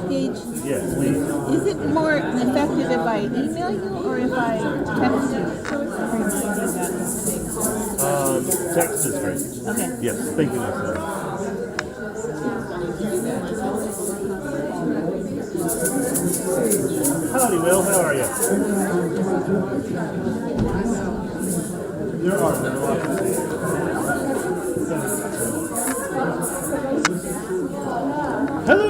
Paige, Yes, please. is it more effective if I email you or if I text you? Text is great. Okay. Yes, thank you, Lisa. Howdy, Will. How are you? There are lots of things. Hello.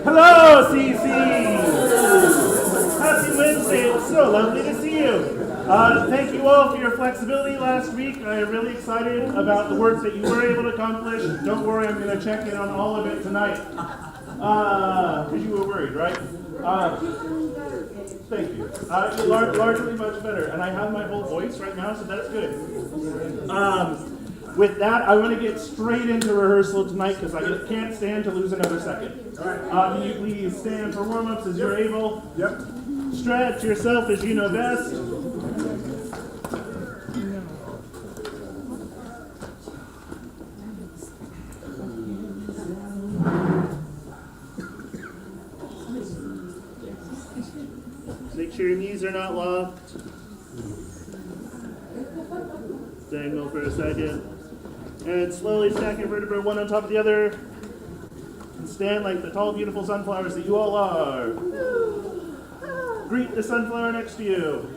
Hello, OCC! Happy Wednesday. It was so lovely to see you. Thank you all for your flexibility last week. I am really excited about the work that you were able to accomplish. Don't worry, I'm going to check in on all of it tonight. Because you were worried, right? Thank you. Largely much better. And I have my whole voice right now, so that's good. With that, I want to get straight into rehearsal tonight because I can't stand to lose another second. All right. Can you please stand for warm-ups as you're able? Yep. Stretch yourself as you know best. Make sure your knees are not locked. Dangle for a second. And slowly stack your vertebrae one on top of the other. And stand like the tall, beautiful sunflowers that you all are. Greet the sunflower next to you.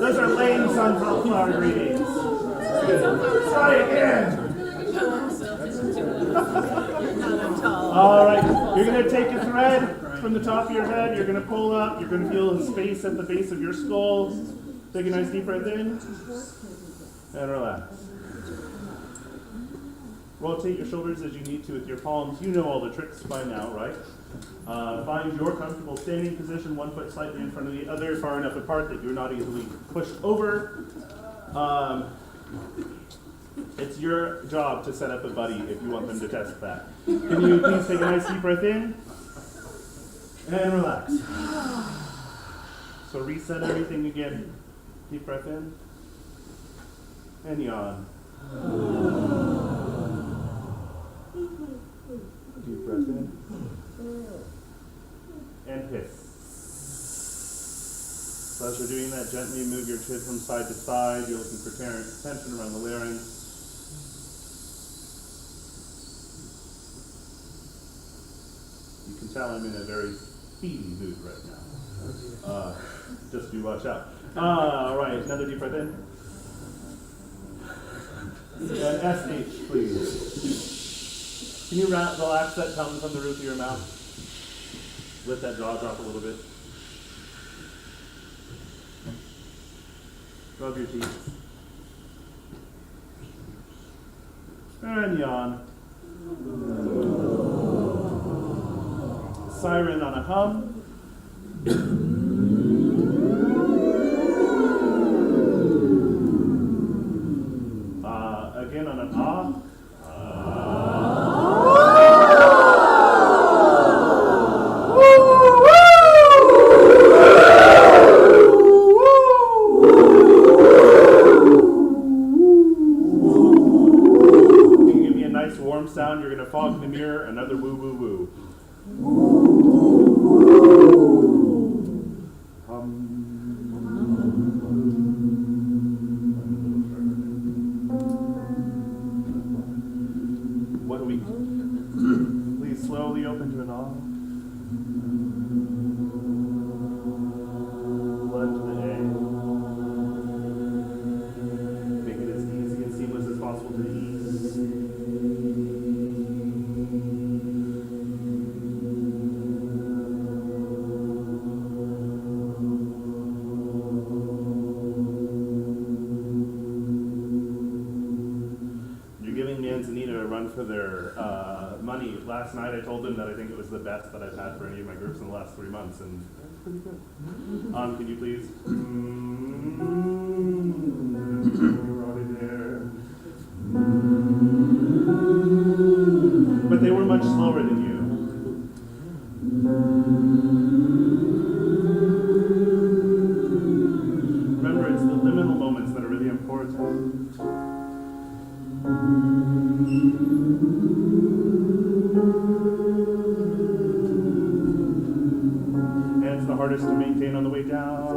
Those are lame sunflower greetings. Try again. All right, you're going to take a thread from the top of your head. You're going to pull up. You're going to feel the space at the base of your skull. Take a nice deep breath in and relax. Rotate your shoulders as you need to with your palms. You know all the tricks by now, right? Find your comfortable standing position, one foot slightly in front of the other, far enough apart that you're not easily pushed over. It's your job to set up a buddy if you want them to test that. Can you please take a nice deep breath in and relax. So reset everything again. Deep breath in and yawn. Deep breath in and hiss. So as you're doing that, gently move your chin from side to side. You're looking for tension around the larynx. You can tell I'm in a very speedy mood right now. Just do watch out. All right, another deep breath in. And SH, please. Can you relax that tongue from the roof of your mouth? Let that jaw drop a little bit. Rub your teeth. And yawn. Siren on a hum. Again on an ah. Can you give me a nice warm sound? You're going to fog the mirror. Another woo woo woo. What do we? Please slowly open to an awe. Blood to the A. Make it as easy and seamless as possible to the E. For their money. Last night I told them that I think it was the best that I've had for any of my groups in the last 3 months, and that's pretty good. Can you please? Right there. But they were much slower than you. Remember, it's the liminal moments that are really important. And it's the hardest to maintain on the way down.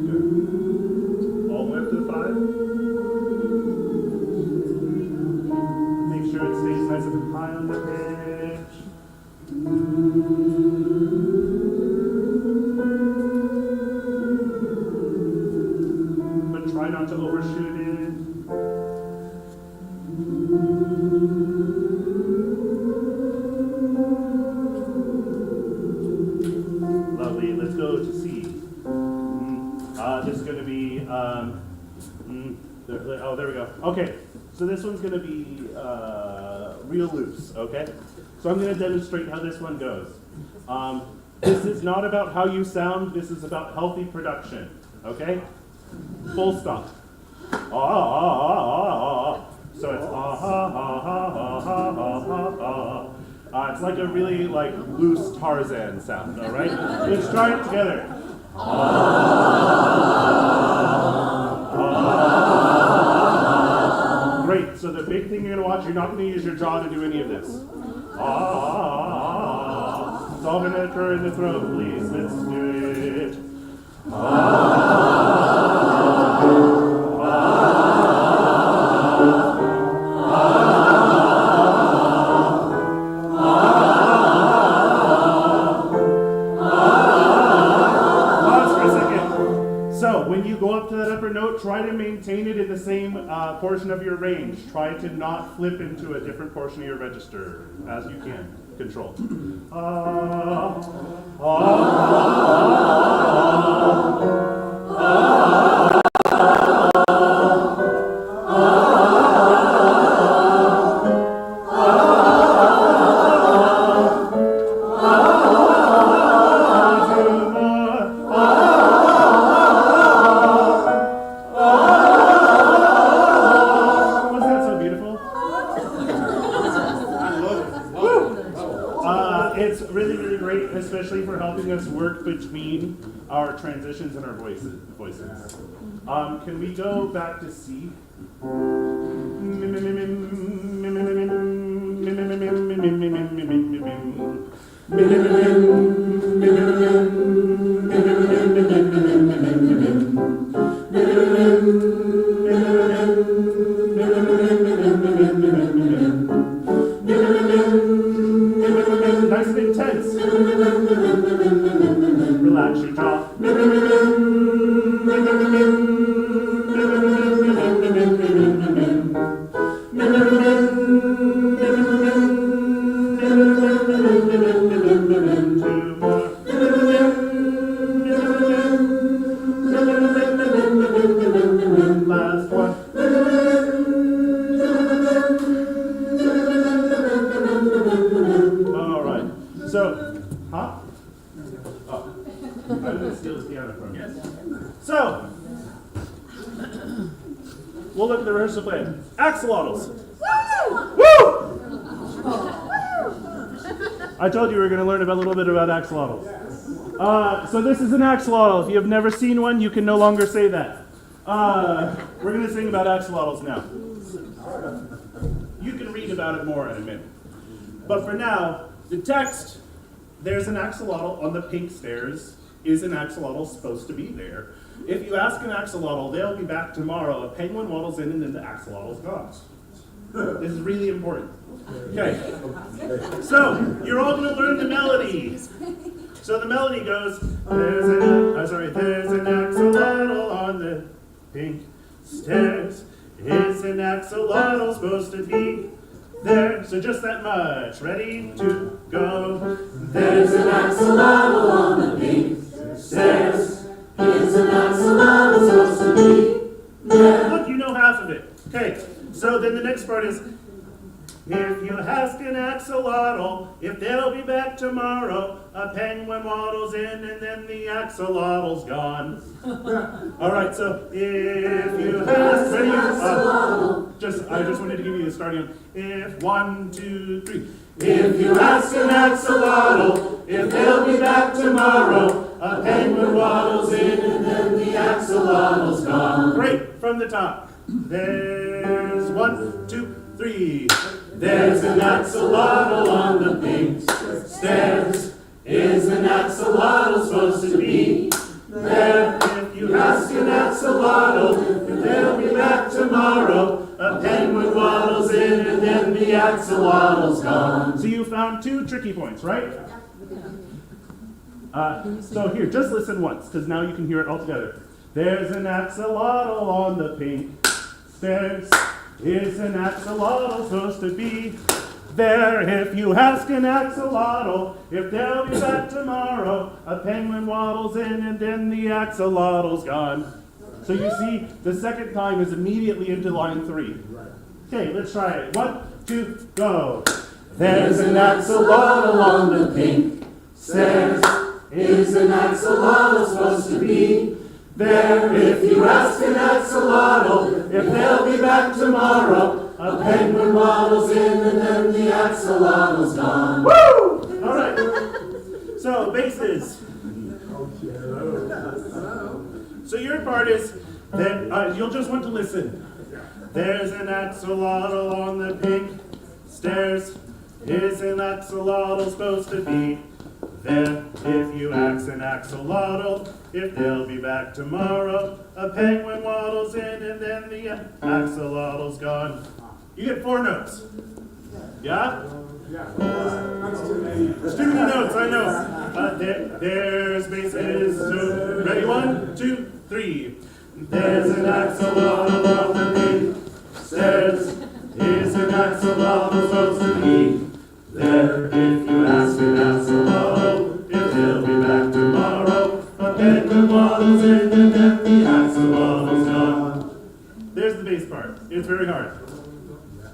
Good. All the way up to the 5. Make sure it stays nice and high on the pitch. But try not to overshoot it. Lovely. Let's go to C. This is going to be, there we go. Okay. So this one's going to be real loose, okay? So I'm going to demonstrate how this one goes. This is not about how you sound. This is about healthy production, okay? Full stop. So it's it's like a really loose Tarzan sound, all right? Let's try it together. Great. So the big thing you're going to watch, you're not going to use your jaw to do any of this. It's all going to occur in the throat, please. Let's do it. When you go up to that upper note, try to maintain it in the same portion of your range. Try to not flip into a different portion of your register as you can control. It's really, really great, especially for helping us work between our transitions and our voices. Can we go back to C? Nice and intense. Relax your jaw. Two more. Last one. All right. So, huh? Oh, I'm going to steal this piano from you. So, we'll look at the rehearsal plan. Axolotls. Woo! I told you we were going to learn a little bit about axolotls. So this is an axolotl. If you have never seen one, you can no longer say that. We're going to sing about axolotls now. You can read about it more in a minute. But for now, the text, there's an axolotl on the pink stairs. Is an axolotl supposed to be there? If you ask an axolotl, they'll be back tomorrow. A penguin waddles in and then the axolotl's gone. This is really important. Okay. So, you're all going to learn the melody. So the melody goes, there's an axolotl on the pink stairs. Is an axolotl supposed to be there? So just that much. Ready to go. There's an axolotl on the pink stairs. Is an axolotl supposed to be there? Look, you know half of it. Okay, so then the next part is, if you ask an axolotl if they'll be back tomorrow, a penguin waddles in and then the axolotl's gone. All right, so if you ask, ready? I just wanted to give you the starting on. If 1, 2, 3. If you ask an axolotl if they'll be back tomorrow, a penguin waddles in and then the axolotl's gone. Great, from the top. There's 1, 2, 3. There's an axolotl on the pink stairs. Is an axolotl supposed to be there? If you ask an axolotl if they'll be back tomorrow, a penguin waddles in and then the axolotl's gone. So you found 2 tricky points, right? So here, just listen once, because now you can hear it all together. There's an axolotl on the pink stairs. Is an axolotl supposed to be there? If you ask an axolotl if they'll be back tomorrow, a penguin waddles in and then the axolotl's gone. So you see, the second time is immediately into line 3. Okay, let's try it. 1, 2, go. There's an axolotl on the pink stairs. Is an axolotl supposed to be there? If you ask an axolotl if they'll be back tomorrow, a penguin waddles in and then the axolotl's gone. Woo! All right. So, bases. So your part is that you'll just want to listen. There's an axolotl on the pink stairs. Is an axolotl supposed to be there? If you ask an axolotl if they'll be back tomorrow, a penguin waddles in and then the axolotl's gone. You get 4 notes. Yeah? There's too many notes, I know. There's bases. So, ready? 1, 2, 3. There's an axolotl on the pink stairs. Is an axolotl supposed to be there? If you ask an axolotl if he'll be back tomorrow, a penguin waddles in and then the axolotl's gone. There's the bass part. It's very hard.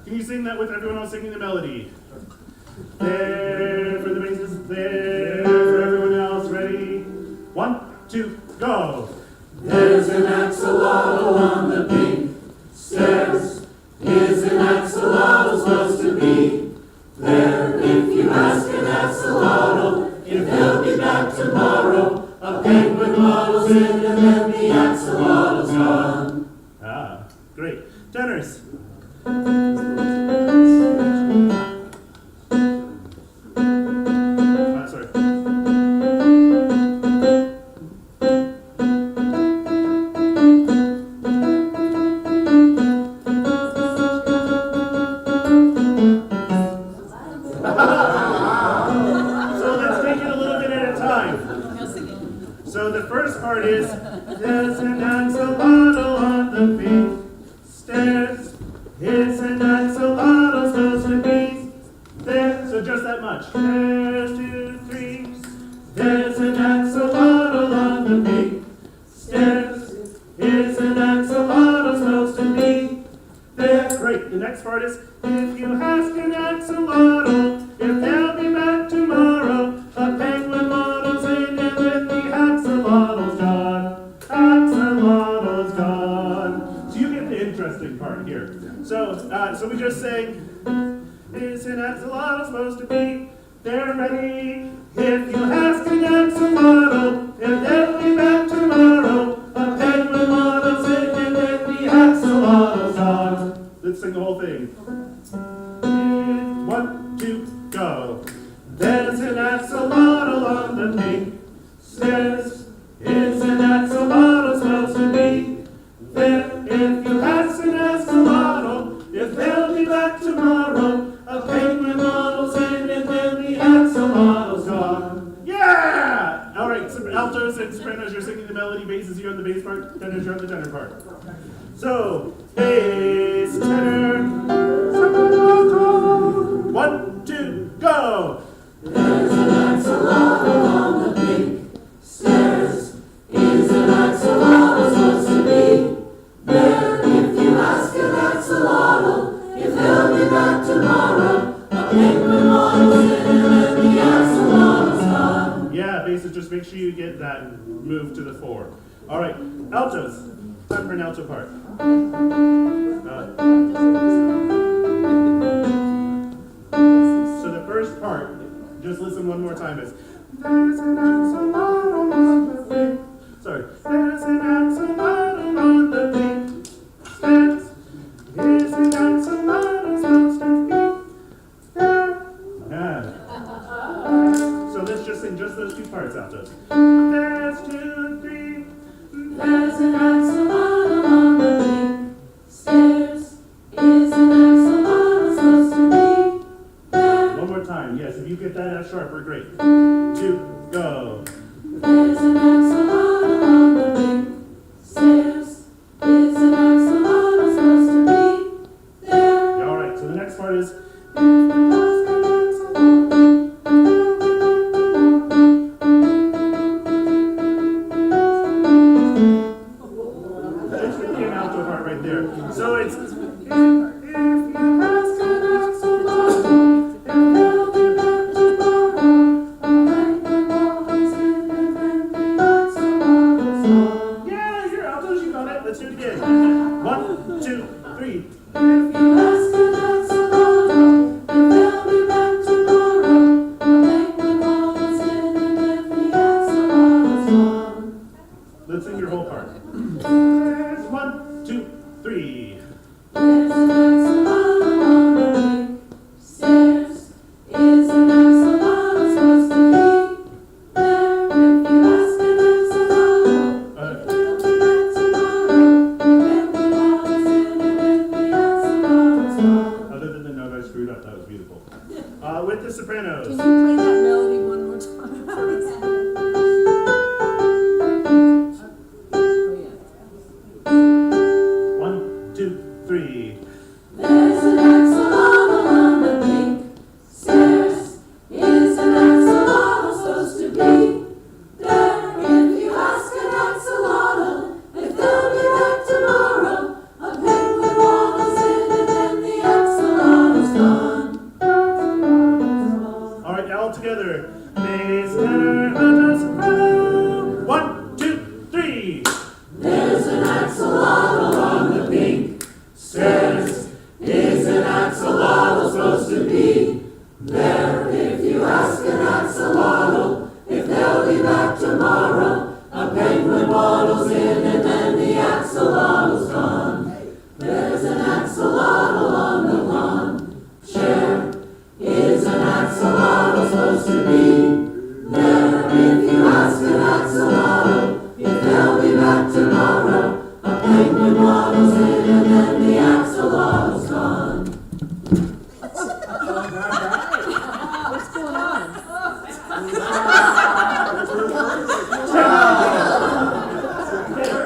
Can you sing that with everyone else singing the melody? There for the basses, there for everyone else. Ready? 1, 2, go. There's an axolotl on the pink stairs. Is an axolotl supposed to be there? If you ask an axolotl if they'll be back tomorrow, a penguin waddles in and then the axolotl's gone. Ah, great. Tenors. Sorry. So let's take it a little bit at a time. So the first part is, there's an axolotl on the pink stairs. Is an axolotl supposed to be there? So just that much. There's 2, 3. There's an axolotl on the pink stairs. Is an axolotl supposed to be there? Great. The next part is, if you ask an axolotl if they'll be back tomorrow, a penguin waddles in and then the axolotl's gone. Axolotl's gone. So you get the interesting part here. So we just sang, is an axolotl supposed to be there? Ready? If you ask an axolotl if they'll be back tomorrow, a penguin waddles in and then the axolotl's gone. Let's sing the whole thing. 1, 2, go. There's an axolotl on the pink stairs. Is an axolotl supposed to be there? If you ask an axolotl if they'll be back tomorrow, a penguin waddles in and then the axolotl's gone. Yeah! All right, so altos and sopranos, you're singing the melody. Basses, you're on the bass part. Tenors, you're on the tenor part. So, bass, tenor, soprano. 1, 2, go. There's an axolotl on the pink stairs. Is an axolotl supposed to be there? If you ask an axolotl if they'll be back tomorrow, a penguin waddles in and then the axolotl's gone. Yeah, basses, just make sure you get that move to the 4. All right, altos. Time for an alto part. So the first part, just listen one more time, is there's an axolotl on the pink. Sorry. There's an axolotl on the pink stairs. Is an axolotl supposed to be there? Yeah. So let's just sing just those 2 parts, altos. There's 2, 3. There's an axolotl on the pink stairs. Is an axolotl supposed to be there? One more time. Yes, if you get that F sharp, we're great. 2, go. There's an axolotl on the pink stairs. Is an axolotl supposed to be there? Yeah, all right, so the next part is. It's really an alto part right there. So it's. If you ask an axolotl if they'll be back tomorrow, a penguin waddles in and then the axolotl's gone. Yeah, you're altos, you got it. Let's do it again. 1, 2, 3. If you ask an axolotl up. That was beautiful. With the sopranos. Can you play that melody one more time? Oh, 1, 2, 3. There's an axolotl on the pink stairs. Is an axolotl supposed to be there? If you ask an axolotl if they'll be back tomorrow, a penguin waddles in and then the axolotl's gone. All right, now all together. Bass, tenor, alto, soprano. 1, 2, 3. There's an axolotl on the pink stairs. Is an axolotl supposed to be there? If you ask an axolotl if they'll be back tomorrow, a penguin waddles in and then the axolotl's gone. There's an axolotl on the lawn chair. Is an axolotl supposed to be there? If you ask an axolotl if they'll be back tomorrow, a penguin waddles in and then the axolotl's gone. what's going on?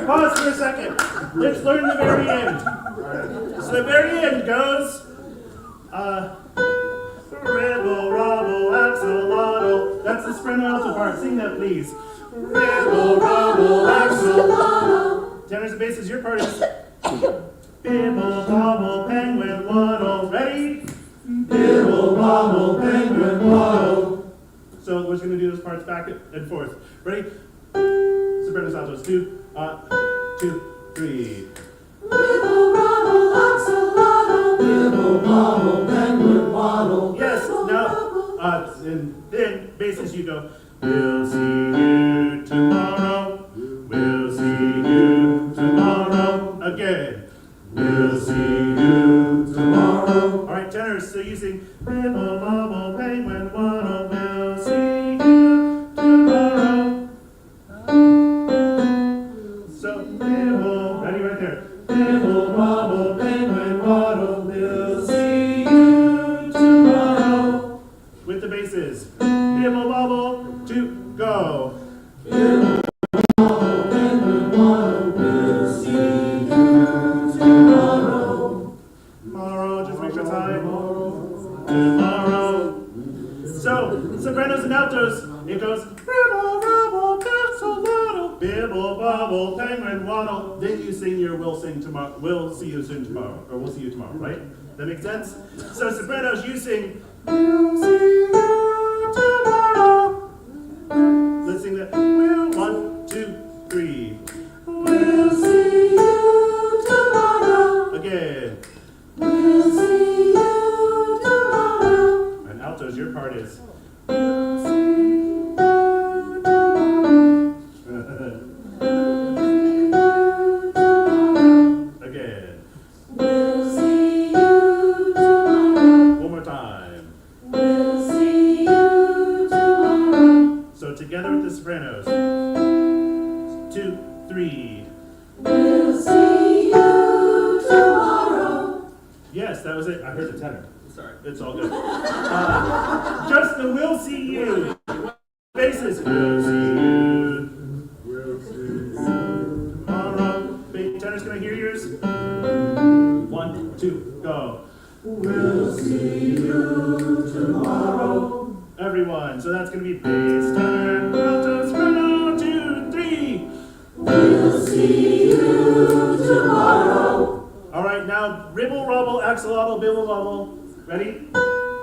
Pause for a second. Let's learn the very end. So the very end goes, ribble, robble, axolotl. That's the soprano alto part. Sing that, please. Ribble, robble, axolotl. Tenors and basses, your part is bibble, bobble, penguin, waddle. Ready? Bibble, bobble, penguin, waddle. So we're just going to do those parts back and forth. Ready? Sopranos, altos. 2, 3. Bibble, robble, axolotl. Bibble, bobble, penguin, waddle. Yes, now, and then basses you go, we'll see you tomorrow, we'll see you tomorrow, again, we'll see you tomorrow. All right, tenors, so you sing, bibble, bobble, penguin, waddle, we'll see you tomorrow. So, bibble, ready right there, bibble, bobble, penguin, waddle, we'll see you tomorrow. With the basses, bibble, bobble, 2, go. Bibble, bobble, penguin, waddle. We'll see you tomorrow. Tomorrow, just make sure it's high. Tomorrow. So, sopranos and altos, it goes, bibble, bobble, axolotl, bibble, bobble, penguin, waddle. Then you sing your we'll see you soon tomorrow, or we'll see you tomorrow, right? That makes sense? So sopranos, you sing, we'll see you tomorrow. Let's sing that. We'll, 1, 2, 3. We'll see you tomorrow. Again. We'll see you tomorrow. And altos, your part is. We'll see you tomorrow. Again. We'll see you tomorrow. One more time. We'll see you tomorrow. So together with the sopranos. 2, 3. We'll see you tomorrow. Yes, that was it. I heard the tenor. Sorry. It's all good. Just the we'll see you. Basses. We'll see you. We'll see you tomorrow. Tenors, can I hear yours? 1, 2, go. We'll see you tomorrow. Everyone. So that's going to be bass, tenor, alto, soprano. 2, 3. We'll see you tomorrow. All right, now ribble, robble, axolotl, bibble, bobble. Ready?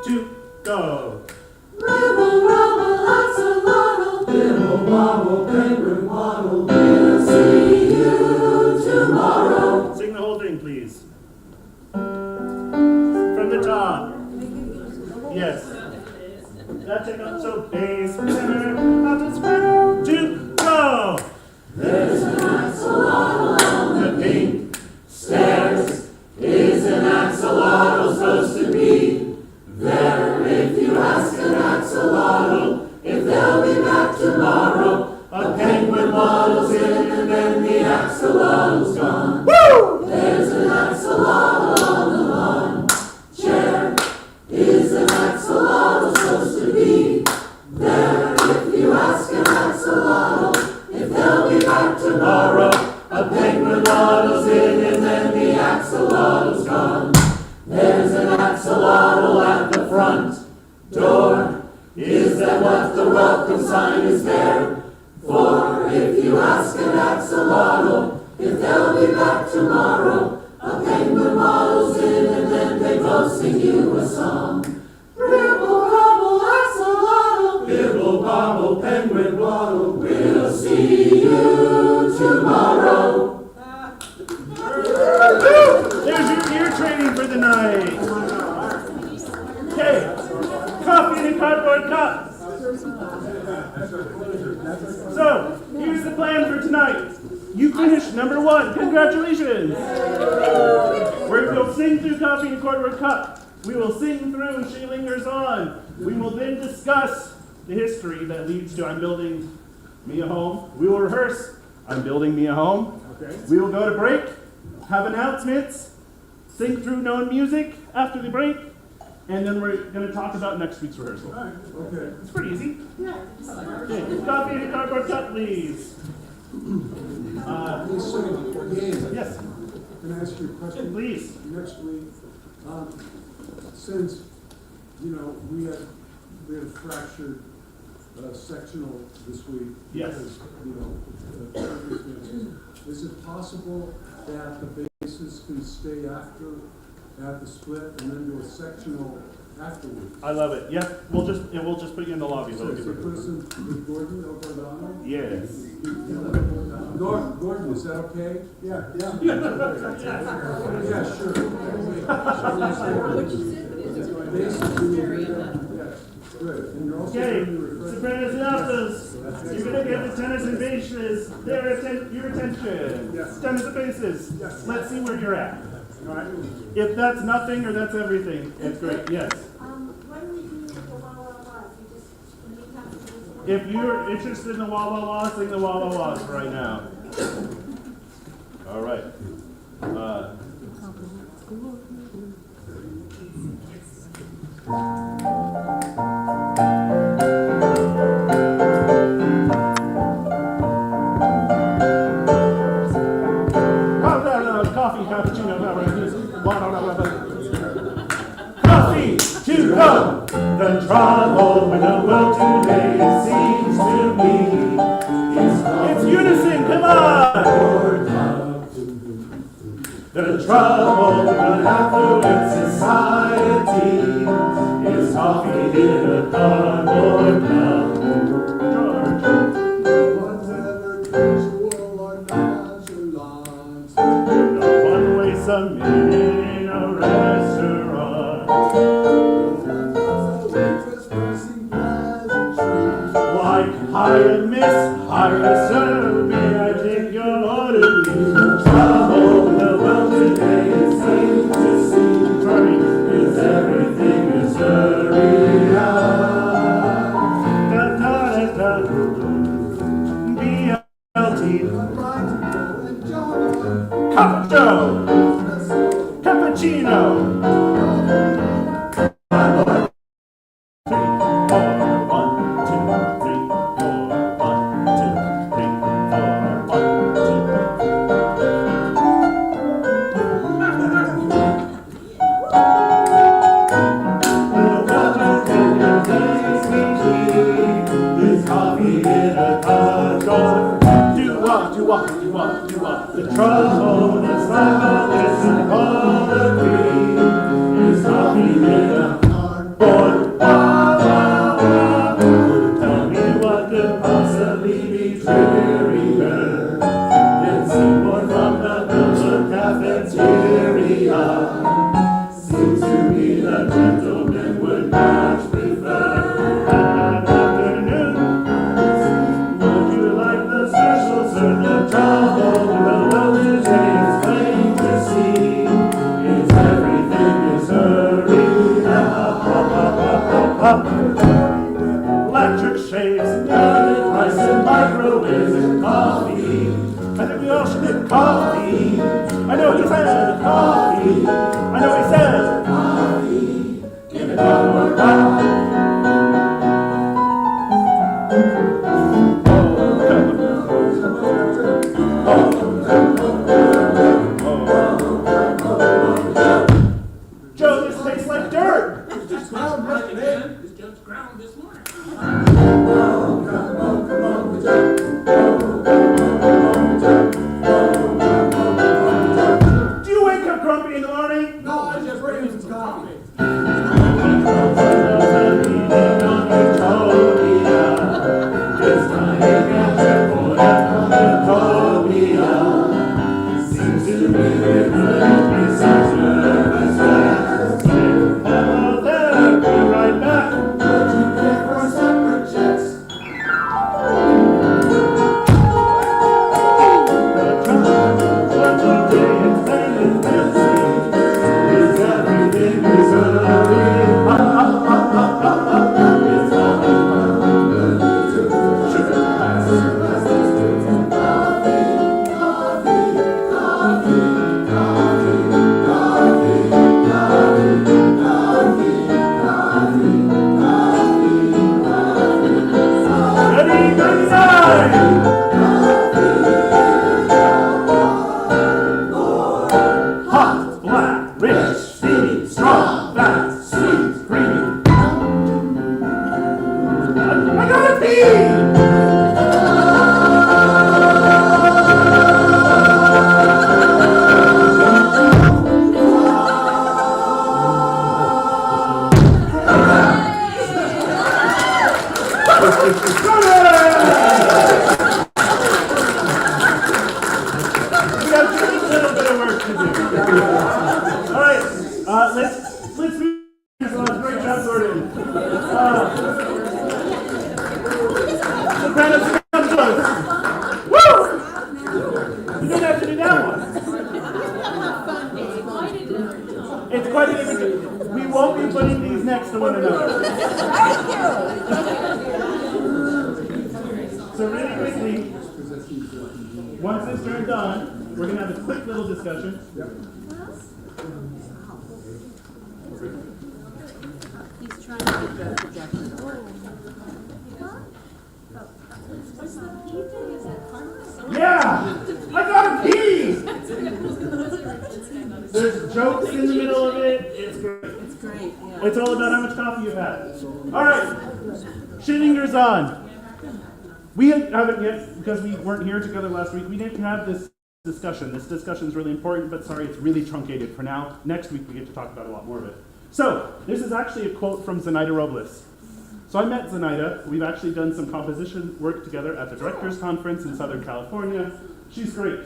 2, go. Ribble, rubble, axolotl. Bibble, bobble, penguin, waddle. We'll see you tomorrow. Sing the whole thing, please. From the top. Yes. That's it. So bass, tenor, alto, soprano. 2, go. There's an axolotl on the pink stairs. Is an axolotl supposed to be there? If you ask an axolotl if they'll be back tomorrow, a penguin waddles in and then the axolotl's gone. Woo! There's an axolotl on the lawn chair. front door. Is that what the welcome sign is there for? If you ask an axolotl if they'll be back tomorrow, a penguin waddles in and then they both sing you a song. Ribble, robble, axolotl, bibble, bobble, penguin waddle, we'll see you tomorrow. There's your ear training for the night. Okay, coffee in a cardboard cup. So, here's the plan for tonight. You finished number 1. Congratulations. We'll sing through Coffee in a Cardboard Cup. We will sing through She Lingers On. We will then discuss the history that leads to I'm building me a home. We will rehearse I'm building me a home. Okay. We will go to break, have announcements, sing through known music after the break, and then we're going to talk about next week's rehearsal. All right, okay. It's pretty easy. Okay. Coffee in a Cardboard Cup, please. Yes. Can I ask you a question? Please. Next week, since, we had a fractured sectional this week. Yes. Because, circumstances. Is it possible that the bases can stay at the split and then do a sectional afterwards? I love it. Yeah, we'll just put you in the lobby. So put us in with Gordon over Donald? Yes. Gordon, is that okay? Yeah. Yeah, sure. Yes, good. And you're also Okay, going to refresh. Sopranos and altos. You're going to give the tenors and basses your attention. Yes. Tenors and basses. Yes. Let's see where you're at. All right. If that's nothing or that's everything, it's great. Yes. What do we do with the wah wah wahs? We just have to do this one? If you're interested in the wah wah wah, sing the wah wah wahs right now. All right. Coffee, cappuccino, coffee to go. The trouble with the world today, it seems to me, it's unison. Come on. The trouble with an affluent society is coffee in a cardboard cup. Whatever casual or nonchalant, No one wastes a minute in a restaurant. waitress pressing pleasantries. Like hiya miss, hiya sir, may I take your order please? The trouble with the world today, it seems to see, is everything is hurry up. Da da da da, BLT, Cappuccino, Cappuccino. 3, 4, 1, 2, 3, 4, 1, 2, 3, 4, 1, 2. Is coffee in a cardboard? Do what? The trouble that's like all this and all agree is coffee in a cardboard. Tell me what could possibly be drearier than Seymour from the Pilsner cafeteria. Seems to me the gentleman would much prefer that afternoon. Would you like the special, sir? The trouble with the world today is plain to see. Is everything is hurry up. Electric shades, unit price, and microwaves and coffee. I think we all should get coffee. I know he said coffee. I know he said coffee in a cardboard cup. Joe, this tastes like dirt. this morning. Do you wake up grumpy in the morning? No, I just bring you some coffee. Hello there, be right back. Ready, ready, nine! Hot, black, rich, steamy, strong, fat, sweet, creamy. I gotta pee! We have just a little bit of work to do. All right, let's move. Great job, Gordon. Sopranos, come close. Woo! You don't have to do that one. It's quite an different. We won't be putting these next to one another. So really quickly, once this turn's on, we're gonna have a quick little discussion. He's trying to get the projector. Yeah! I got a pee! There's jokes in the middle of it. It's great. It's great, yeah. It's all about how much coffee you've had. All right, Schillinger's on. We haven't yet, because we weren't here together last week, we didn't have this discussion. This discussion is really important, but sorry, it's really truncated for now. Next week we get to talk about a lot more of it. So, this is actually a quote from Zenaida Robles. So I met Zenaida. We've actually done some composition work together at the Directors Conference in Southern California. She's great.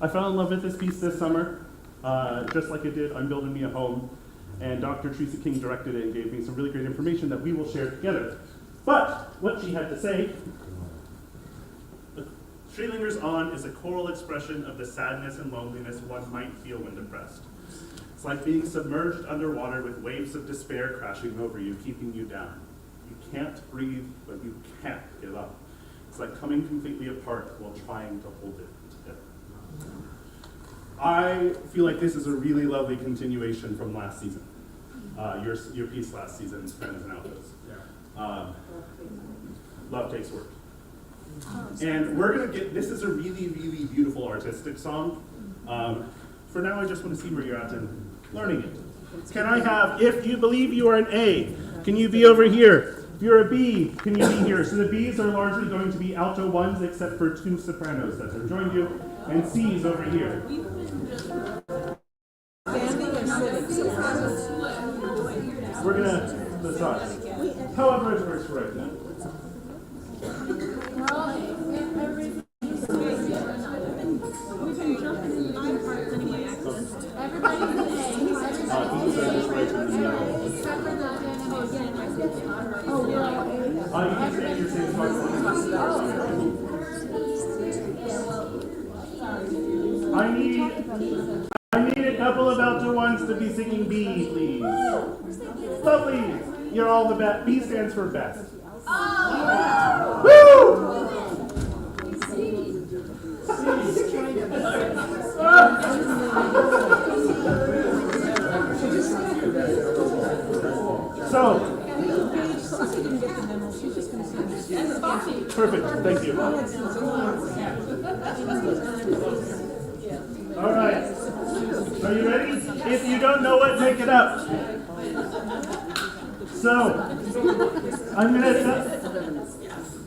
I fell in love with this piece this summer, just like it did I'm Building Me a Home. And Dr. Teresa King directed it and gave me some really great information that we will share together. But what she had to say, Schillinger's On is a choral expression of the sadness and loneliness one might feel when depressed. It's like being submerged underwater with waves of despair crashing over you, keeping you down. You can't breathe, but you can't give up. It's like coming completely apart while trying to hold it together. I feel like this is a really lovely continuation from last season. Your piece last season, Friends and Alphas. Love Takes Work. And we're gonna get, this is a really, really beautiful artistic song. For now, I just want to see where you're at in learning it. Can I have, if you believe you are an A, can you be over here? If you're a B, can you be here? So the Bs are largely going to be alto ones, except for two sopranos that have joined you, and C's over here. We're gonna decide. However it works right now. You can say your same part. I need a couple of alto ones to be singing B, please. Lovely. You're all the best. B stands for best. Woo! So, perfect, thank you. All right, are you ready? If you don't know it, make it up. So, I'm gonna.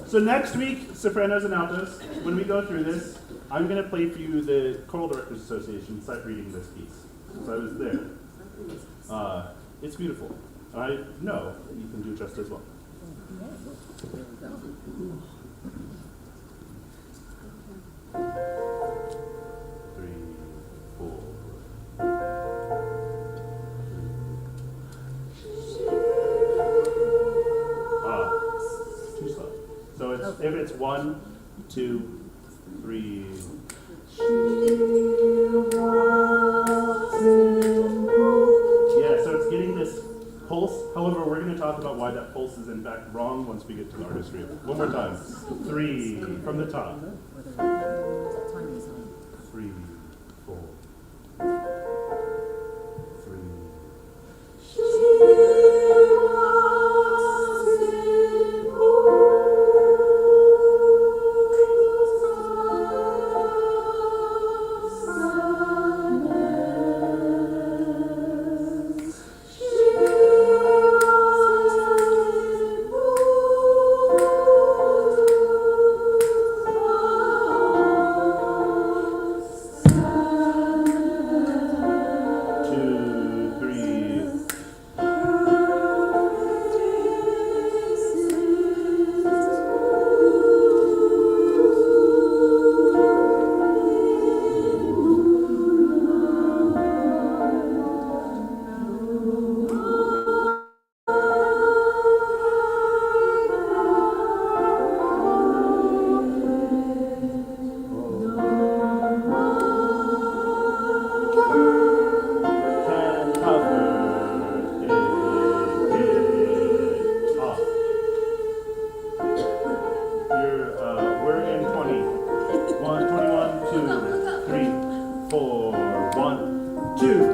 So next week, sopranos and altos. When we go through this, I'm gonna play for you the Choral Directors Association sight reading this piece. So I was there. It's beautiful. I know that you can do just as well. 3, 4. Too slow. So it's if it's 1, 2, 3. Yeah, so it's getting this pulse. However, we're going to talk about why that pulse is in fact wrong once we get to the artistry of it. One more time. 3 from the top. 3, 4. 3. We're in 20. 21, 2, 3, 4. 1, 2.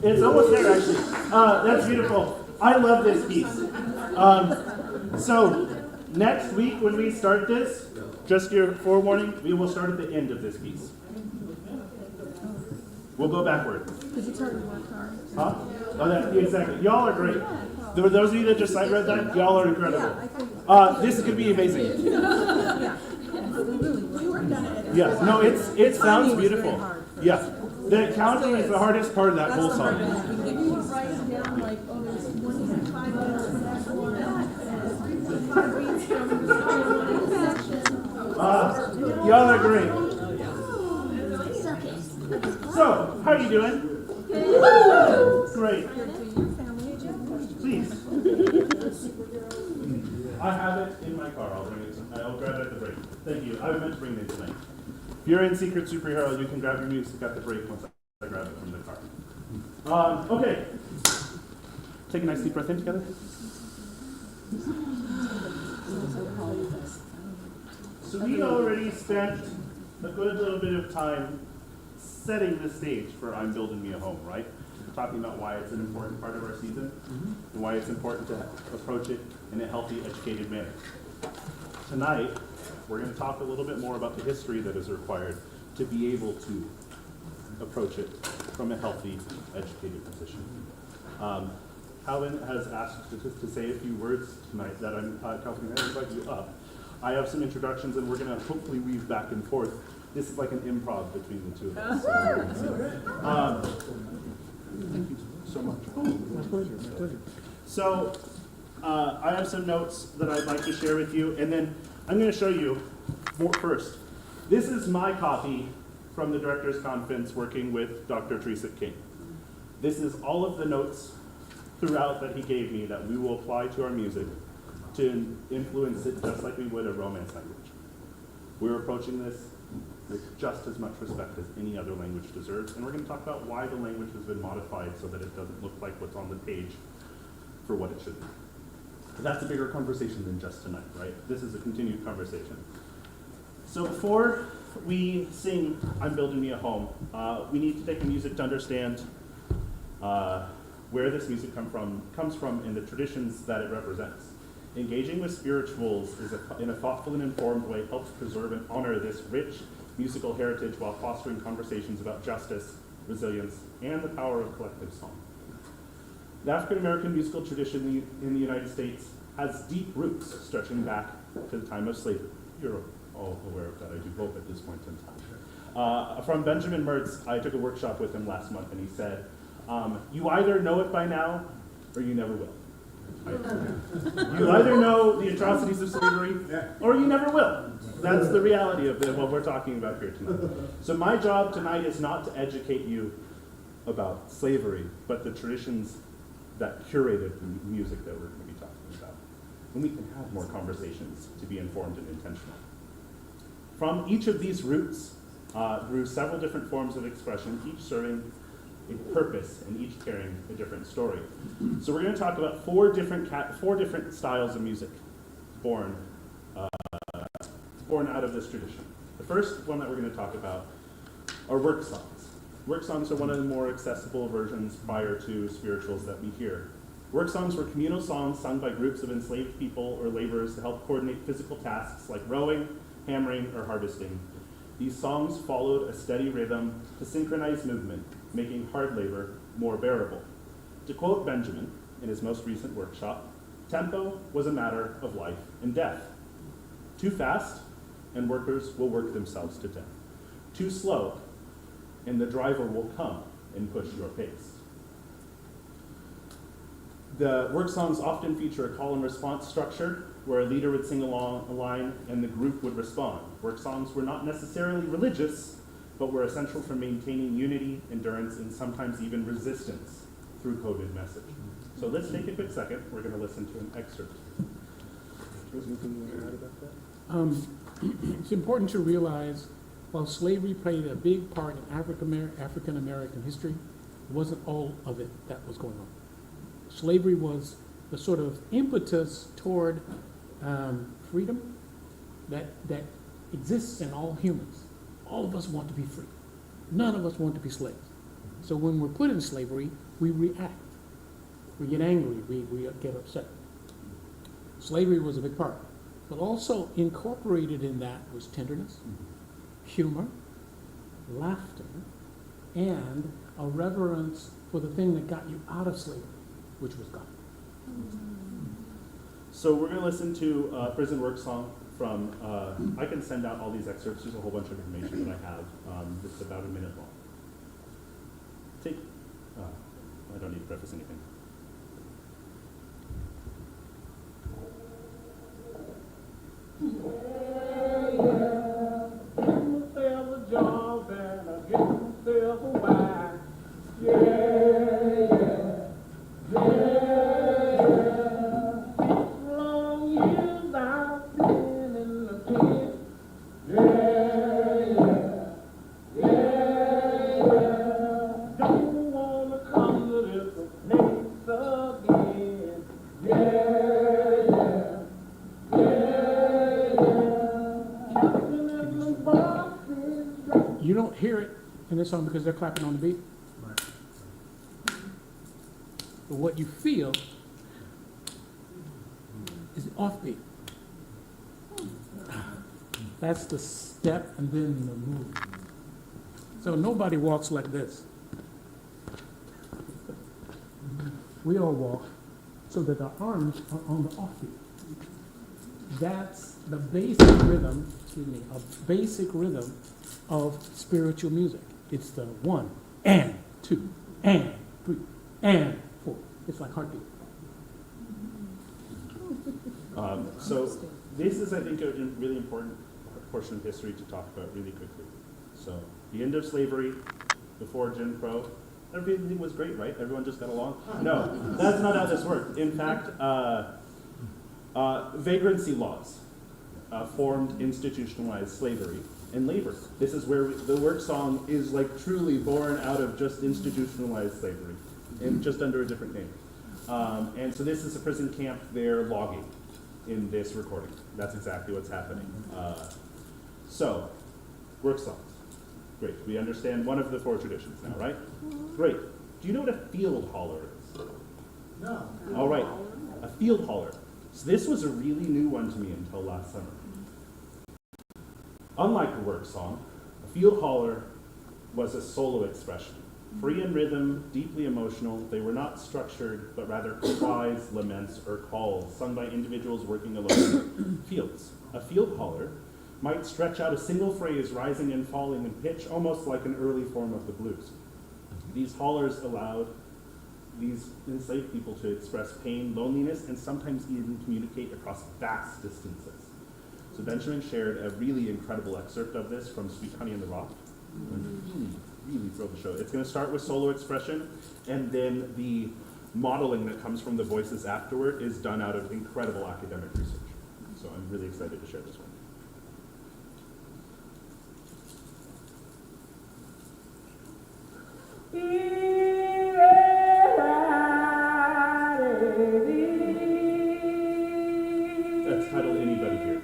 It's almost there, actually. That's beautiful. I love this piece. So, next week when we start this, just your forewarning, we will start at the end of this piece. We'll go backward. Could you tell me what time? Huh? Oh, exactly. Y'all are great. For those of you that just sight read that, y'all are incredible. This could be amazing. Yes. No, it sounds beautiful. Yeah. The counting is the hardest part of that whole song. You write down like, oh, there's 1.5 minutes in that one, and 5 reads from section. Y'all are great. So, how are you doing? Great. Please. I have it in my car. I'll grab it at the break. Thank you. I meant to bring it tonight. you're in Secret Superhero, you can grab your music at the break once I grab it from the car. Okay. Take a nice deep breath in together. So we already spent a good little bit of time setting the stage for I'm Building Me a Home, right? Talking about why it's an important part of our season and why it's important to approach it in a healthy, educated manner. Tonight, we're going to talk a little bit more about the history that is required to be able to approach it from a healthy, educated position. Calvin has asked to say a few words tonight that I'm Calvin, I invite you up. I have some introductions and we're going to hopefully weave back and forth. This is like an improv between the two of us. Thank you so much. My pleasure. So I have some notes that I'd like to share with you, and then I'm going to show you first. This is my copy from the Directors Conference working with Dr. Teresa King. This is all of the notes throughout that he gave me that we will apply to our music to influence it just like we would a Romance language. We're approaching this with just as much respect as any other language deserves, and we're going to talk about why the language has been modified so that it doesn't look like what's on the page for what it should be. But that's a bigger conversation than just tonight, right? This is a continued conversation. So before we sing I'm Building Me a Home, we need to take the music to understand where this music comes from and the traditions that it represents. Engaging with spirituals in a thoughtful and informed way helps preserve and honor this rich musical heritage while fostering conversations about justice, resilience, and the power of collective song. The African American musical tradition in the United States has deep roots stretching back to the time of slavery. You're all aware of that, I do hope, at this point in time. From Benjamin Mertz, I took a workshop with him last month, and he said, you either know it by now, or you never will. You either know the atrocities of slavery, or you never will. That's the reality of what we're talking about here tonight. So my job tonight is not to educate you about slavery, but the traditions that curated the music that we're going to be talking about. And we can have more conversations to be informed and intentional. From each of these roots grew several different forms of expression, each serving a purpose and each carrying a different story. So we're going to talk about four different styles of music born out of this tradition. The first one that we're going to talk about are work songs. Work songs are one of the more accessible versions prior to spirituals that we hear. Work songs were communal songs sung by groups of enslaved people or laborers to help coordinate physical tasks like rowing, hammering, or harvesting. These songs followed a steady rhythm to synchronize movement, making hard labor more bearable. To quote Benjamin in his most recent workshop, tempo was a matter of life and death. Too fast, and workers will work themselves to death. Too slow, and the driver will come and push your pace. The work songs often feature a call and response structure where a leader would sing along a line and the group would respond. Work songs were not necessarily religious, but were essential for maintaining unity, endurance, and sometimes even resistance through coded message. So let's take a quick second. We're going to listen to an excerpt. Was anything you want to add about that? It's important to realize while slavery played a big part in African American history, it wasn't all of it that was going on. Slavery was the sort of impetus toward freedom that exists in all humans. All of us want to be free. None of us want to be slaves. So when we're put in slavery, we react. We get angry, we get upset. Slavery was a big part. But also incorporated in that was tenderness, humor, laughter, and a reverence for the thing that got you out of slavery, which was God. So we're going to listen to a prison work song from, I can send out all these excerpts. There's a whole bunch of information that I have. It's about a minute long. I don't need to preface anything. You don't hear it in this song because they're clapping on the beat. But what you feel is the offbeat. That's the step and then the move. So nobody walks like this. We all walk so that our arms are on the offbeat. That's the basic rhythm, a basic rhythm of spiritual music. It's the 1 and 2 and 3 and 4. It's like heartbeat. So this is, I think, a really important portion of history to talk about really quickly. So the end of slavery, before Jim Crow, everything was great, right? Everyone just got along? No, that's not how this worked. In fact, vagrancy laws formed institutionalized slavery and labor. This is where the work song is like truly born out of just institutionalized slavery, and just under a different name. And so this is a prison camp they're logging in this recording. That's exactly what's happening. So, work songs. Great. We understand one of the 4 traditions now, right? Great. Do you know what a field holler is? No. All right. A field holler. So this was a really new one to me until last summer. Unlike a work song, a field holler was a solo expression. Free in rhythm, deeply emotional, they were not structured, but rather cries, laments, or calls sung by individuals working alone in fields. A field holler might stretch out a single phrase rising and falling in pitch, almost like an early form of the blues. These hollers allowed these enslaved people to express pain, loneliness, and sometimes even communicate across vast distances. So Benjamin shared a really incredible excerpt of this from Sweet Honey in the Rock. Really thrilled to show. It's going to start with solo expression, and then the modeling that comes from the voices afterward is done out of incredible academic research. So I'm really excited to share this one. That's titled Anybody Here?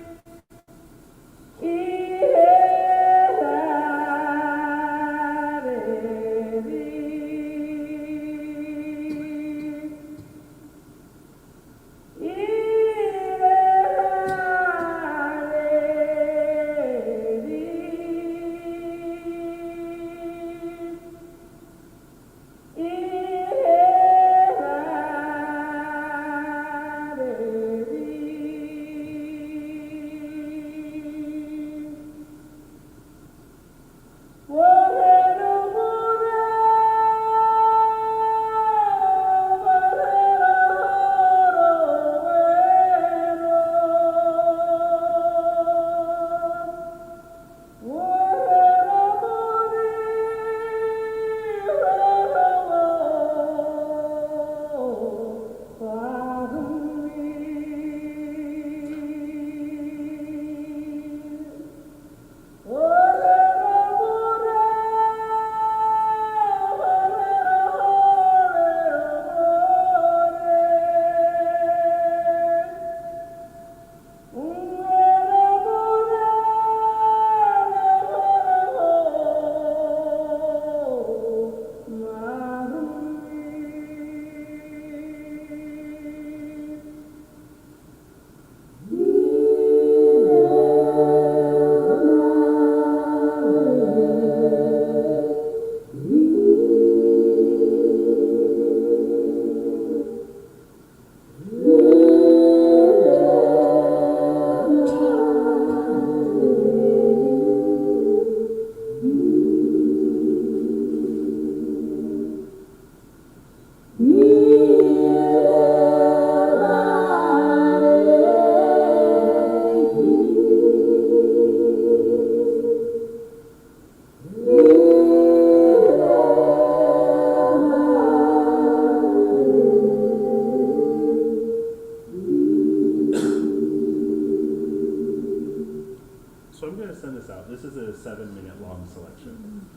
So I'm going to send this out. This is a 7-minute long selection.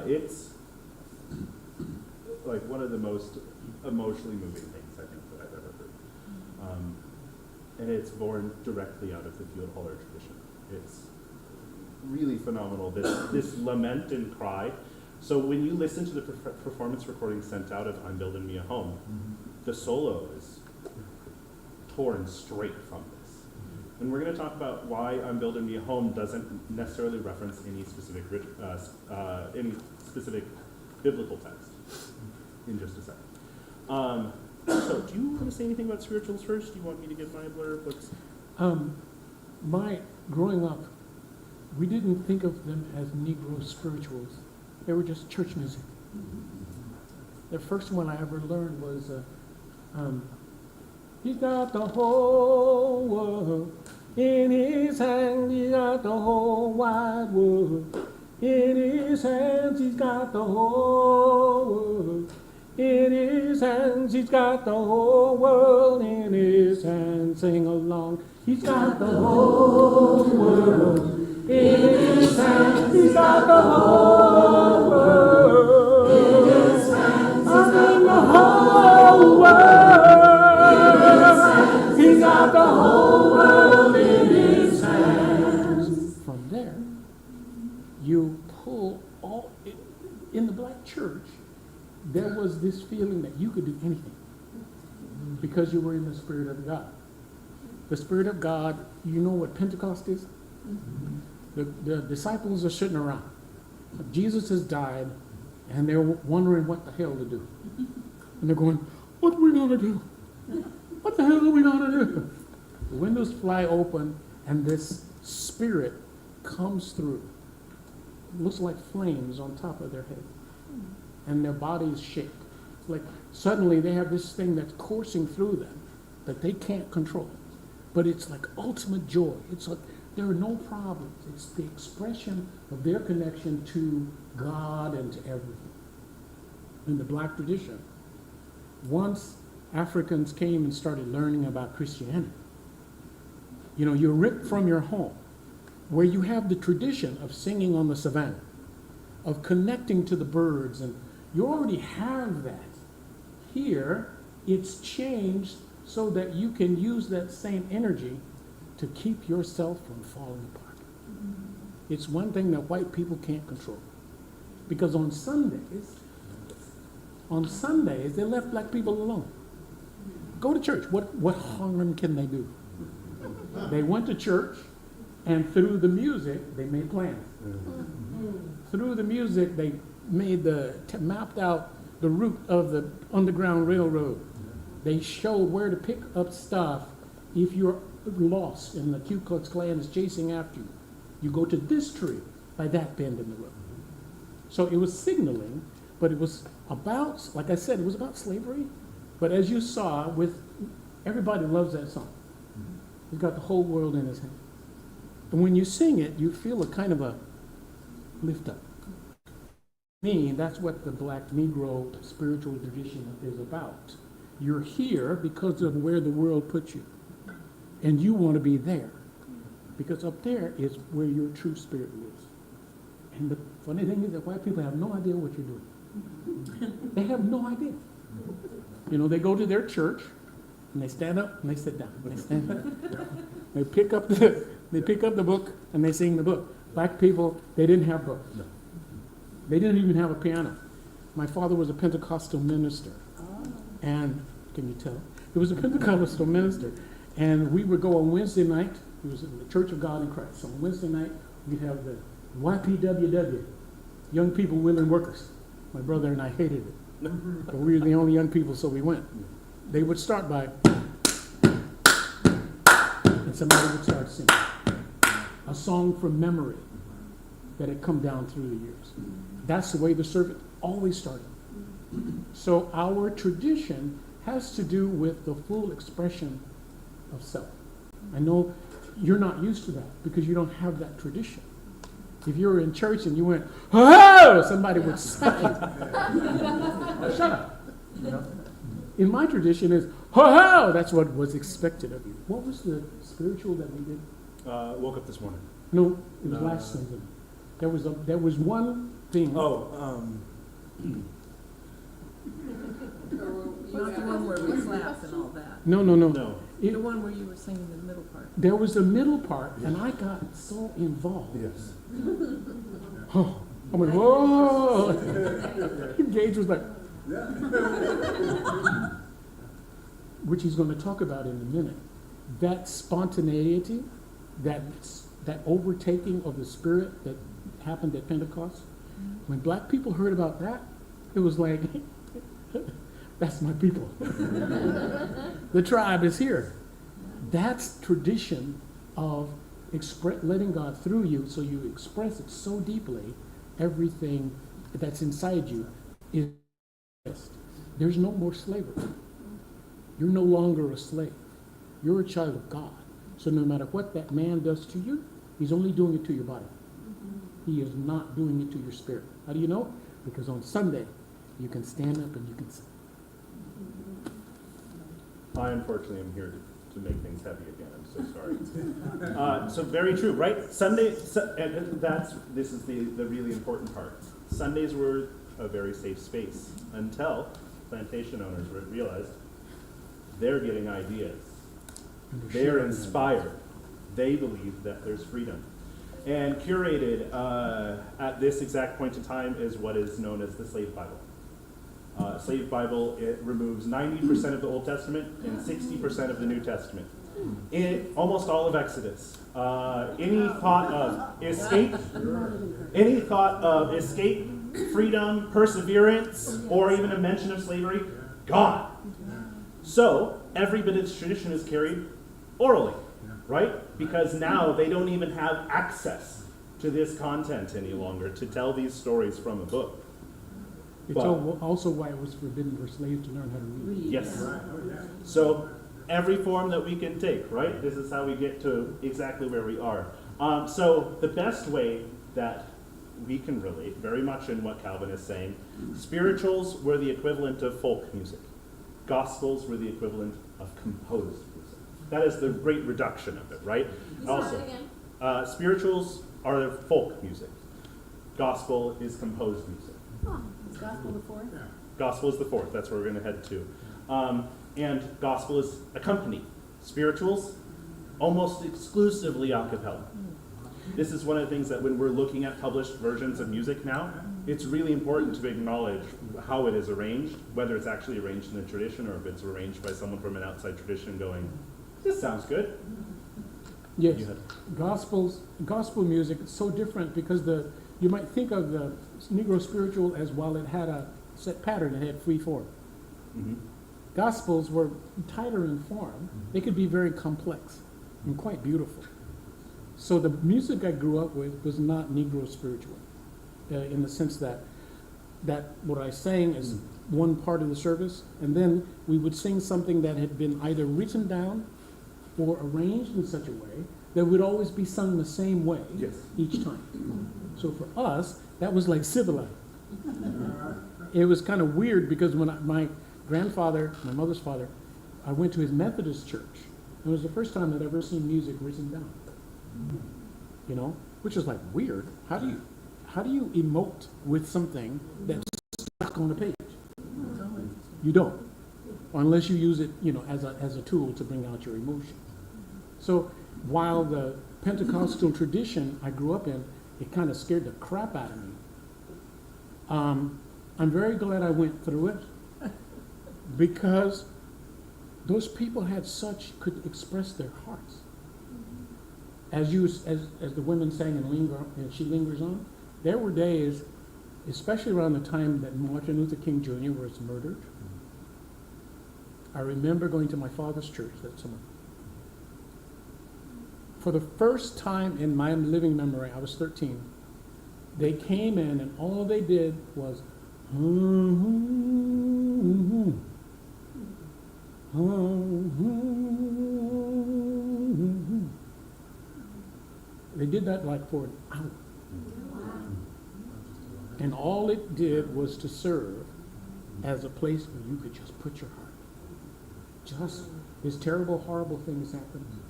It's like one of the most emotionally moving things I think that I've ever heard. And it's born directly out of the field holler tradition. It's really phenomenal. This lament and cry. So when you listen to the performance recording sent out of "I'm Building Me a Home," the solo is torn straight from this. And we're going to talk about why "I'm Building Me a Home" doesn't necessarily reference any specific biblical text in just a second. So do you want to say anything about spirituals first? Do you want me to give my blurb? Growing up, we didn't think of them as Negro spirituals. They were just church music. The first one I ever learned was, he's got the whole world in his hand, he got the whole wide world in his hands, he's got the whole world in his hands, he's got the whole world in his hands. Sing along. He's got the whole world in his hands, he's got the whole world in his hands, he's got the whole world, he's got the whole world in his hands. From there, you pull all, in the black church, there was this feeling that you could do anything because you were in the Spirit of God. The Spirit of God, you know what Pentecost is? The disciples are sitting around. Jesus has died, and they're wondering what the hell to do. And they're going, what are we going to do? What the hell are we going to do? The windows fly open, and this Spirit comes through. It looks like flames on top of their head. And their bodies shake. Like suddenly they have this thing that's coursing through them that they can't control. But it's like ultimate joy. It's like there are no problems. It's the expression of their connection to God and to everything. In the black tradition, once Africans came and started learning about Christianity, you know, you're ripped from your home, where you have the tradition of singing on the savannah, of connecting to the birds, and you already have that. Here, it's changed so that you can use that same energy to keep yourself from falling apart. It's one thing that white people can't control. Because on Sundays, they left black people alone. Go to church. What harm can they do? They went to church, and through the music, they made plans. Through the music, they made mapped out the route of the Underground Railroad. They showed where to pick up stuff if you're lost and the Ku Klux Klan is chasing after you. You go to this tree by that bend in the road. So it was signaling, but it was about, like I said, it was about slavery. But as you saw, everybody loves that song. He's got the whole world in his hand. And when you sing it, you feel a kind of a lift up. To me, that's what the black Negro spiritual tradition is about. You're here because of where the world put you. And you want to be there. Because up there is where your true spirit lives. And the funny thing is that white people have no idea what you're doing. They have no idea. You know, they go to their church, and they stand up, and they sit down. They stand up. They pick up the book, and they sing the book. Black people, they didn't have books. They didn't even have a piano. My father was a Pentecostal minister. And, can you tell? He was a Pentecostal minister. And we would go on Wednesday night. It was in the Church of God in Christ. So on Wednesday night, we'd have the YPWW, Young People, Willing Workers. My brother and I hated it. But we were the only young people, so we went. They would start by, and somebody would start singing a song from memory that had come down through the years. That's the way the service always started. So our tradition has to do with the full expression of self. I know you're not used to that because you don't have that tradition. If you were in church and you went, oh, somebody would slap you. Shut up. You know? In my tradition is, ho-ho, that's what was expected of you. What was the spiritual that we did? Woke up this morning. No, it was last Sunday. There was one thing. Not the one where we clapped and all that. No. No. The one where you were singing the middle part. There was a middle part, and I got so involved. Yes. Oh, I'm like, whoa! Gage was like, which he's going to talk about in a minute. That spontaneity, that overtaking of the Spirit that happened at Pentecost, when black people heard about that, it was like, that's my people. The tribe is here. That's tradition of letting God through you, so you express it so deeply, everything that's inside you is expressed. There's no more slavery. You're no longer a slave. You're a child of God. So no matter what that man does to you, he's only doing it to your body. He is not doing it to your spirit. How do you know? Because on Sunday, you can stand up and you can sing. I unfortunately am here to make things heavy again. I'm so sorry. So very true, right? Sunday, and this is the really important part. Sundays were a very safe space until plantation owners realized they're getting ideas. They're inspired. They believe that there's freedom. And curated at this exact point in time is what is known as the Slave Bible. Slave Bible, it removes 90% of the Old Testament and 60% of the New Testament. In almost all of Exodus. Any thought of escape, freedom, perseverance, or even a mention of slavery, gone. So every bit of tradition is carried orally, right? Because now they don't even have access to this content any longer to tell these stories from a book. It's also why it was forbidden for slaves to learn how to read. Yes. So every form that we can take, right? This is how we get to exactly where we are. So the best way that we can relate, very much in what Calvin is saying, spirituals were the equivalent of folk music. Gospels were the equivalent of composed music. That is the great reduction of it, right? Also, spirituals are folk music. Gospel is composed music. Is gospel the fourth? Gospel is the fourth. That's where we're going to head to. And gospel is accompanied. Spirituals, almost exclusively a cappella. This is one of the things that when we're looking at published versions of music now, it's really important to acknowledge how it is arranged, whether it's actually arranged in a tradition or if it's arranged by someone from an outside tradition going, this sounds good. Yes, gospel music is so different because you might think of the Negro spiritual as while it had a set pattern, it had free form. Mm-hmm. Gospels were tighter in form. They could be very complex and quite beautiful. So the music I grew up with was not Negro spiritual, in the sense that what I sang is one part of the service, and then we would sing something that had been either written down or arranged in such a way that would always be sung the same way each time. So for us, that was like civilized. It was kind of weird because when my grandfather, my mother's father, I went to his Methodist church. It was the first time I'd ever seen music written down. You know, which is like weird. How do you emote with something that's stuck on a page? You don't, unless you use it, as a tool to bring out your emotion. So while the Pentecostal tradition I grew up in, it kind of scared the crap out of me. I'm very glad I went through it because those people could express their hearts. As the women sang and She Lingers On, there were days, especially around the time that Martin Luther King Jr. was murdered. I remember going to my father's church that summer. For the first time in my living memory, I was 13, they came in and all they did was, they did that like for an hour. And all it did was to serve as a place where you could just put your heart. This terrible, horrible thing has happened.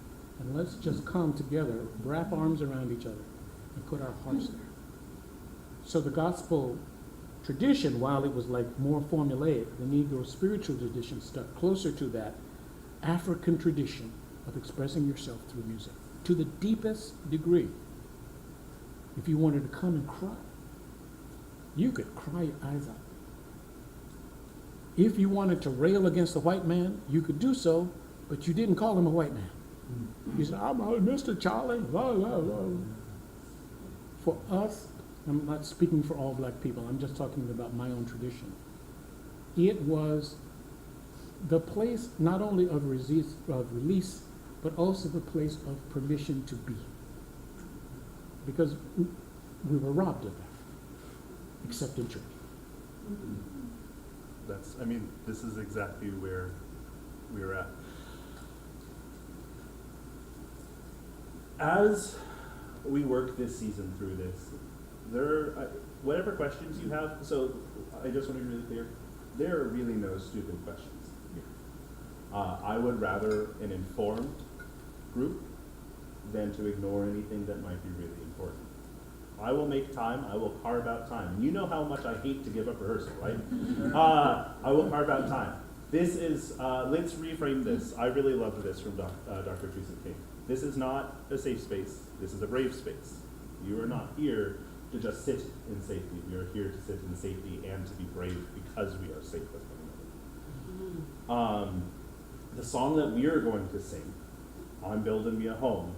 And let's just come together, wrap arms around each other, and put our hearts there. So the gospel tradition, while it was like more formulaic, the Negro spiritual tradition stuck closer to that African tradition of expressing yourself through music to the deepest degree. If you wanted to come and cry, you could cry your eyes out. If you wanted to rail against the white man, you could do so, but you didn't call him a white man. You said, I'm Mr. Charlie. Blah, blah, blah. For us, I'm not speaking for all black people, I'm just talking about my own tradition. It was the place not only of release, but also the place of permission to be. Because we were robbed of that, except in church. This is exactly where we're at. As we work this season through this, whatever questions you have, so I just want to be really clear, there are really no stupid questions here. I would rather an informed group than to ignore anything that might be really important. I will make time, I will carve out time. You know how much I hate to give up rehearsal, right? I will carve out time. This is, let's reframe this. I really loved this from Dr. Teresa King. This is not a safe space, this is a brave space. You are not here to just sit in safety. We are here to sit in safety and to be brave because we are safe with one another. The song that we are going to sing, I'm Building Me a Home,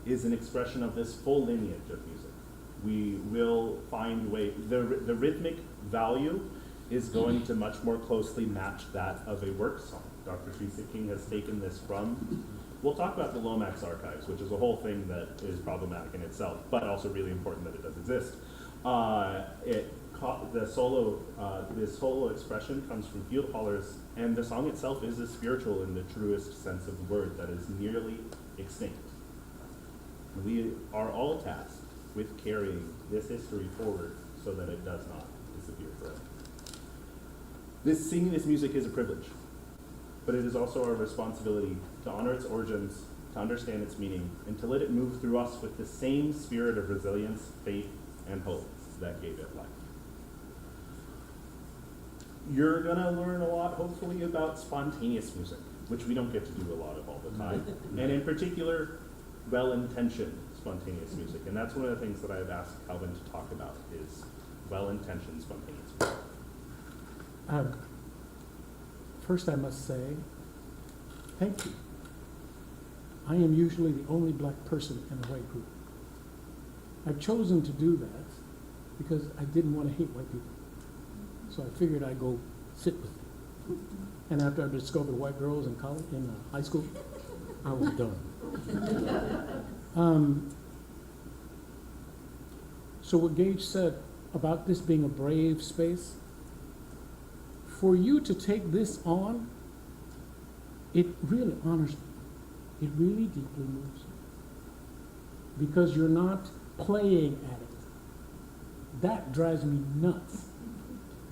is an expression of this full lineage of music. We will find ways, the rhythmic value is going to much more closely match that of a work song. Dr. Teresa King has taken this from, we'll talk about the Lomax archives, which is a whole thing that is problematic in itself, but also really important that it does exist. This solo expression comes from field hollers, and the song itself is a spiritual in the truest sense of the word that is nearly extinct. We are all tasked with carrying this history forward so that it does not disappear forever. Singing this music is a privilege, but it is also our responsibility to honor its origins, to understand its meaning, and to let it move through us with the same spirit of resilience, faith, and hope that gave it life. You're gonna learn a lot, hopefully, about spontaneous music, which we don't get to do a lot of all the time, and in particular, well-intentioned spontaneous music. And that's one of the things that I've asked Calvin to talk about is well-intentioned spontaneous music. First, I must say, thank you. I am usually the only black person in a white group. I've chosen to do that because I didn't want to hate white people. So I figured I'd go sit with them. And after I discovered white girls in college, in high school, I was done. So what Gage said about this being a brave space, for you to take this on, it really honors me. It really deeply moves me. Because you're not playing at it. That drives me nuts.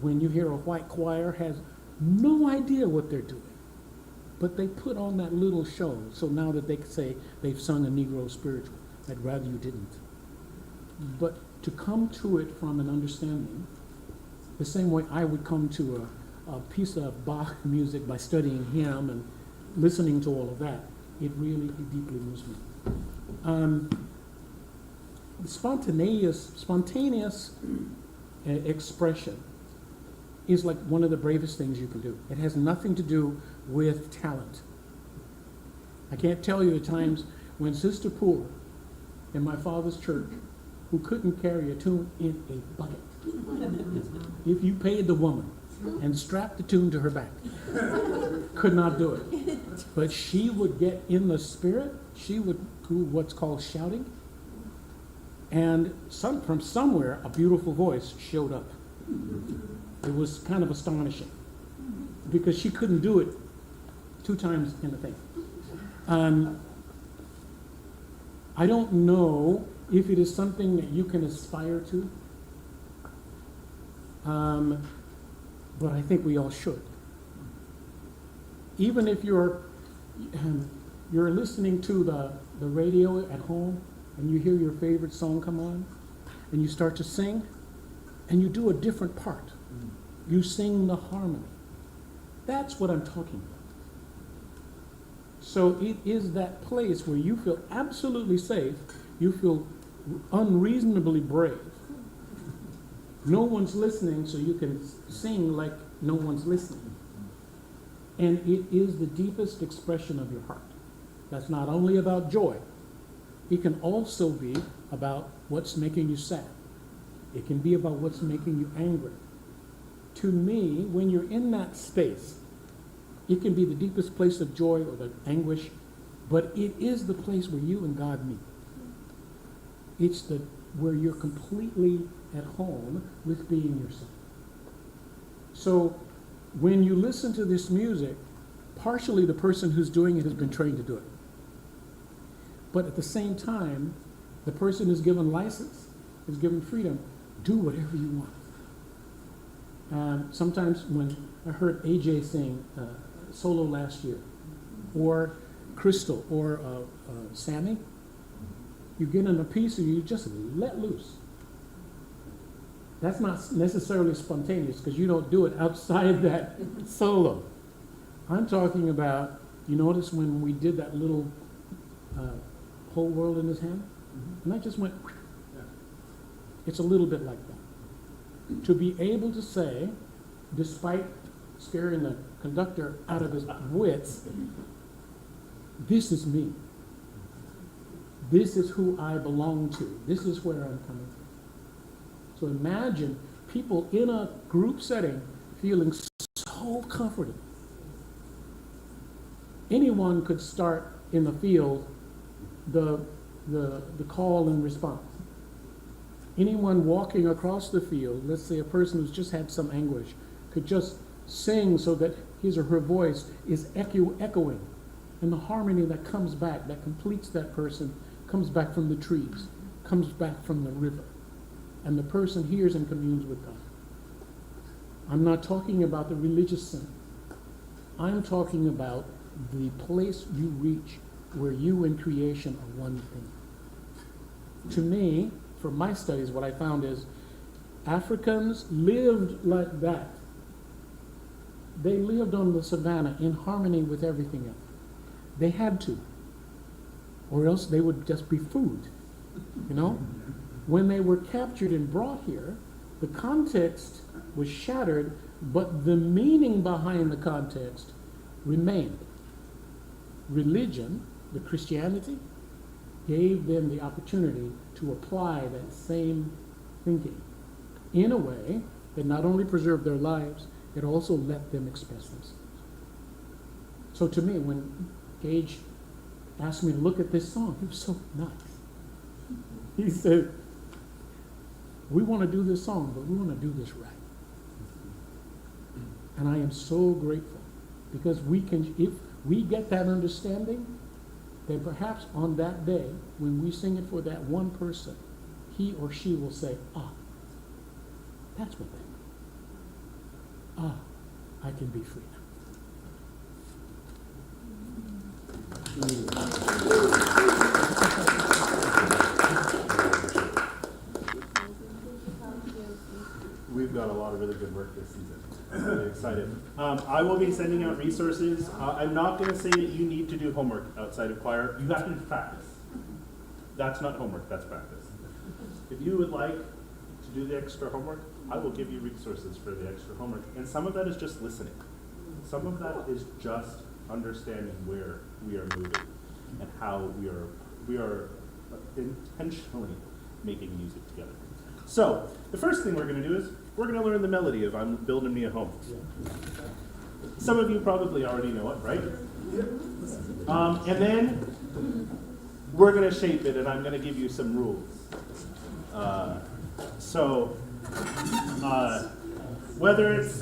When you hear a white choir has no idea what they're doing, but they put on that little show, so now that they can say they've sung a Negro spiritual. I'd rather you didn't. But to come to it from an understanding, the same way I would come to a piece of Bach music by studying him and listening to all of that, it really deeply moves me. Spontaneous expression is like one of the bravest things you can do. It has nothing to do with talent. I can't tell you the times when Sister Poor in my father's church, who couldn't carry a tune in a bucket, if you paid the woman and strapped the tune to her back, could not do it. But she would get in the spirit, she would do what's called shouting, and from somewhere a beautiful voice showed up. It was kind of astonishing because she couldn't do it 2 times in a thing. I don't know if it is something that you can aspire to, but I think we all should. Even if you're listening to the radio at home and you hear your favorite song come on and you start to sing and you do a different part. You sing the harmony. That's what I'm talking about. So it is that place where you feel absolutely safe, you feel unreasonably brave. No one's listening, so you can sing like no one's listening. And it is the deepest expression of your heart. That's not only about joy. It can also be about what's making you sad. It can be about what's making you angry. To me, when you're in that space, it can be the deepest place of joy or the anguish, but it is the place where you and God meet. It's where you're completely at home with being yourself. So when you listen to this music, partially the person who's doing it has been trained to do it. But at the same time, the person is given license, is given freedom. Do whatever you want. Sometimes when I heard AJ sing solo last year, or Crystal, or Sammy, you get in a piece and you just let loose. That's not necessarily spontaneous because you don't do it outside that solo. I'm talking about, you notice when we did that little whole world in his hand? And I just went, it's a little bit like that. To be able to say, despite scaring the conductor out of his wits, this is me. This is who I belong to. This is where I'm coming from. So imagine people in a group setting feeling so comforted. Anyone could start in the field the call and response. Anyone walking across the field, let's say a person who's just had some anguish, could just sing so that his or her voice is echoing. And the harmony that comes back, that completes that person, comes back from the trees, comes back from the river. And the person hears and communes with God. I'm not talking about the religious sin. I'm talking about the place you reach where you and creation are one thing. To me, from my studies, what I found is Africans lived like that. They lived on the savannah in harmony with everything else. They had to, or else they would just be food, you know? When they were captured and brought here, the context was shattered, but the meaning behind the context remained. Religion, the Christianity, gave them the opportunity to apply that same thinking in a way that not only preserved their lives, it also let them express themselves. So to me, when Gage asked me to look at this song, he was so nice. He said, we want to do this song, but we want to do this right. And I am so grateful because if we get that understanding, then perhaps on that day, when we sing it for that one person, he or she will say, that's what they mean. I can be free We've got a lot of really good work this season. I'm really excited. I will be sending out resources. I'm not going to say that you need to do homework outside of choir. You have to practice. That's not homework, that's practice. If you would like to do the extra homework, I will give you resources for the extra homework. And some of that is just listening. Some of that is just understanding where we are moving and how we are intentionally making music together. So, the first thing we're going to do is we're going to learn the melody of I'm Building Me a Home. Some of you probably already know it, right? And then we're going to shape it, and I'm going to give you some rules. Whether it's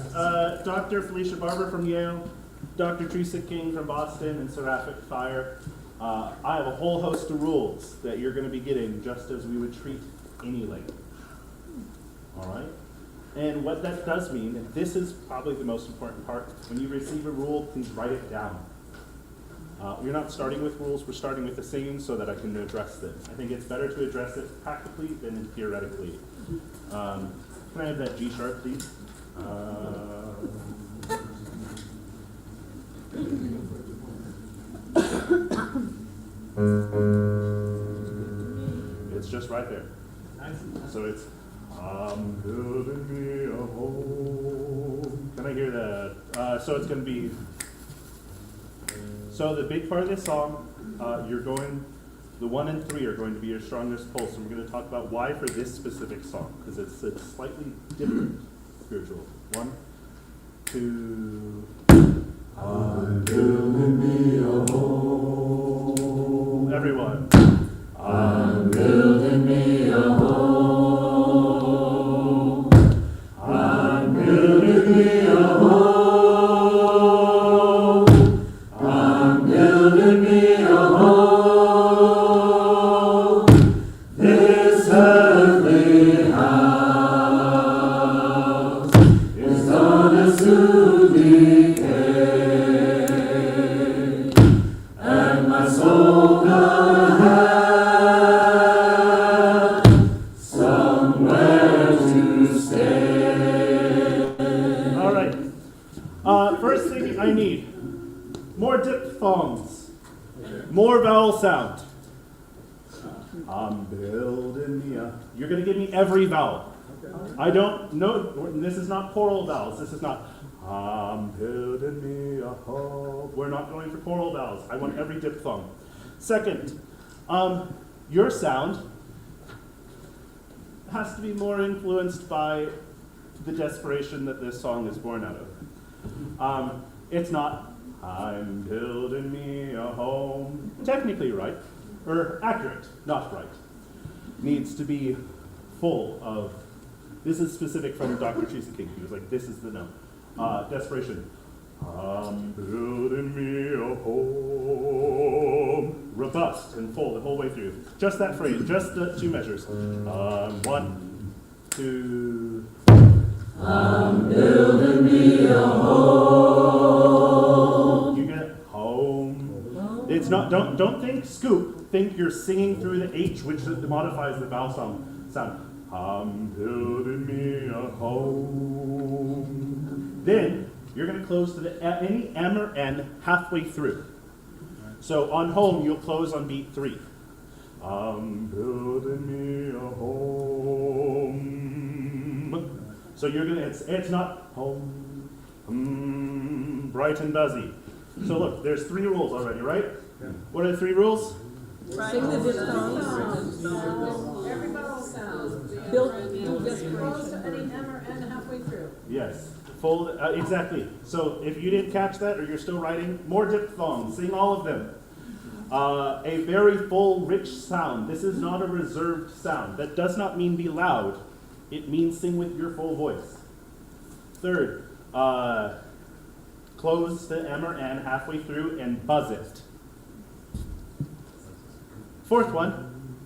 Dr. Felicia Barber from Yale, Dr. Teresa King from Boston, and Seraphic Fire, I have a whole host of rules that you're going to be getting just as we would treat any language. All right? And what that does mean, and this is probably the most important part, when you receive a rule, please write it down. We're not starting with rules, we're starting with the singing so that I can address them. I think it's better to address it practically than theoretically. Can I have that G sharp, please? It's just right there. So it's, I'm building me a home. Can I hear that? So it's going to be, so the big part of this song, the 1 and 3 are going to be your strongest pulse. And we're going to talk about why for this specific song, because it's slightly different spiritual. 1, 2. I'm building me a home. Everyone. I'm building me a home. I'm building me a home. I'm building me a home. This earthly house is gonna soon decay, and my soul gonna have somewhere to stay. All right. First thing I need, more diphthongs, more vowel sound. I'm building me a. You're going to give me every vowel. I don't know. This is not choral vowels. This is not. I'm building me a home. We're not going for choral vowels. I want every diphthong. Second, your sound has to be more influenced by the desperation that this song is born out of. It's not, I'm building me a home. Technically right, or accurate, not right. Needs to be full of, this is specific from Dr. Teresa King. He was like, this is the note. Desperation. I'm building me a home. Robust and full the whole way through. Just that phrase, just the 2 measures. 1, 2. I'm building me a home. You get home. It's not. Don't think scoop. Think you're singing through the H, which modifies the vowel sound. I'm building me a home. Then you're going to close to any M or N halfway through. So on home, you'll close on beat 3. I'm building me a home. So you're gonna. It's not home. Bright and buzzy. So look, there's 3 rules already, right? What are the 3 rules? Sing the diphthongs. Every vowel sound. Build Close desperation. to any M or N halfway through. Yes. Full. Exactly. So if you didn't catch that, or you're still writing, more diphthongs. Sing all of them. A very full, rich sound. This is not a reserved sound. That does not mean be loud. It means sing with your full voice. Third, close the M or N halfway through and buzz it. Fourth one,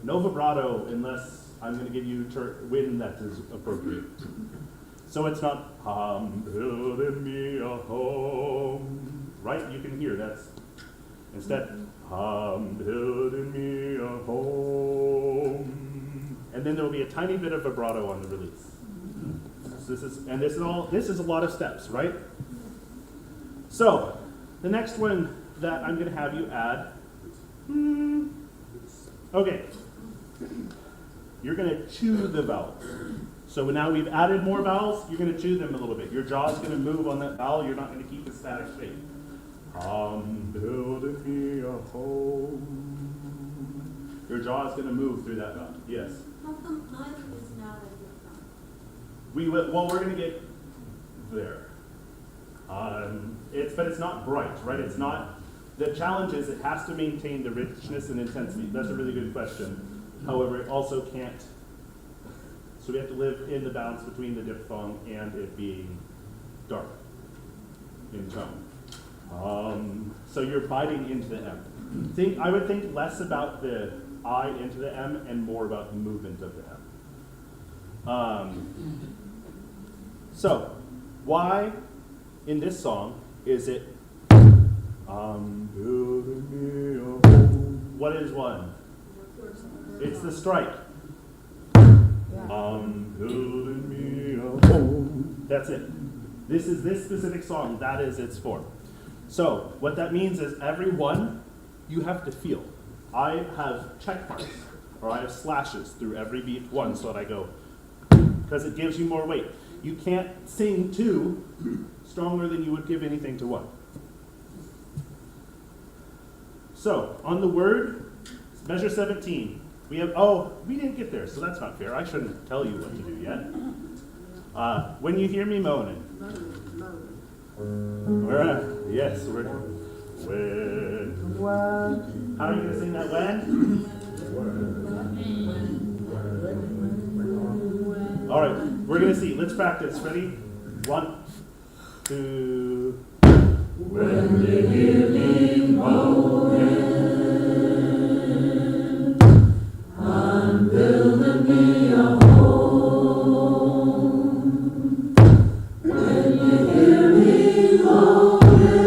no vibrato unless I'm going to give you wind that is appropriate. So it's not, I'm building me a home. Right? You can hear that's. Instead, I'm building me a home. And then there will be a tiny bit of vibrato on the release. So this is a lot of steps, right? So the next one that I'm going to have you add. Okay. You're going to chew the vowels. So now we've added more vowels. You're going to chew them a little bit. Your jaw is going to move on that vowel. You're not going to keep a static shape. I'm building me a home. Your jaw is going to move through that vowel. Yes. How come mine is not a diphthong? We're going to get there. But it's not bright, right? It's not. The challenge is it has to maintain the richness and intensity. That's a really good question. However, it also can't. So we have to live in the balance between the diphthong and it being dark in tone. So you're biting into the M. I would think less about the I into the M and more about the movement of the M. So why in this song is it building me a home? What is 1? It's the strike. Building me a home. That's it. This is this specific song. That is its form. So what that means is every one you have to feel. I have check marks or I have slashes through every beat one so that I go, because it gives you more weight. You can't sing two stronger than you would give anything to one. So on the word, measure 17. We have, we didn't get there, so that's not fair. I shouldn't tell you what to do yet. When you hear me moaning. Yes, we're when. How are you going to sing that when? All right, we're going to see. Let's practice. Ready? 1, 2. When you hear me moaning, I'm building me a home. When you hear me moaning,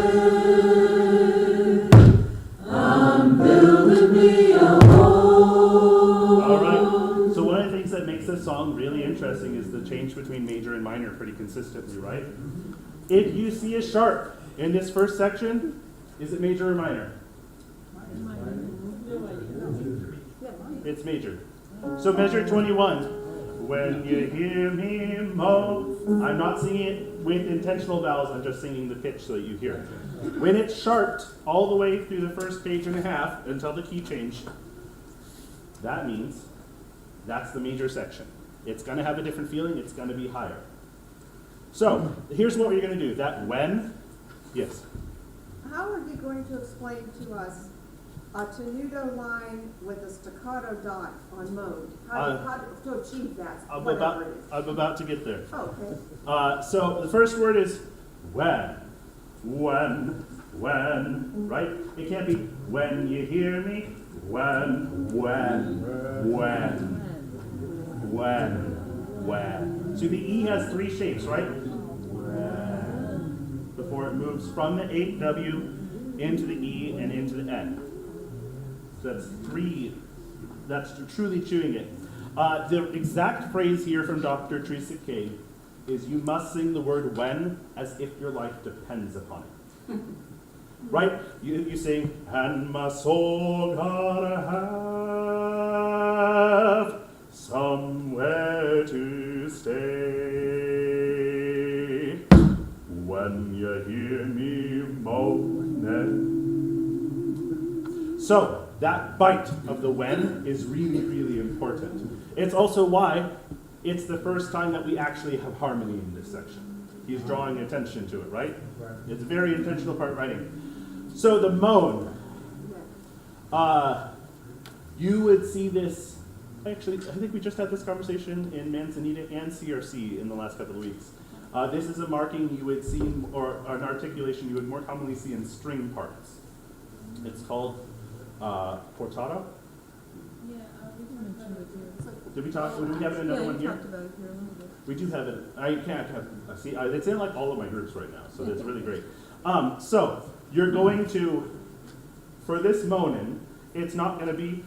I'm building me a home. All right. So one of the things that makes this song really interesting is the change between major and minor pretty consistently, right? If you see a sharp in this first section, is it major or minor? It's major. So measure 21. When you hear me moan, I'm not singing it with intentional vowels, I'm just singing the pitch so that you hear it. When it's sharped all the way through the first page and a half until the key change, that means that's the major section. It's going to have a different feeling, it's going to be higher. So here's what we're going to do. That when, yes? How are you going to explain to us a tenuto line with a staccato dot on mode? How to achieve that? I'm whatever it is. about to get there. Okay. So the first word is when, right? It can't be when you hear me, when. So the E has 3 shapes, right? Before it moves from the 8W into the E and into the N. So that's 3. That's truly chewing it. The exact phrase here from Dr. Teresa K is you must sing the word when as if your life depends upon it. Right? You sing, and my soul gotta have somewhere to stay when you hear me moaning. So that bite of the when is really, really important. It's also why it's the first time that we actually have harmony in this section. He's drawing attention to it, right? It's a very intentional part writing. So the moan, you would see this. Actually, I think we just had this conversation in Manzanita and CRC in the last couple of weeks. This is a marking you would see, or an articulation you would more commonly see in string parts. It's called portato. Did we talk? Did we have another one here? talked about it here a little bit. We do have it. I can't have. See, it's in like all of my groups right now, so that's really great. So you're going to, for this moaning, it's not going to be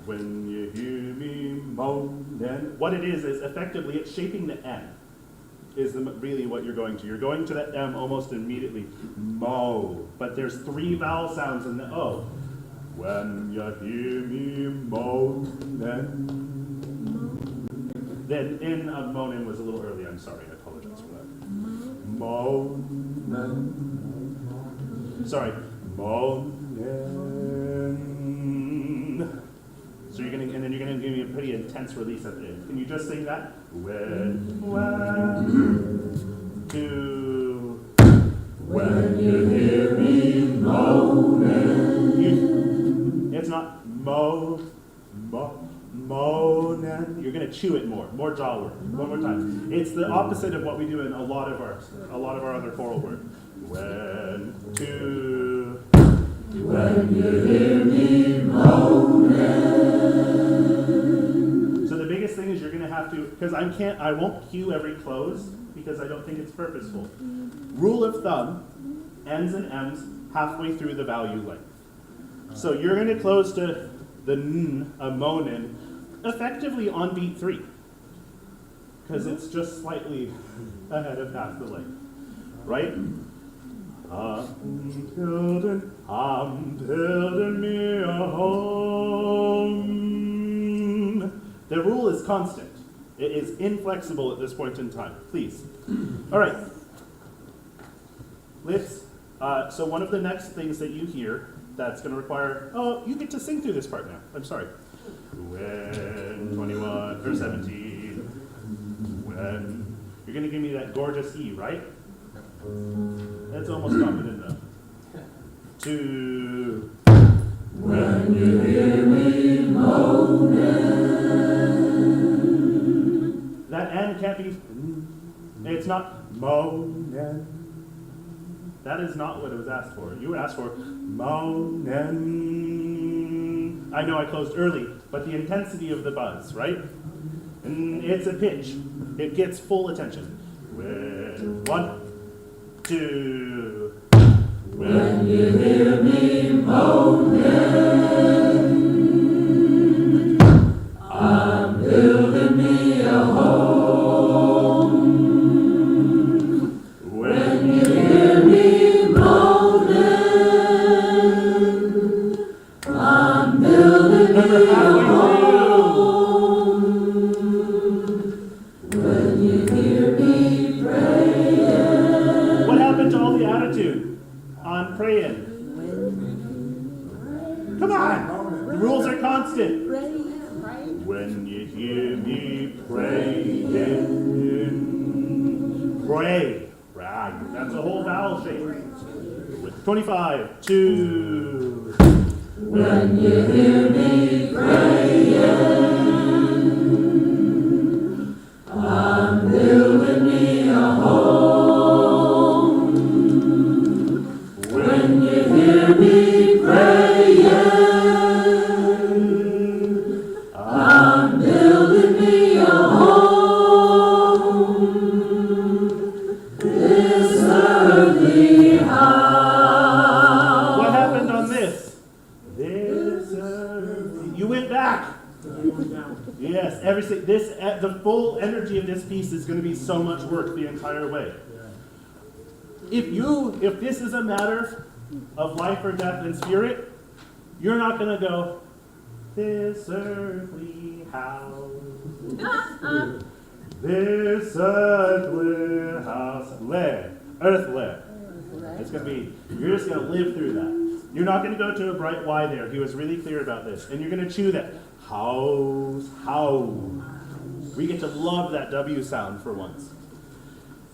when you hear me moaning. What it is effectively it's shaping the M. Is really what you're going to. You're going to that M almost immediately. Mo. But there's 3 vowel sounds in the O. When you hear me moaning. Then in moaning was a little early. I'm sorry. I apologize for that. Moaning. Sorry. Moaning. So you're gonna, and then you're gonna give me a pretty intense release at the end. Can you just sing that? When 2. When you hear me moaning. It's not moaning. You're gonna chew it more jaw work. One more time. It's the opposite of what we do in a lot of our other choral work. When 2. When you hear me moaning. So the biggest thing is you're gonna have to, because I won't cue every close because I don't think it's purposeful. Rule of thumb, N's and M's halfway through the value length. So you're gonna close to the N, a moanin, effectively on beat 3. Because it's just slightly ahead of half the length, right? I'm building me a home. The rule is constant. It is inflexible at this point in time. Please. All right. Let's, so one of the next things that you hear that's going to require, oh, you get to sing through this part now. I'm sorry. When 21 or 17, when, you're going to give me that gorgeous E, right? That's almost confident enough. 2. When you hear me moaning. That N can't be, it's not moaning. That is not what it was asked for. You were asked for moaning. I know I closed early, but the intensity of the buzz, right? And it's a pitch. It gets full attention. When 1, 2. When you hear me moaning, I'm building me a home. When you hear me moaning, I'm building me a home. When you hear me praying. What happened to all the attitude on praying? Come on! The rules are constant. When you hear me praying, pray. Right. That's a whole vowel shape. With 25, 2. When you hear me praying, I'm building me a home. When you hear me praying, I'm building me a home. This earthly house. What happened on this? This earthly. You went back. Yes, everything. The full energy of this piece is going to be so much work the entire way. If this is a matter of life or death and spirit, you're not going to go, this earthly house, this earthly house, earthly. It's going to be, you're just going to live through that. You're not going to go to a bright Y there. He was really clear about this. And you're going to chew that. House. We get to love that W sound for once.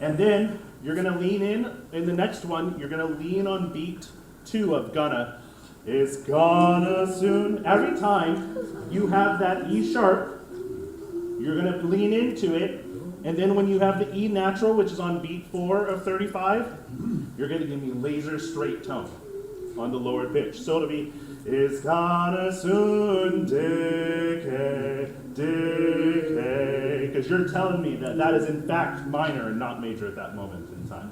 And then you're going to lean in the next one, you're going to lean on beat 2 of gonna. It's gonna soon. Every time you have that E sharp, you're going to lean into it. And then when you have the E natural, which is on beat 4 of 35, you're going to give me laser straight tone on the lower pitch. So it'll be, it's gonna soon decay, because you're telling me that that is in fact minor and not major at that moment in time.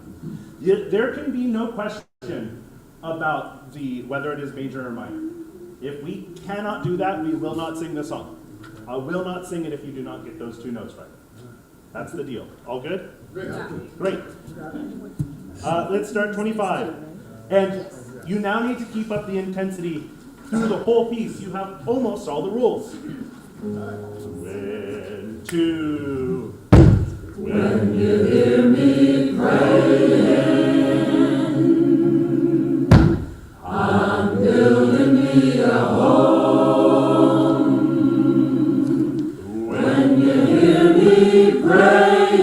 Yet there can be no question about whether it is major or minor. If we cannot do that, we will not sing the song. I will not sing it if you do not get those 2 notes right. That's the deal. All good? Great. Let's start 25. And you now need to keep up the intensity through the whole piece. You have almost all the rules. When 2. When you hear me praying, I'm building me a home. When you hear me praying,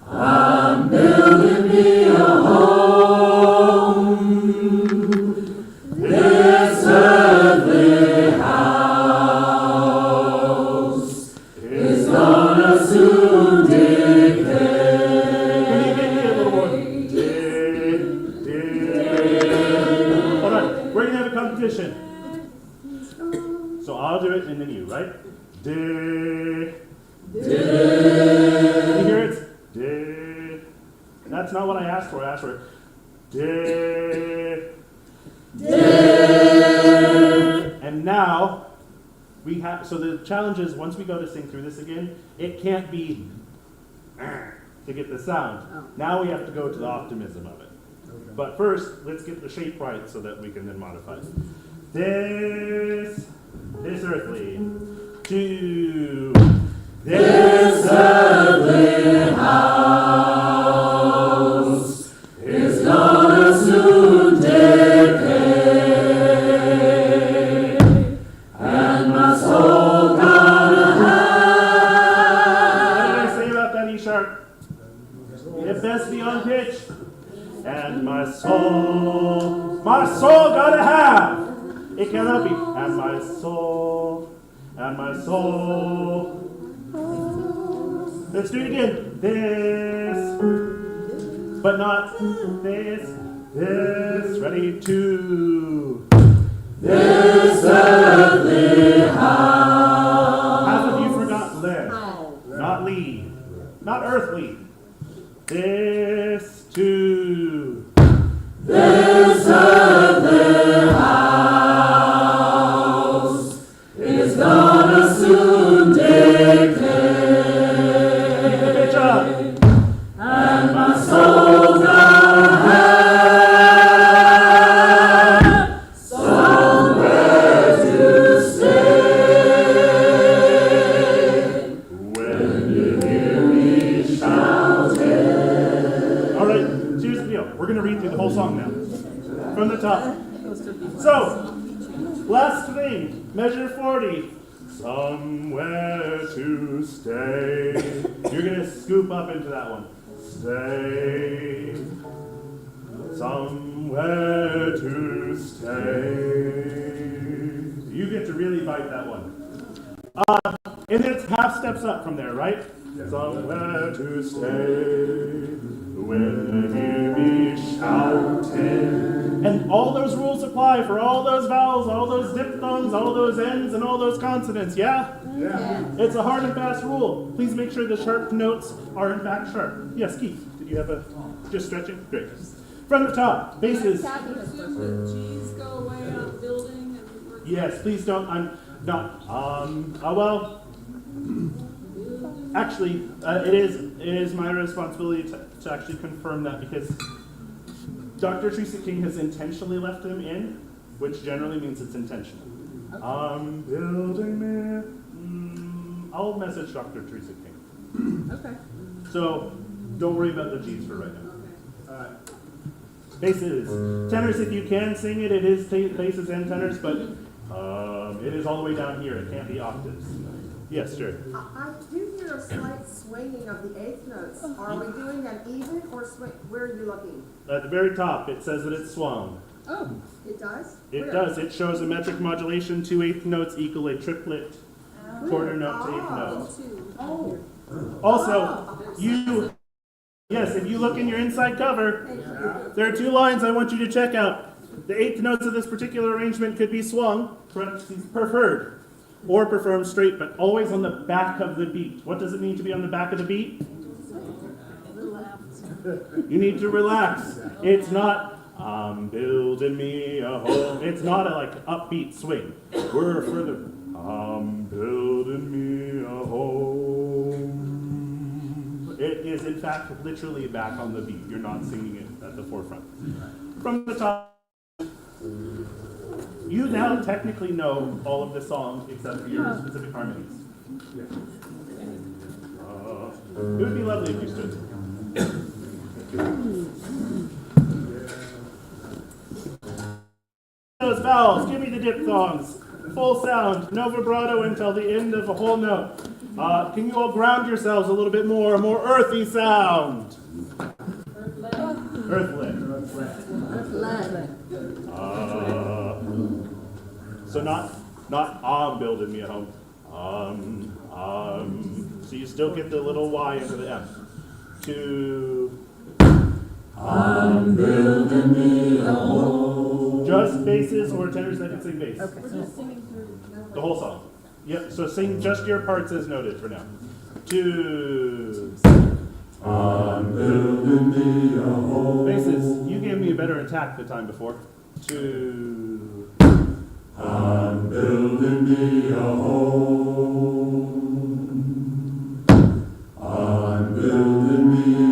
I'm building me a home. This earthly house is gonna soon decay. Can you get me a little more? Hold on. We're going to have a competition. So I'll do it and then you, right? Can you hear it? That's not what I asked for. I asked for and now we have, so the challenge is once we go to sing through this again, it can't be to get the sound. Now we have to go to the optimism of it. But first, let's get the shape right so that we can then modify it. This earthly, to this earthly house is gonna soon decay, and my soul gonna have. What did I say about that E sharp? It best be on pitch. And my soul gotta have. It cannot be. And my soul. Let's do it again. This, but not this. This. Ready? Two. This earthly house. Half of you forgot le. Not lee. Not earthly. This too. This earthly house is gonna soon decay. Good job. And my soul's gonna have somewhere to stay when you hear me shouting. All right, here's the deal. We're going to read through the whole song now. From the top. So, last thing, measure 40. Somewhere to stay. You're going to scoop up into that one. Stay. Somewhere to stay. You get to really bite that one. And then it's half steps up from there, right? Somewhere to stay when you hear me shouting. And all those rules apply for all those vowels, all those diphthongs, all those ends, and all those consonants, yeah? Yeah. It's a hard and fast rule. Please make sure the sharp notes are in fact sharp. Yes, Keith, did you have a, just stretching? Great. From the top, bases. G's go away on building and we're. Yes, please don't, I'm not, well, actually, it is my responsibility to actually confirm that because Dr. Teresa King has intentionally left them in, which generally means it's intentional. Building me. I'll message Dr. Teresa King. Okay. So don't worry about the G's for right now. Okay. Basses. Tenors, if you can sing it, it is basses and tenors, but it is all the way down here. It can't be octaves. Yes, sure. I do hear a slight swinging of the eighth notes. Are we doing an even or swing? Where are you looking? At the very top, it says that it's swung. Oh. It does? It Where? does. It shows a metric modulation. 2 eighth notes equal a triplet quarter note to eighth note. Oh. Also, yes, if you look in your inside cover, there are 2 lines I want you to check out. The eighth notes of this particular arrangement could be swung, parentheses, preferred, or performed straight, but always on the back of the beat. What does it mean to be on the back of the beat? You need to relax. It's not, I'm building me a home. It's not a like upbeat swing. We're further, I'm building me a home. It is in fact literally back on the beat. You're not singing it at the forefront. From the top, you now technically know all of the songs except for your specific harmonies. It would be lovely if you stood. Those vowels, give me the diphthongs. Full sound, no vibrato until the end of a whole note. Can you all ground yourselves a little bit more? A more earthy sound. Earthlet. So not I'm building me a home. So you still get the little Y into the M. To I'm building me a home. Just basses or tenors that can sing bass. Okay. We're just singing through the whole song. Yep, so sing just your parts as noted for now. 2 I'm building me a home. Basses, you gave me a better attack the time before. 2 I'm building me a home. I'm building me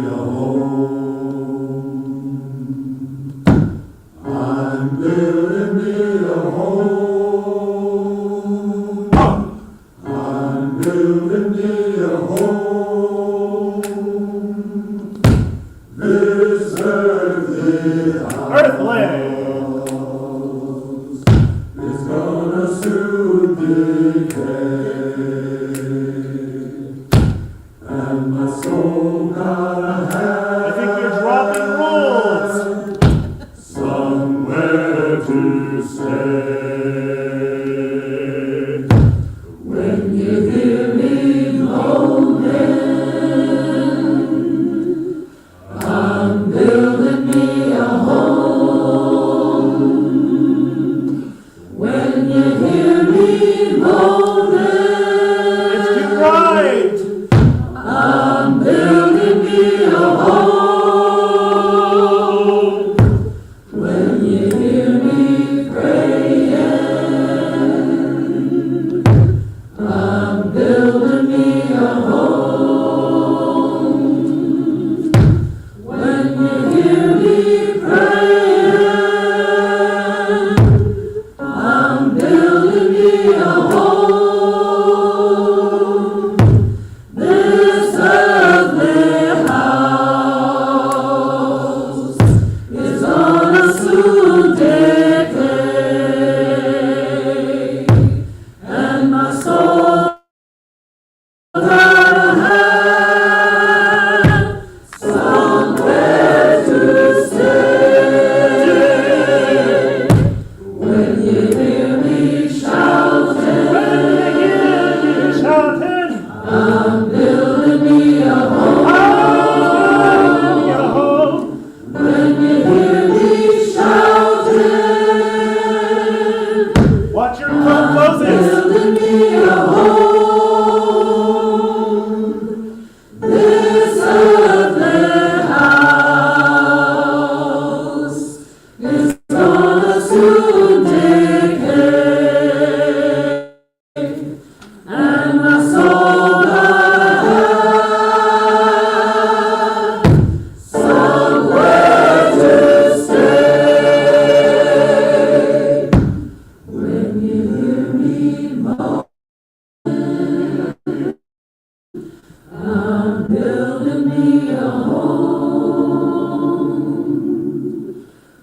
I'm building me a home.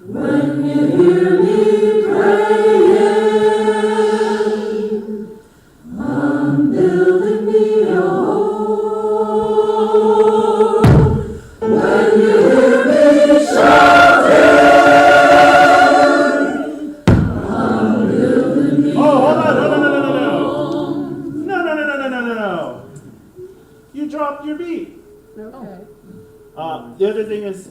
When you hear me praying, I'm building me a home. When you hear me shouting, I'm building me Oh, hold on, no. You dropped your beat. Okay. The other thing is,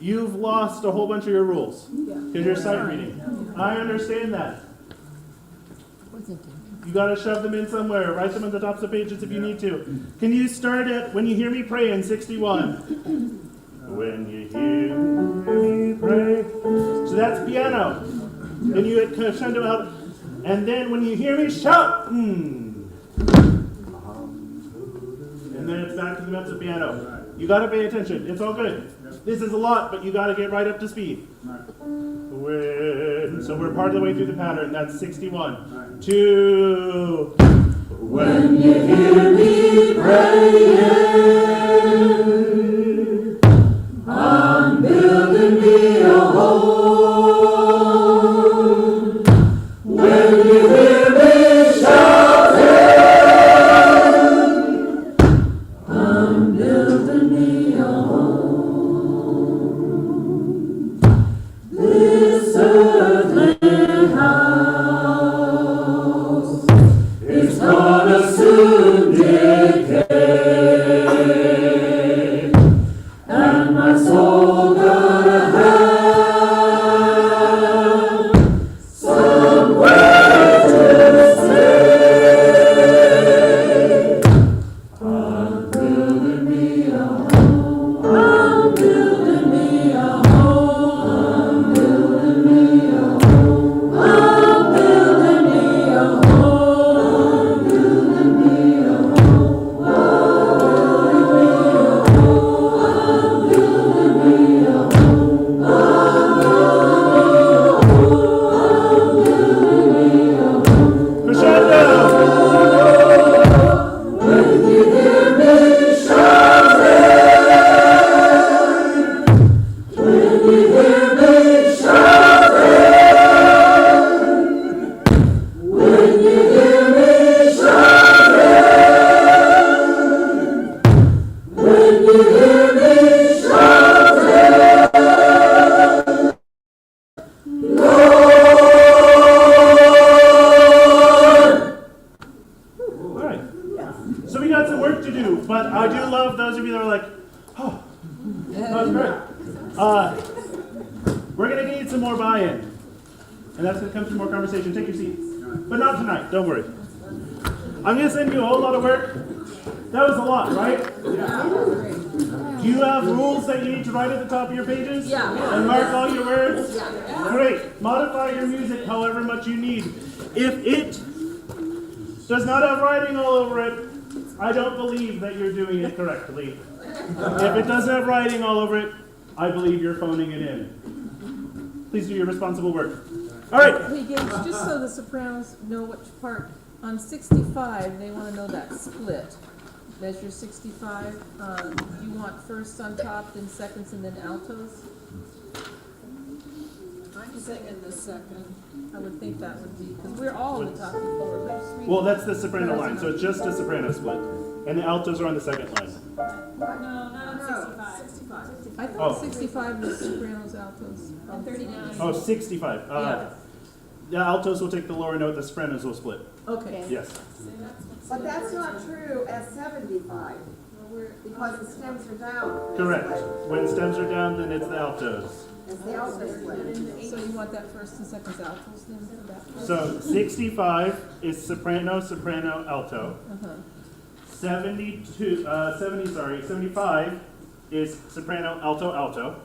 you've lost a whole bunch of your rules Yeah. because you're sight reading. I understand that. You gotta shove them in somewhere. Write them on the tops of pages if you need to. Can you start it when you hear me pray in 61? When you hear me pray. So that's piano. Then you crescendo out. And then when you hear me shout, And then it's back to the mezzo piano. You gotta pay attention. It's all good. This is a lot, but you gotta get right up to speed. So we're part of the way through the pattern. That's 61. 2. when you hear me praying, I'm building me a home. When you hear me shouting, I'm building me a home. This earthly house is gonna soon decay, and my soul gonna have somewhere to stay. I'm building me a home. I'm building me a home. I'm building me a home. I'm building me a home. I'm building me a home. I'm building me a home. I'm building me a home. Crescendo! When you hear me shouting, when you hear me shouting, when you hear me shouting, when you hear me shouting, All right. So we got some work to do, but I do love those of you that are like, oh, that was great. We're going to need some more buy-in. And that's going to come through more conversation. Take your seats. But not tonight. Don't worry. I'm going to send you a whole lot of work. That was a lot, right? Do you have rules that you need to write at the top of your pages? Yeah. And mark all your words? Great. Modify your music however much you need. If it does not have writing all over it, I don't believe that you're doing it correctly. If it doesn't have writing all over it, I believe you're phoning it in. Please do your responsible work. All right. Hey, Gage, just so the sopranos know which part, on 65, they want to know that split. Measure 65, you want first on top, then seconds, and then altos? I'm singing the second. I would think that would be, because we're all in the top and forward, but just read. Well, that's the soprano line, so it's just a soprano split. And the altos are on the second line. No, not on 65. I Oh. thought 65 was sopranos, altos. And 39. Oh, 65. Yeah. The altos will take the lower note, the sopranos will split. Okay. Yes. But that's not true at 75, because the stems are down. Correct. When stems are down, then it's the altos. It's the alto split. So you want that first and seconds altos then for that? So 65 is soprano, soprano, alto. 75 is soprano, alto, alto.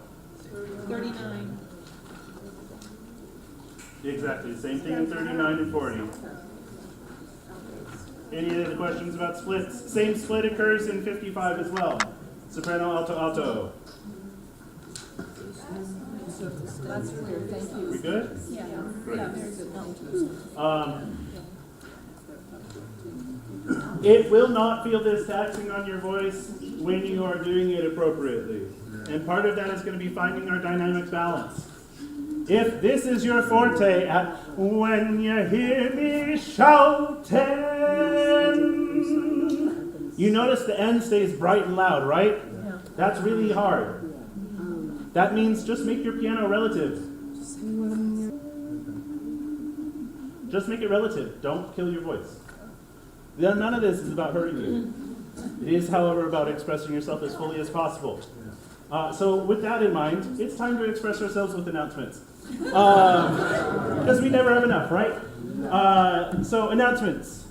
39. Exactly, the same thing in 39 and 40. Any other questions about splits? Same split occurs in 55 as well. Soprano, alto, alto. That's clear, thank you. We good? Yeah. Great. Yeah, very good, thank you. It will not feel this taxing on your voice when you are doing it appropriately. And part of that is going to be finding our dynamic balance. If this is your forte at when you hear me shouting, you notice the end stays bright and loud, right? Yeah. That's really hard. That means just make your piano relative. Just make it relative. Don't kill your voice. None of this is about hurting you. It is, however, about expressing yourself as fully as possible. So with that in mind, it's time to express ourselves with announcements. Because we never have enough, right? So announcements.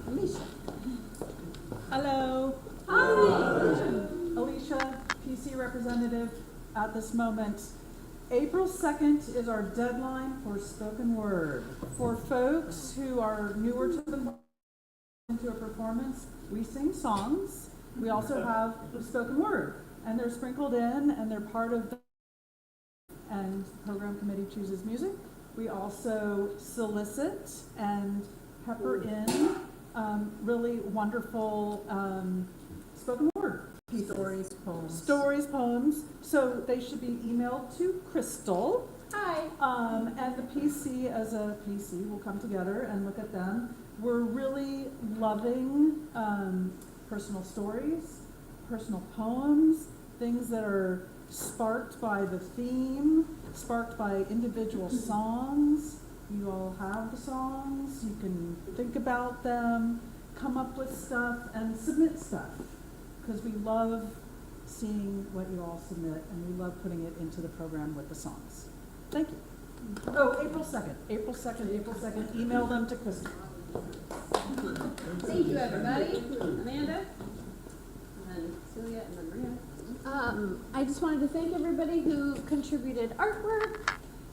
Alicia. Hello. Hi. Alicia, PC representative at this moment. April 2nd is our deadline for spoken word. For folks who are newer to a performance, we sing songs. We also have spoken word, and they're sprinkled in, and they're part of the and the program committee chooses music. We also solicit and pepper in really wonderful spoken word pieces. Stories, poems. So they should be emailed to Crystal. Hi. And the PC as a PC will come together and look at them. We're really loving personal stories, personal poems, things that are sparked by the theme, sparked by individual songs. You all have the songs, you can think about them, come up with stuff, and submit stuff. Because we love seeing what you all submit, and we love putting it into the program with the songs. Thank you. Oh, April 2nd, email them to Crystal. Thank you, everybody. Amanda, and then Celia, and then Maria. I just wanted to thank everybody who contributed artwork.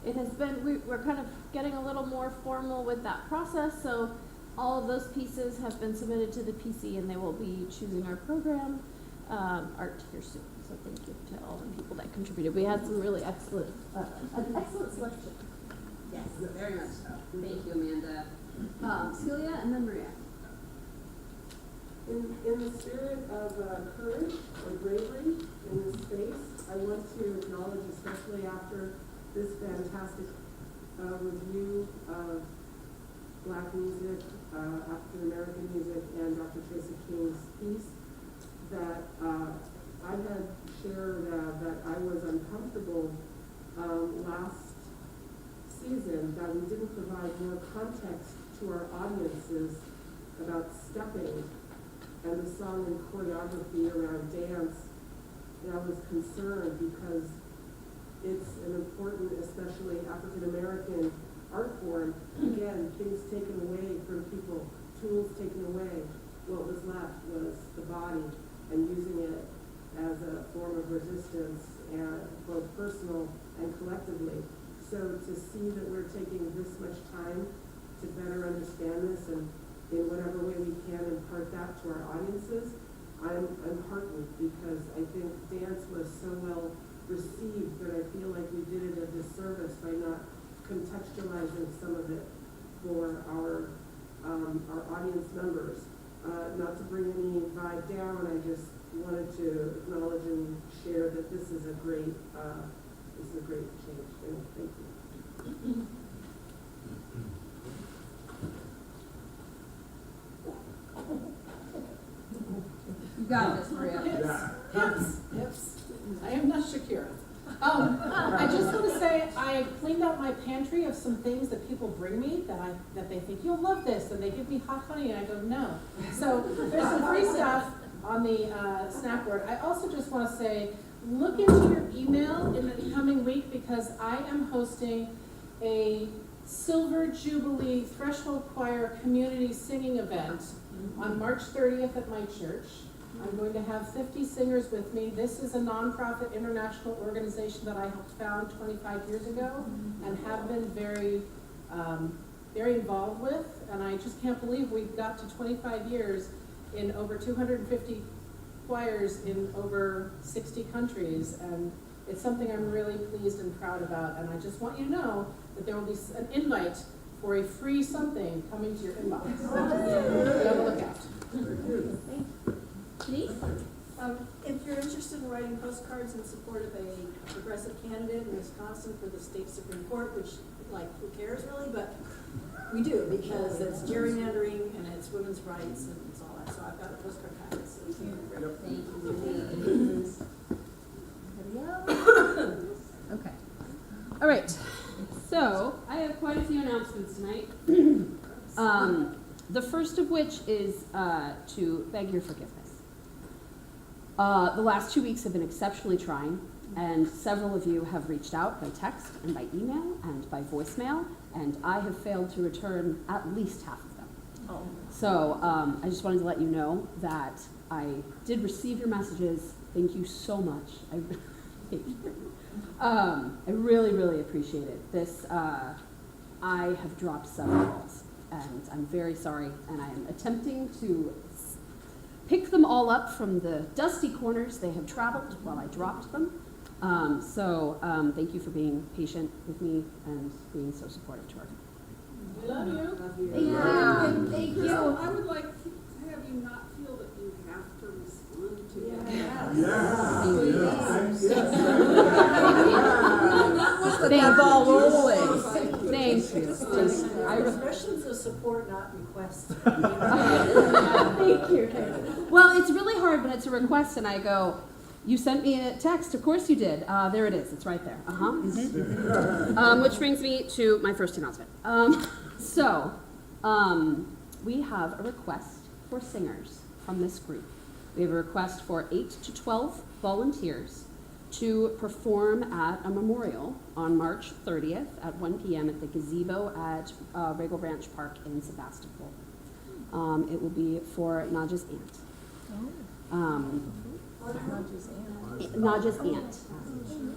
It has been, we're kind of getting a little more formal with that process, so all of those pieces have been submitted to the PC, and they will be choosing our program art here soon. So thank you to all the people that contributed. We had some really excellent, an excellent selection. Yes, very much so. Thank you, Amanda. Celia, and then Maria. In the spirit of courage or bravery in this space, I want to acknowledge, especially after this fantastic review of Black music, African American music, and Dr. Tracy King's piece, that I had shared that I was uncomfortable last season that we didn't provide more context to our audiences about stepping and the song and choreography around dance. And I was concerned because it's an important, especially African American art form. Again, things taken away from people, tools taken away. What was left was the body, and using it as a form of resistance, and both personal and collectively. So to see that we're taking this much time to better understand this and in whatever way we can impart that to our audiences, I'm heartened, because I think dance was so well received that I feel like we did it a disservice by not contextualizing some of it for our audience members. Not to bring any vibe down, I just wanted to acknowledge and share that this is a great change. And thank you. You got this, Maria. Yes. I am not Shakira. I just want to say I cleaned out my pantry of some things that people bring me that they think you'll love this, and they give me hot honey, and I go no. So there's some free stuff on the snack board. I also just want to say, look into your email in the coming week, because I am hosting a Silver Jubilee Threshold Choir community singing event on March 30th at my church. I'm going to have 50 singers with me. This is a nonprofit international organization that I helped found 25 years ago and have been very, very involved with. And I just can't believe we've got to 25 years in over 250 choirs in over 60 countries. And it's something I'm really pleased and proud about. And I just want you to know that there will be an invite for a free something coming to your inbox. Be on the lookout. Denise? If you're interested in writing postcards in support of a progressive candidate in Wisconsin for the state Supreme Court, which, like, who cares really, but we do, because it's gerrymandering and it's women's rights and it's all that, so I've got a postcard packet, so it's Thank you. Anybody else? Okay. All right. So I have quite a few announcements tonight. The first of which is to beg your forgiveness. The last 2 weeks have been exceptionally trying, and several of you have reached out by text and by email and by voicemail, and I have failed to return at least half of them. Oh. So I just wanted to let you know that I did receive your messages. Thank you so much. I really, really appreciate it. This, I have dropped several balls, and I'm very sorry, and I am attempting to pick them all up from the dusty corners they have traveled while I dropped them. Thank you for being patient with me and being so supportive to our We love you. Thank you. I would like to have you not feel that you have to respond to The ball rolling. Thank you. expressions of support, not requests. Thank you. Well, it's really hard when it's a request and I go, you sent me a text, of course you did. There it is, it's right there. Which brings me to my first announcement. We have a request for singers from this group. We have a request for 8 to 12 volunteers to perform at a memorial on March 30th at 1 p.m. at the gazebo at Regal Ranch Park in Sebastopol. It will be for Nadja's aunt. Nadja's aunt.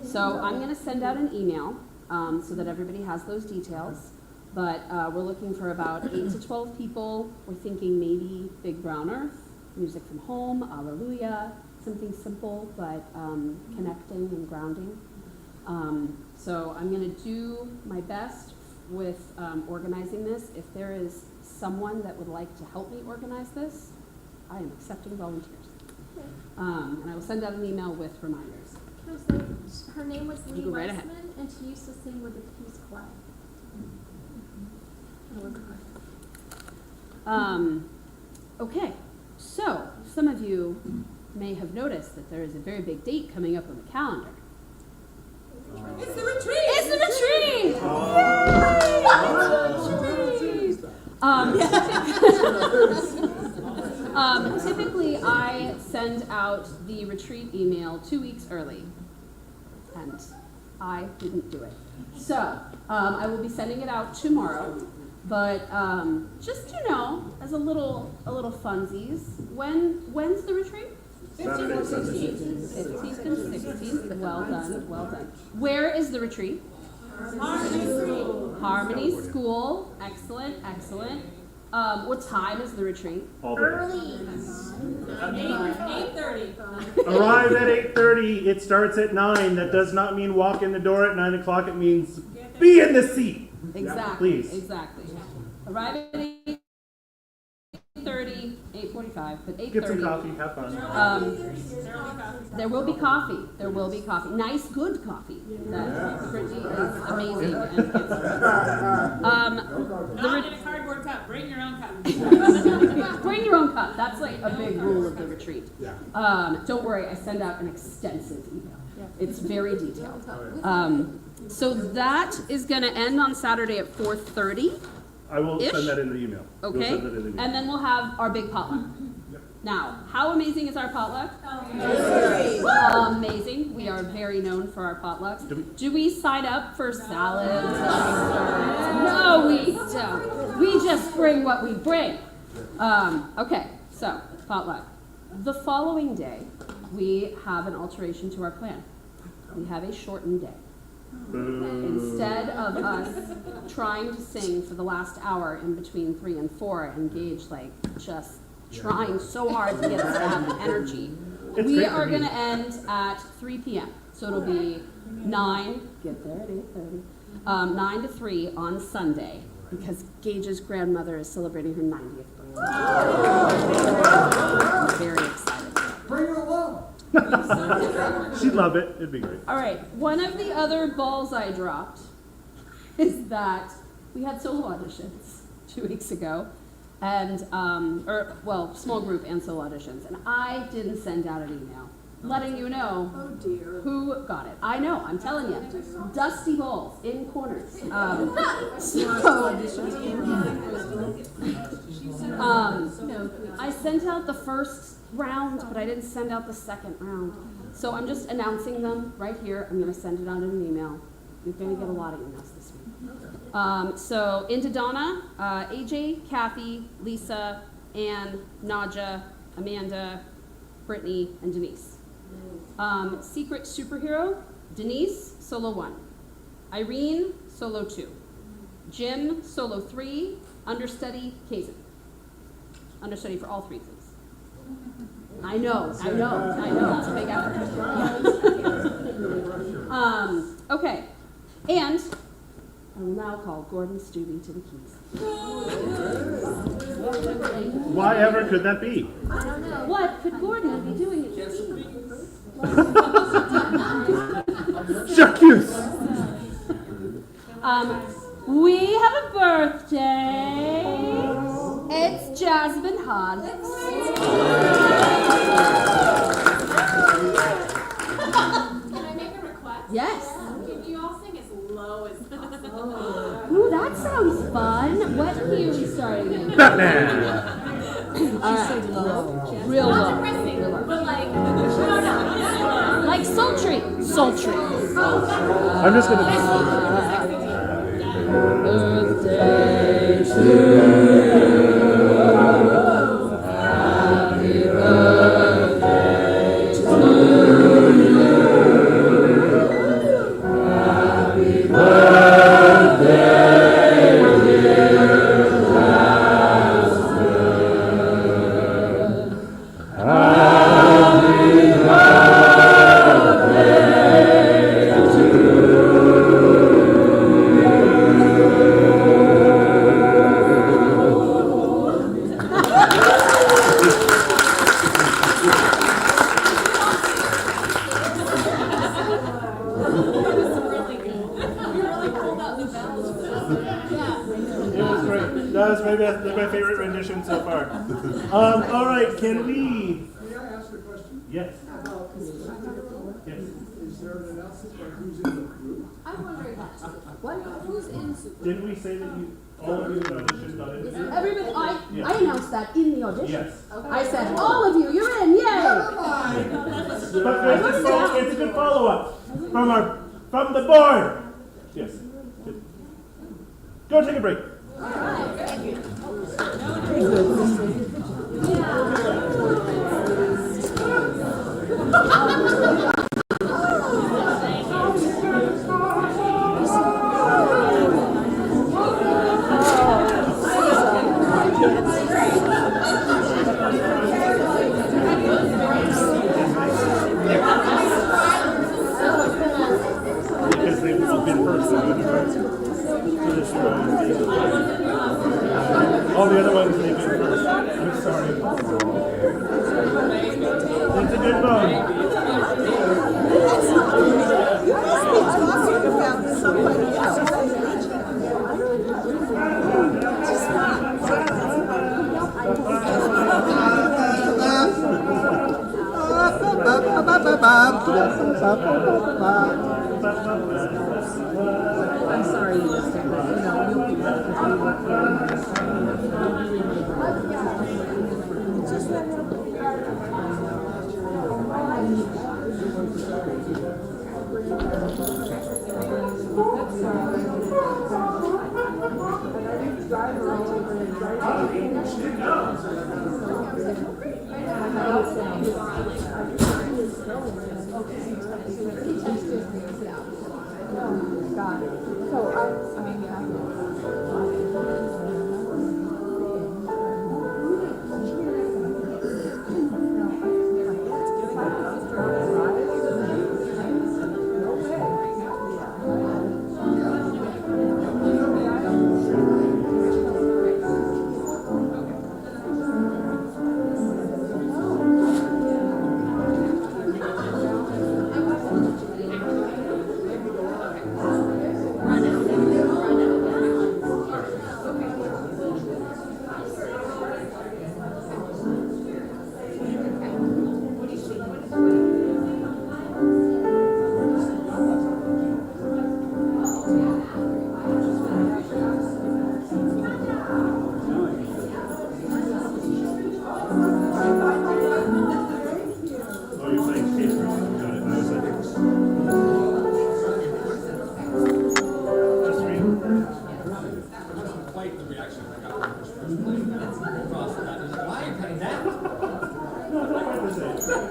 So I'm going to send out an email so that everybody has those details. But we're looking for about 8 to 12 people. We're thinking maybe Big Brown Earth, music from home, Alleluia, something simple but connecting and grounding. So I'm going to do my best with organizing this. If there is someone that would like to help me organize this, I am accepting volunteers. And I will send out an email with reminders. Can I say, her name was Lee Go right ahead. Weissman, and she used to sing with the Peace Choir. Okay, so some of you may have noticed that there is a very big date coming up on the calendar. It's the retreat! It's the retreat! Typically, I send out the retreat email 2 weeks early, and I didn't do it. So, I will be sending it out tomorrow, but just, as a little funsies, when's the retreat? 15th and 16th. Well done. Where is the retreat? Harmony School. Excellent. What time is the retreat? All day. Early. 8:30. Arrive at 8:30. It starts at 9. That does not mean walk in the door at 9 o'clock. It means be in the seat. Exactly. Please. Exactly. Arrive at 8:30, 8:45, but 8:30. Get some coffee. Have fun. There will be coffee. Nice, good coffee. That Brittany is amazing. Not in a cardboard cup. Bring your own cup. Bring your own cup. That's like a big rule of the retreat. Don't worry, I send out an extensive email. It's very detailed. So that is going to end on Saturday at 4:30. I will Ish? send that in the email. You'll Okay, send that in the email. and then we'll have our big potluck. Now, how amazing is our potluck? Amazing. We are very known for our potlucks. Do we sign up for salads? No, we don't. We just bring what we bring. Okay, so potluck. The following day, we have an alteration to our plan. We have a shortened day. Instead of us trying to sing for the last hour in between 3 and 4, engaged just trying so hard to get us to have the energy, we are going to end at 3 p.m. So it'll be 9, get there at 8:30, 9 to 3 on Sunday. because Gage's grandmother is celebrating her 90th birthday. I'm very excited. Bring her along. She'd love it. It'd be great. All right, one of the other balls I dropped is that we had solo auditions 2 weeks ago, and small group and solo auditions, and I didn't send out an email letting you know who got it. I know, I'm telling you, dusty balls in corners. I sent out the first round, but I didn't send out the second round. So I'm just announcing them right here. I'm going to send it out in an email. You're going to get a lot of emails this week. So into Donna, AJ, Kathy, Lisa, Anne, Nadja, Amanda, Brittany, and Denise. Secret Superhero, Denise, solo 1. Irene, solo 2. Jim, solo 3. Understudy, Kazin. Understudy for all 3 things. I know, it's a big effort. Okay, and I will now call Gordon Stubbe to the keys. Why ever could that be? I don't know. What could Gordon be doing at the keys? J'accuse! We have a birthday. It's Jasmine Hodge. Can I make a request? Yes. Can you all sing as low as possible? Ooh, that sounds fun. What key are we starting in? Batman! All right. Real Not low. depressing, Real low. but like, Like sultry. Sultry. I'm just gonna. Birthday to you. Happy birthday to you. Happy birthday, dear Jasmine. Happy birthday to you. It was great. That was my favorite rendition so far. All right, can we? May I ask a question? Yes. Yes. Is there an announcement by who's in the group? I'm wondering that too. What? Who's in Super? Didn't we say that all of you auditioned on it? Everybody, Yeah. I announced that in the audition. Yes. I said, all of you, you're in, yay! But it's a good follow-up from the board. Yes. Go take a break. Because they've all been first. All the other ones they've been first. I'm sorry. It's a good vote. You must be talking about somebody else. I'm sorry you missed it, but you'll be back because we work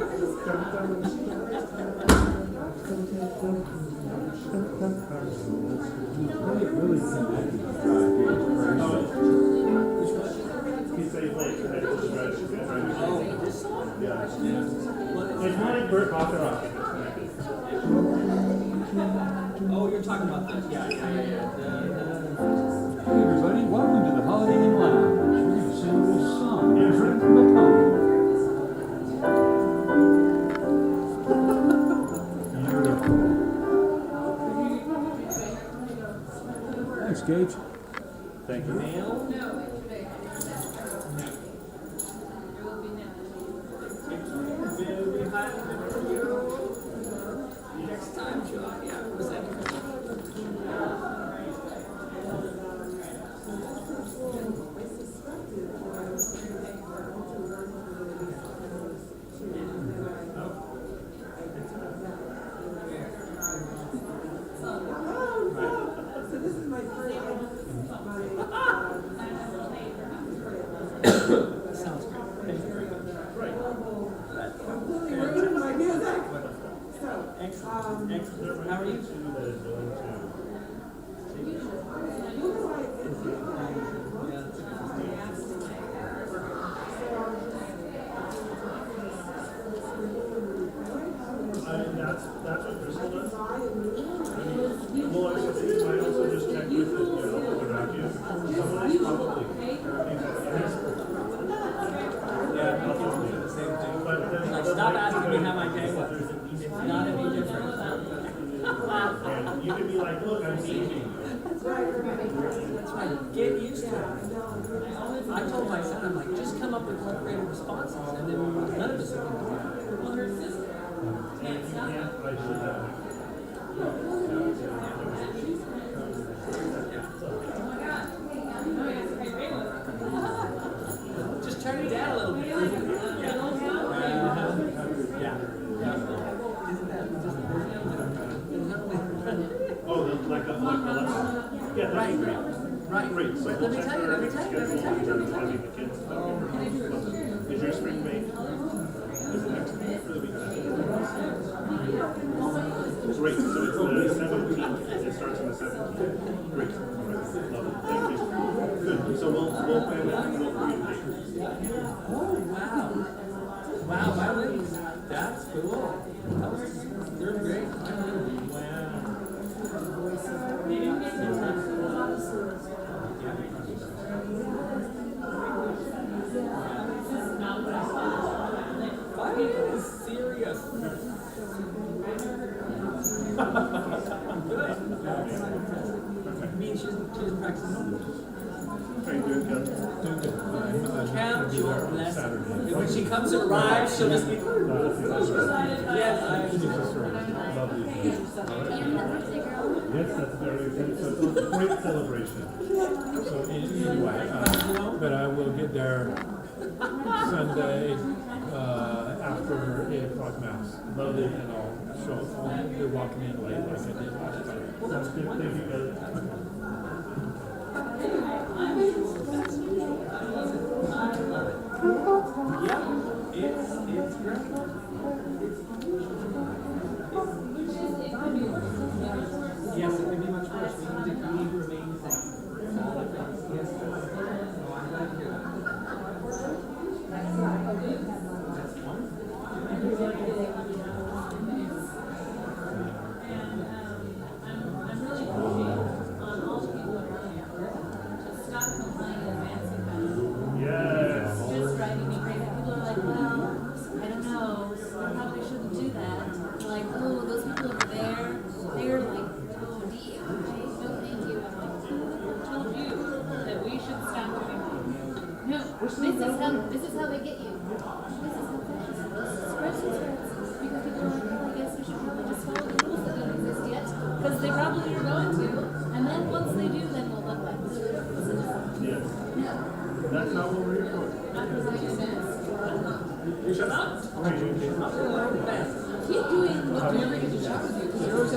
He said he's late. It's not like Bert Bacharach. Oh, you're talking about that, yeah. Hey everybody, welcome to the Holiday Inn Lounge. We're going to sing a little song. Yeah, right from the tongue. Beautiful. Thanks, Gage. Thank you. Next time, John, yeah, present. So this is my first, Sounds great. completely ruined my music. So, Excellent, excellent. How are you? That's what Crystal does. Well, I might also just check with the, around you. Someone probably. Yeah, I'll do the same thing. But then Like, stop asking me how my day was. It's not any different. and you could be like, look, I'm aging. That's right. Get used to it. I told my son, I'm like, just come up with more creative responses, and then none of us are going to do it. Well, her sister. I should have. Just turn it down a little bit. Yeah. Isn't that just Oh, like the lesson? Yeah, right, great. right. Great. So Let me tell you. having the kids. Is your spring break? Is it next week or the week after? Great. So it's the 17th. It starts on the 17th. Great. All right. Love it. Thank you. Good. So we'll plan that and we'll communicate. Oh, wow. Wow, violins. That's cool. They're great. Violin is serious. Good. Means she's practicing. Very good. Doing good. Count your blessings. And when she comes and arrives, she'll just be. Yes, Lovely. Yes, that's very good. So it's a great celebration. So anyway, but I will get there Sunday after 8 o'clock mass. Lovely. And I'll be walking in late like I did last time. Well, that's good. Thank you, guys. Yep, it's great. Yes, it could be much worse. We need to remain the same. All the things. Yes. No, I'm glad to hear that. That's wonderful. Yes. Just driving me crazy. People are like, well, I don't know, I probably shouldn't do that. They're like, oh, those people over there, they're like, oh, dear. No, thank you. I'm like, Who told you that we should stop doing that? no, this is how they get you. This is how fashion spreads. Because people are like, oh, I guess we should probably just follow the rules that don't exist yet. Because they probably are going to. And then once they do, then we'll look like this. Yes. No. That's not what we're here for. Shut up. Keep doing what you're doing.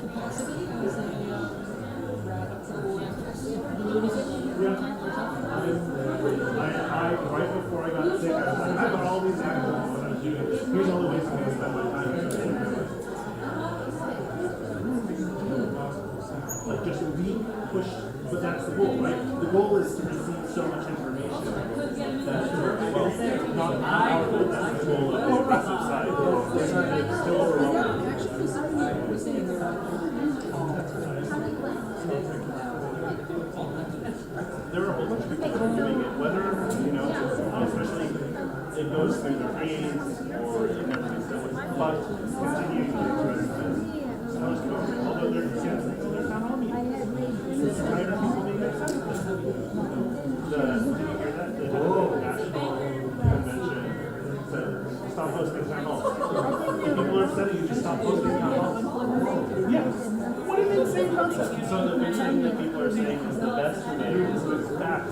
Capacity as a just re-push, but that's the goal, right? The goal is to receive so much information that, well, not our goal, that's the goal of the oppressive side. It's still overwhelming. There are a whole bunch of people that are doing it, whether, especially it goes through the grades or it never gets done, but continuing to express this. Although they're town hall meetings, it's tired of people being upset with this. Did you hear that? The national convention said, stop hosting town halls. If people are upset at you, just stop hosting town halls. Yeah. What an insane concept. So the big thing that people are saying is the best way is to fax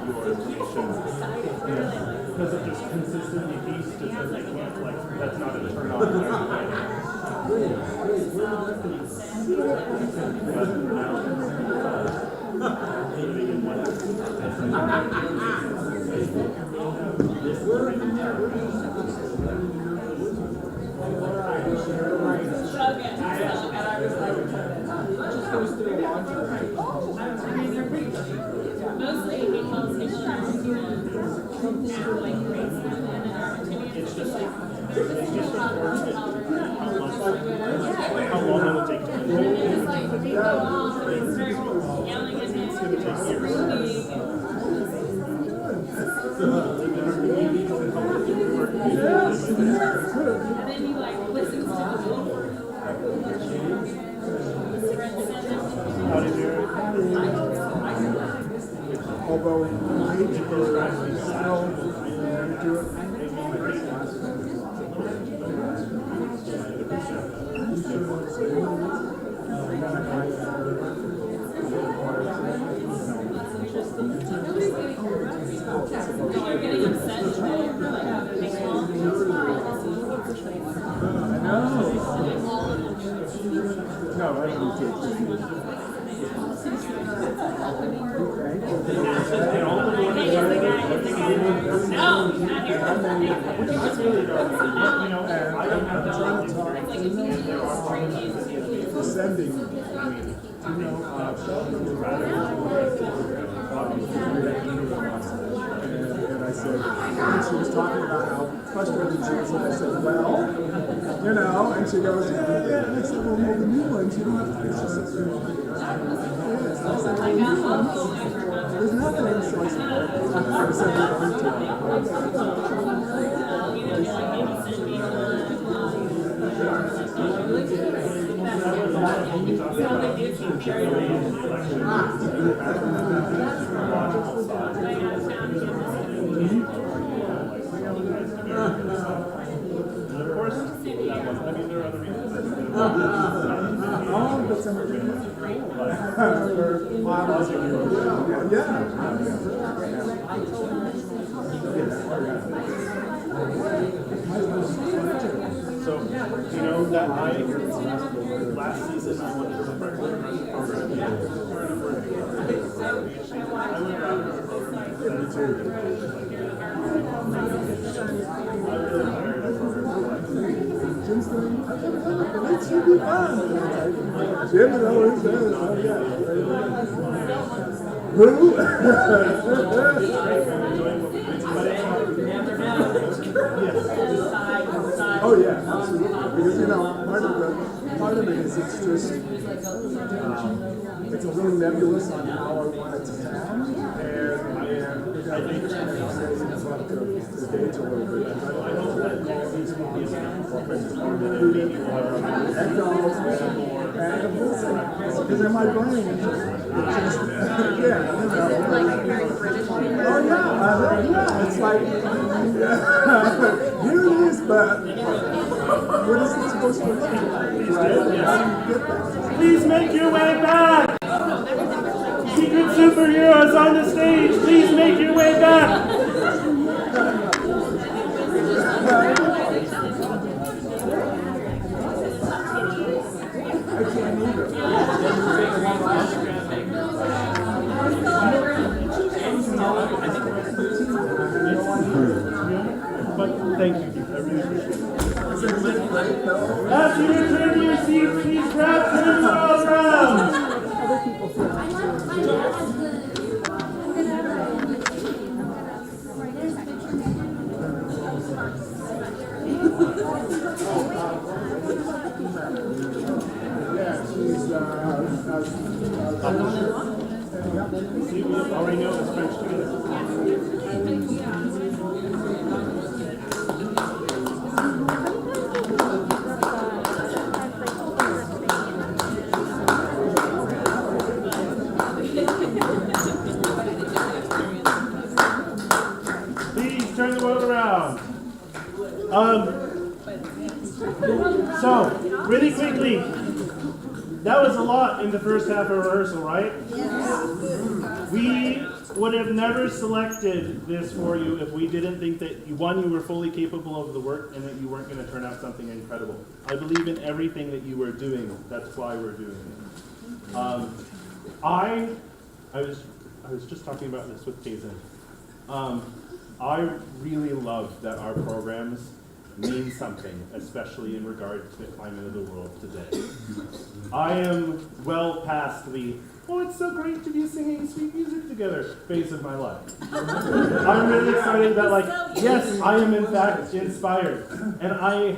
your information. Because it just consistently feeds to the thing. Like, that's not a turn on. Mostly because it's how long it will take to it's like when you go off and start yelling at me, it's going to take years. and then you like listen to the Although age or skill, do it. you're getting upset like big long No, I don't do no, not here. sending, and I said, and she was talking about how frustrated she was, and I said, well, and she goes, yeah, and I said, well, the new ones, you don't have to fix this. I said, there's nothing, so I said, So, that last season I went to the breakfast program. I would rather oh yeah, absolutely. Because part of it is it's just it's a little nebulous on how I want it to sound, and I think it's left to stage a little bit. I don't let all these movies because in my brain it's just Like very British. oh yeah, it's like here it is, but what is it supposed to look like? Right? Please make your way back! Secret superheroes on the stage, please make your way back! I can't either. But thank you, I really appreciate it. As you return to your seats, please grab 10 miles round. See, we already know it's French together. Please turn the world around. So, really quickly, that was a lot in the first half of rehearsal, right? Yes. We would have never selected this for you if we didn't think that, one, you were fully capable of the work and that you weren't going to turn out something incredible. I believe in everything that you were doing. That's why we're doing it. I was just talking about this with Kazan. I really love that our programs mean something, especially in regard to the climate of the world today. I am well past the, oh, it's so great to be singing sweet music together phase of my life. I'm really excited that, like, yes, I am in fact inspired. And I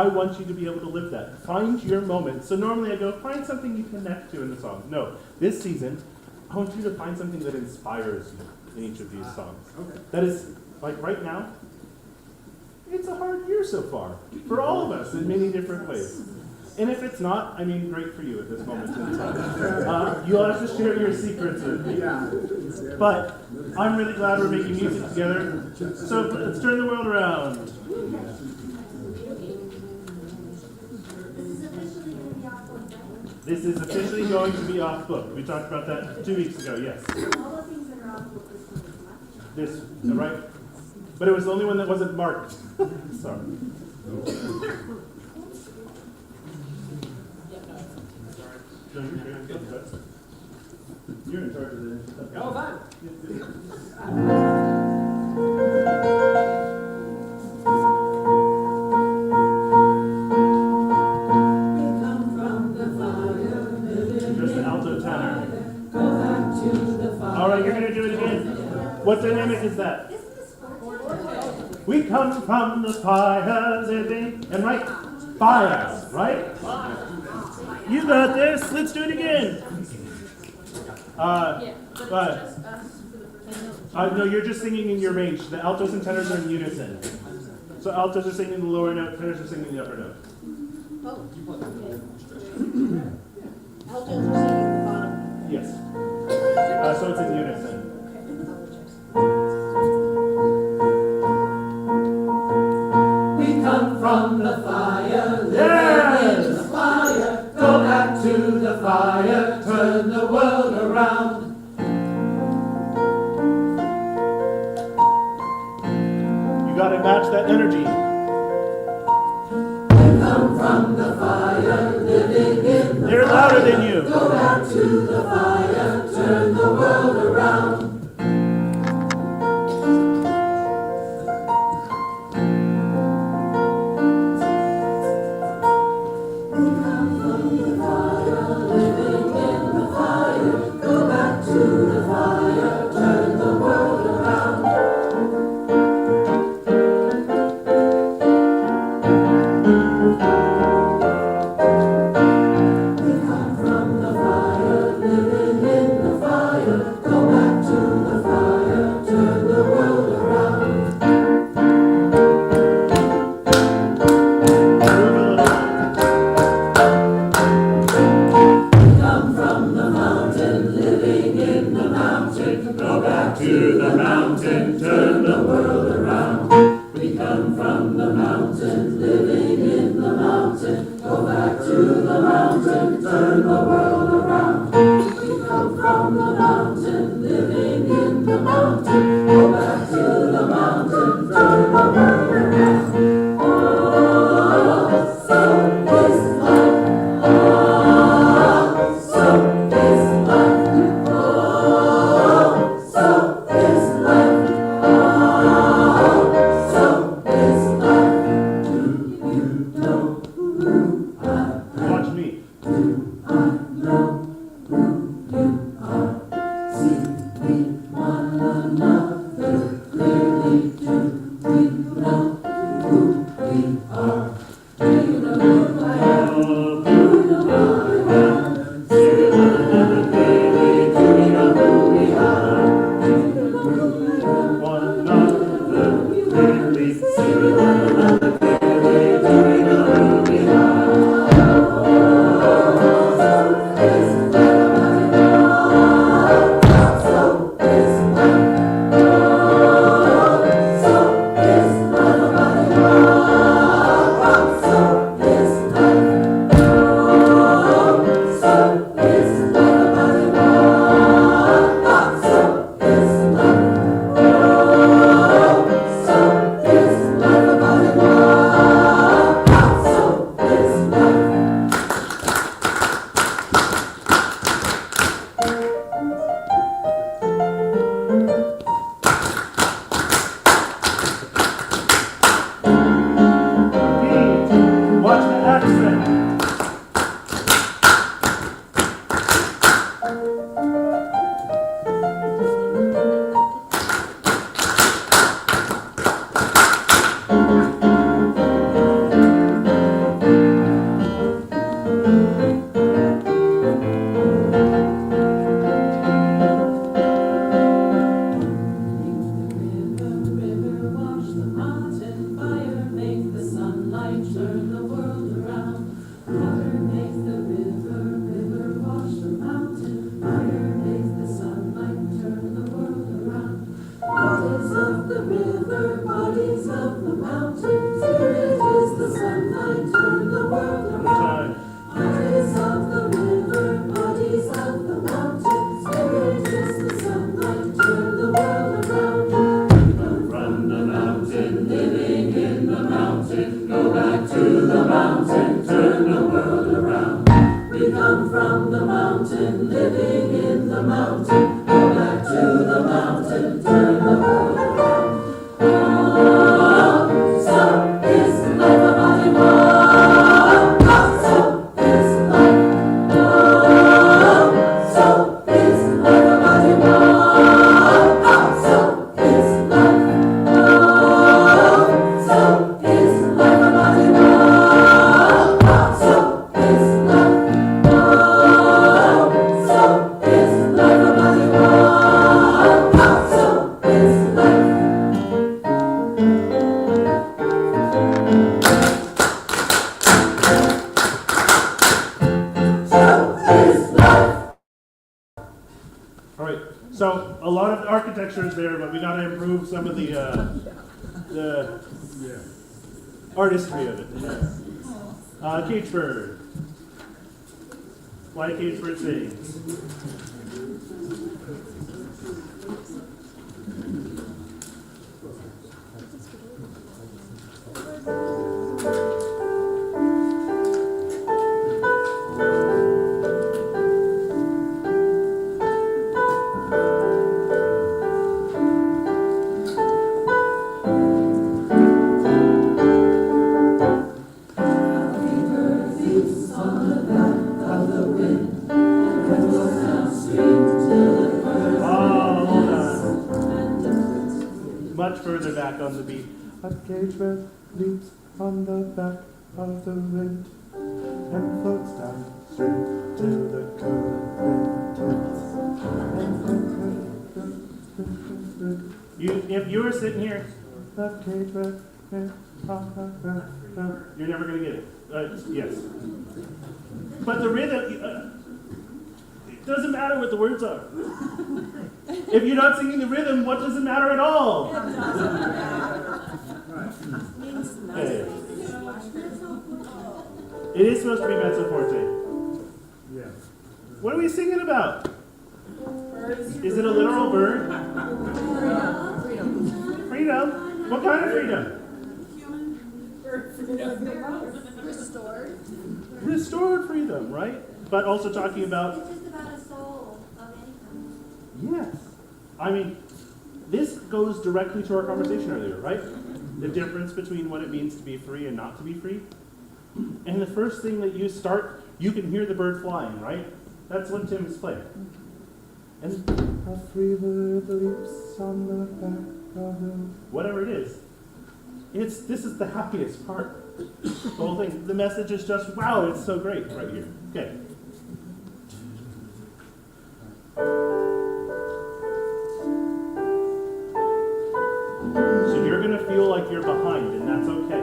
want you to be able to live that. Find your moment. So normally I go, find something you connect to in the song. No, this season, I want you to find something that inspires you in each of these songs. Okay. That is, like right now, it's a hard year so far for all of us in many different ways. And if it's not, I mean, great for you at this moment in time. You'll have to share your secrets with me. Yeah. But I'm really glad we're making music together. So let's turn the world around. This is officially going to be off book. We talked about that 2 weeks ago, yes. All the things that are off book this one. This, right? But it was the only one that wasn't marked. Sorry. You're in charge of the. Oh, fine. Just an alto tenor. All right, you're gonna do it again. What dynamic is that? We come from the fire living and right fire, right? You got this. Let's do it again. No, you're just singing in your range. The altos and tenors are in unison. So altos are singing the lower note, tenors are singing the upper note. Oh, okay. Altos are singing the bottom. Yes. So it's in unison. We come from the fire, living in the fire. Go back to the fire, turn the world around. You gotta match that energy. We come from the fire, living in the They're louder than you. Go back to the fire, turn the world around. Watch me. from the mountain. Spirit is the sunlight, turn the world around. Bodies of the river, bodies of the mountain. Spirit is the sunlight, turn the world around. We come from the mountain, living in the mountain. Go back to the mountain, turn the world around. We come from the mountain, living in the mountain. Go back to the mountain, turn the world around. Oh, so is life a body? Oh, so is life. Oh, so is life a body? Oh, so is life. Oh, so is life a body? Oh, so is life. Oh, so is life a body? Oh, so is life. All right, so a lot of the architecture is there, but we got to improve some of the artistry of it. Cage bird. Why cage bird sings? Much further back on the beat. A cage bird leaps on the back of the wind and floats downstream till the current turns. If you were sitting here, a cage bird, you're never going to get it. Yes. But the rhythm, it doesn't matter what the words are. If you're not singing the rhythm, what does it matter at all? Okay. It is supposed to be mezzo forte. Yeah. What are we singing about? Is it a literal bird? Freedom. Freedom? What kind of freedom? Restored. Restored freedom, right? But also talking about... It's just about a soul of any kind. Yes. I mean, this goes directly to our conversation earlier, right? The difference between what it means to be free and not to be free. And the first thing that you start, you can hear the bird flying, right? That's what Tim is playing. And a free bird leaps on the back of the... Whatever it is. This is the happiest part. The whole thing, the message is just, wow, it's so great right here. Okay. So you're going to feel like you're behind, and that's okay.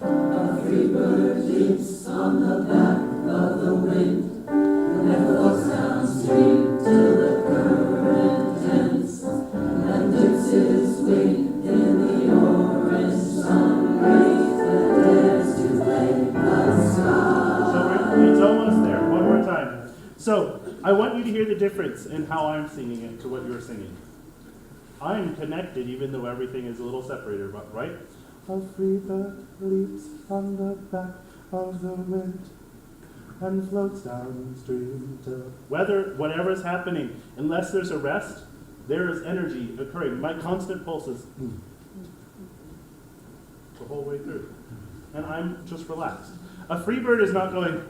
A free bird leaps on the back of the wind and floats downstream till the current ends and dips his wing in the orange sun rays that dares to play the sky. So it's almost there. One more time. So I want you to hear the difference in how I'm singing it to what you're singing. I'm connected even though everything is a little separated, right? A free bird leaps on the back of the wind and floats downstream to... Whatever's happening, unless there's a rest, there is energy occurring. My constant pulse is the whole way through. And I'm just relaxed. A free bird is not going,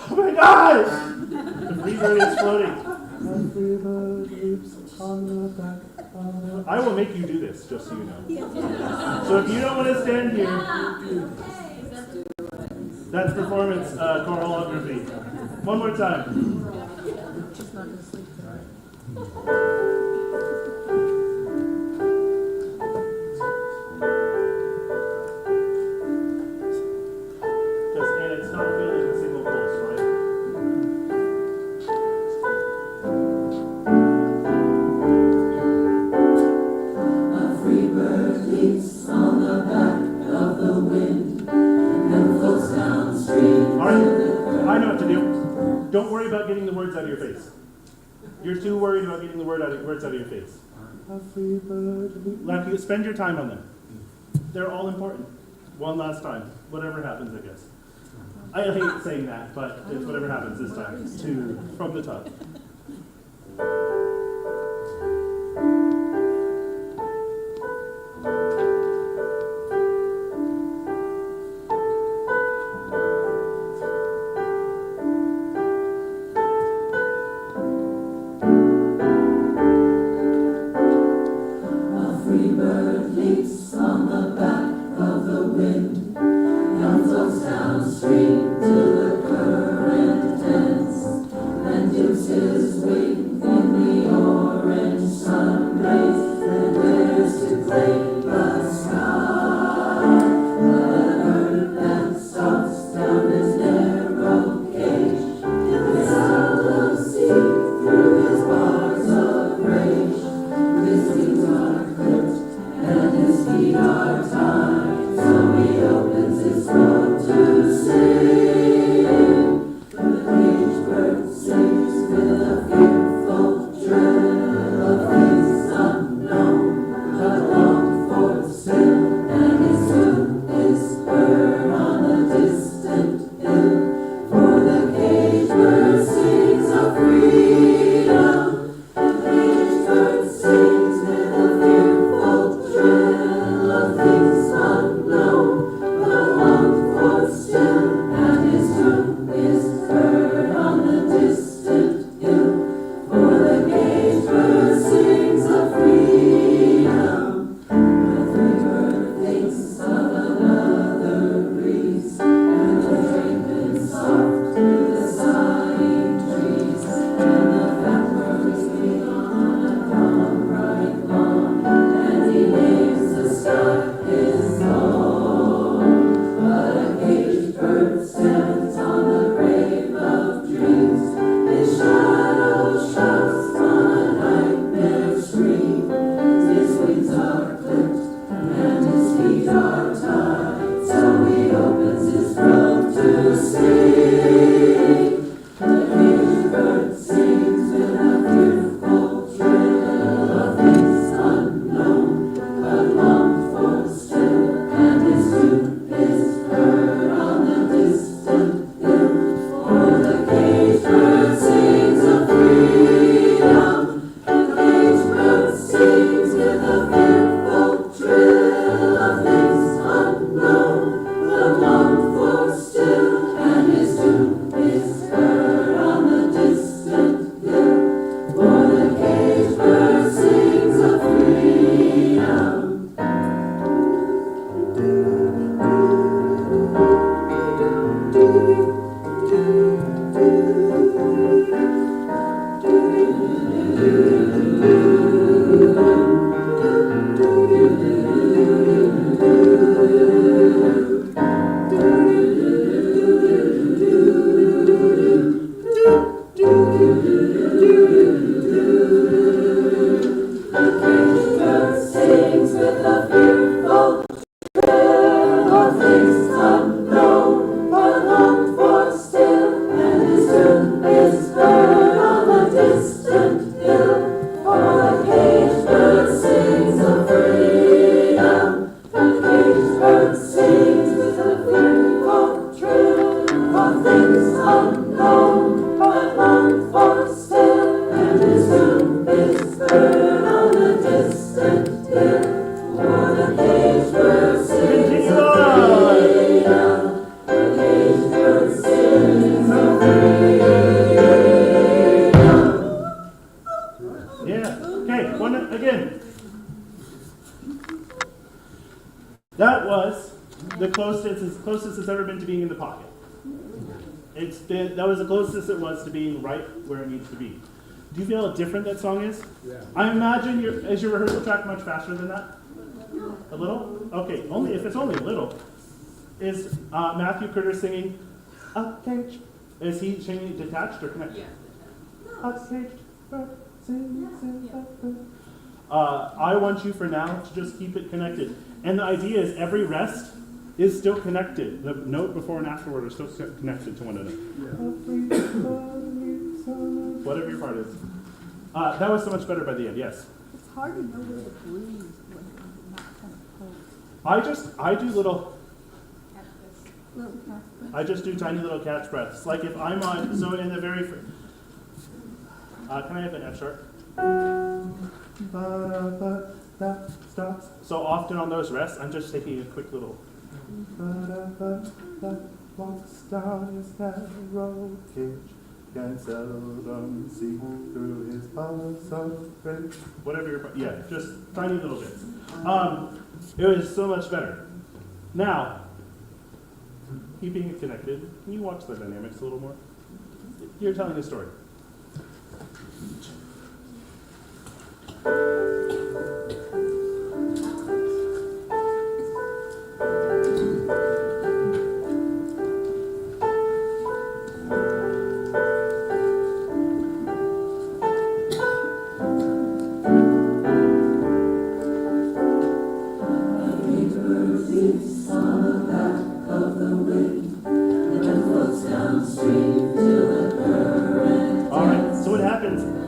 oh my God! The free bird is floating. A free bird leaps on the back of the... I will make you do this, just so you know. So if you don't want to stand here, that's performance choreography. One more time. She's not going to sleep tonight. And it's not feeling a single pulse, right? I know what to do. Don't worry about getting the words out of your face. You're too worried about getting the words out of your face. Like, spend your time on them. They're all important. One last time. Whatever happens, I guess. I hate saying that, but it's whatever happens this time. Two from the top. That was the closest it's ever been to being in the pocket. That was the closest it was to being right where it needs to be. Do you feel how different that song is? Yeah. I imagine is your rehearsal track much faster than that? A little? Okay, if it's only a little. Is Matthew Curtis singing a cage? Is he singing detached or connected? Yeah. A cage bird sings in the bird. I want you for now to just keep it connected. And the idea is every rest is still connected. The note before and afterward are still connected to one another. Whatever your part is. That was so much better by the end, yes. It's hard to know where to breathe when you're not kind of close. I do I just do tiny little catch breaths. Like if I'm on, so in the very first, can I have an F sharp? Stops. So often on those rests, I'm just taking a quick little. Walks down his narrow cage, can seldom see through his puzzle bridge. Whatever your, yeah, just tiny little bits. It was so much better. Now, keeping it connected, can you watch the dynamics a little more? You're telling a story.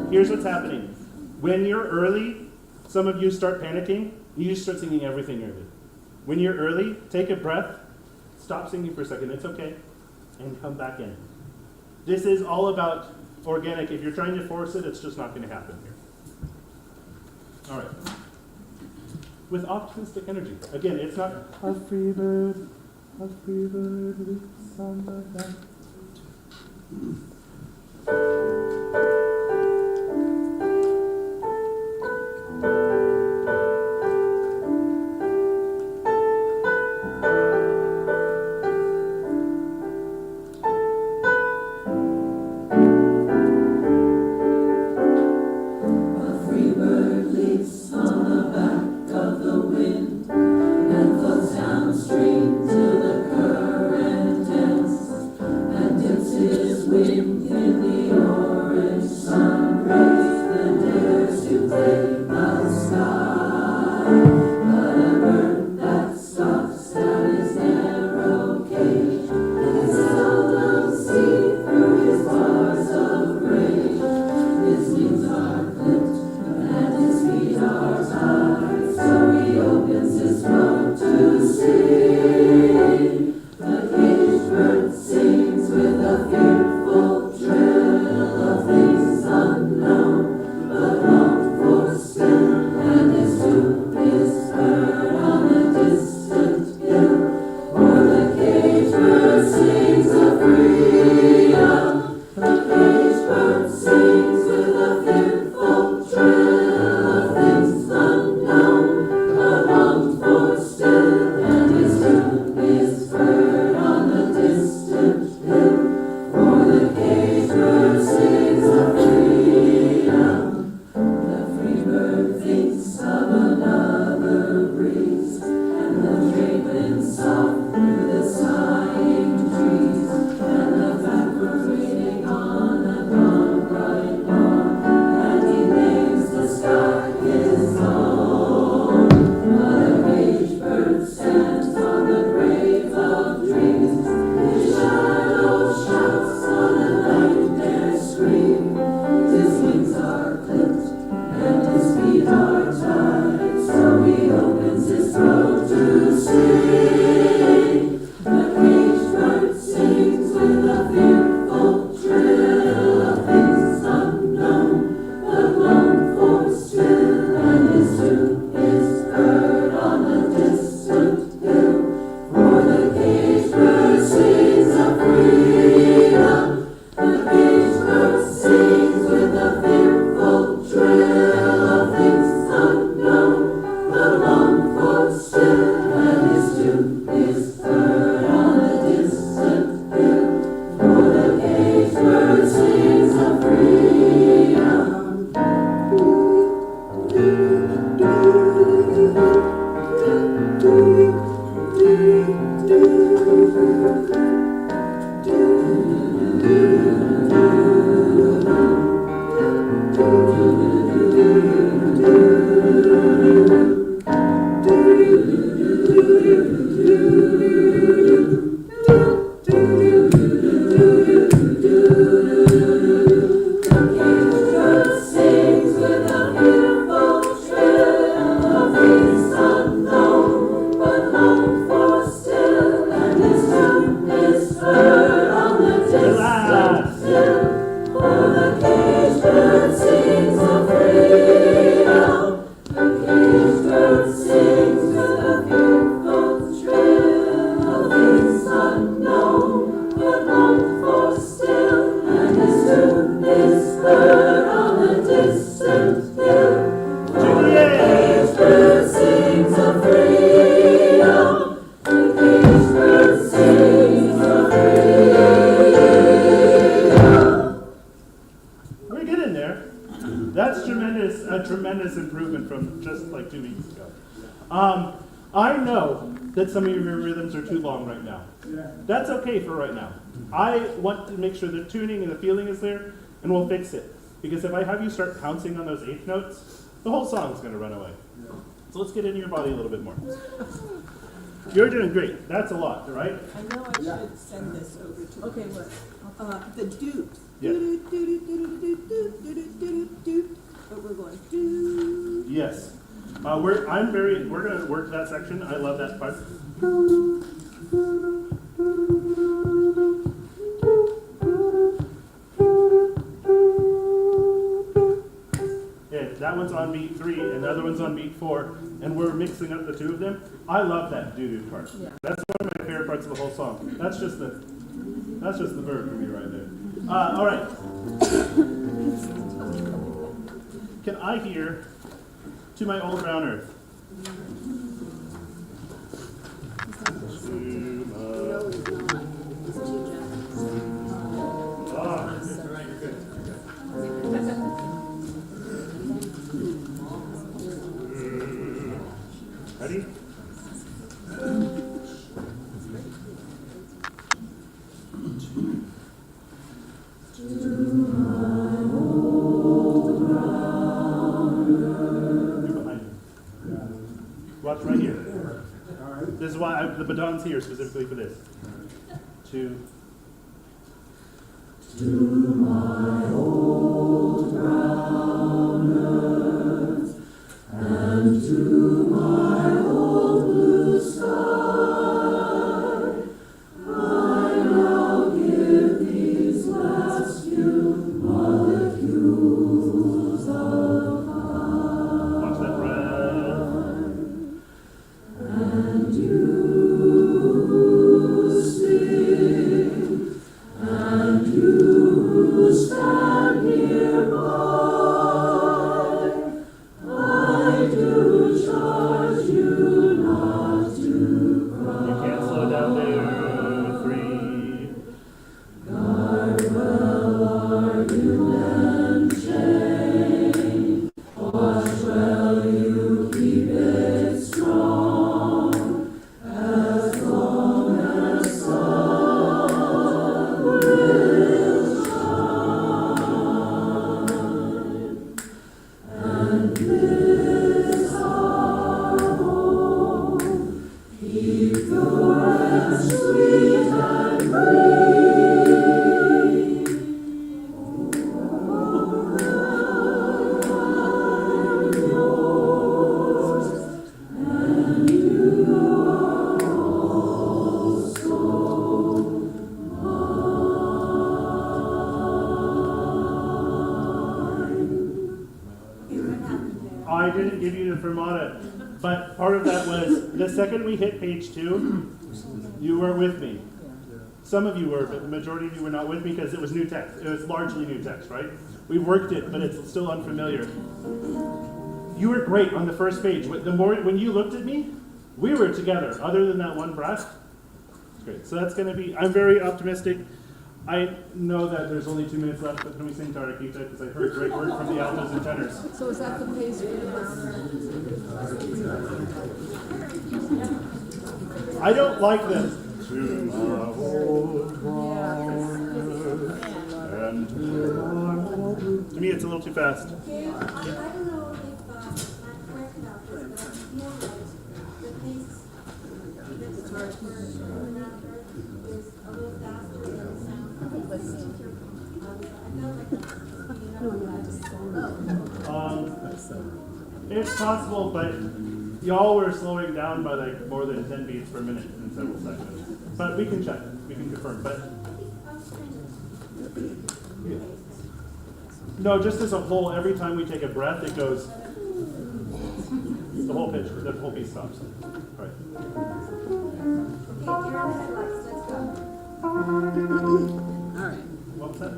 Here's what's happening. When you're early, some of you start panicking, you just start singing everything early. When you're early, take a breath, stop singing for a second, it's okay, and come back in. This is all about organic. If you're trying to force it, it's just not going to happen here. All right. With optimistic energy. Again, it's not a free bird leaps on the back. I know that some of your rhythms are too long right now. Yeah. That's okay for right now. I want to make sure the tuning and the feeling is there, and we'll fix it. Because if I have you start pouncing on those eighth notes, the whole song's going to run away. So let's get into your body a little bit more. You're doing great. That's a lot, right? I know I should send this over to. Okay, what? The doot. Yeah. Doot, doot, doot, doot, doot, doot, doot, doot, doot. But we're going doot. Yes. We're going to work that section. I love that part. Yeah, that one's on beat 3 and the other one's on beat 4, and we're mixing up the two of them. I love that doo-doo part. Yeah. That's one of my favorite parts of the whole song. That's just the verb for me right there. All right. Can I hear "To My Old Brown Earth"? Ready? Watch right here. All right. This is why the baton's here specifically for this. To my old brown earth and to my old blue sky, I now give these last few molecules of mine. watch that breath. And you sing, and you stand nearby. I do charge you not to You can't slow down there. 3. guard well argument chain. Watch well you keep it strong, as long as sun will shine. And this our home, keep pure and sweet and green. And you are also I didn't give you the fermata, but part of that was the second we hit page 2, you were with me. Some of you were, but the majority of you were not with me because it was new text. It was largely new text, right? We worked it, but it's still unfamiliar. You were great on the first page. When you looked at me, we were together. Other than that one breath, it's great. So that's going to be. I'm very optimistic. I know that there's only 2 minutes left, but can we sing Tarakita? Because I heard great work from the altos and tenors. So is that the pace for the brown? I don't like this. To my old and to me, it's a little too fast. I don't know if I'm correct about this, but I feel like the pace that's hard for around Earth is a little faster than the sound. I felt like that's speeding up. It's possible, but y'all were slowing down by like more than 10 beats per minute in several sections. But we can check, we can confirm. But no, just as a whole, every time we take a breath, it goes. The whole pitch, the whole beat stops. Right. Okay, you're on the headlights, let's go. What was that?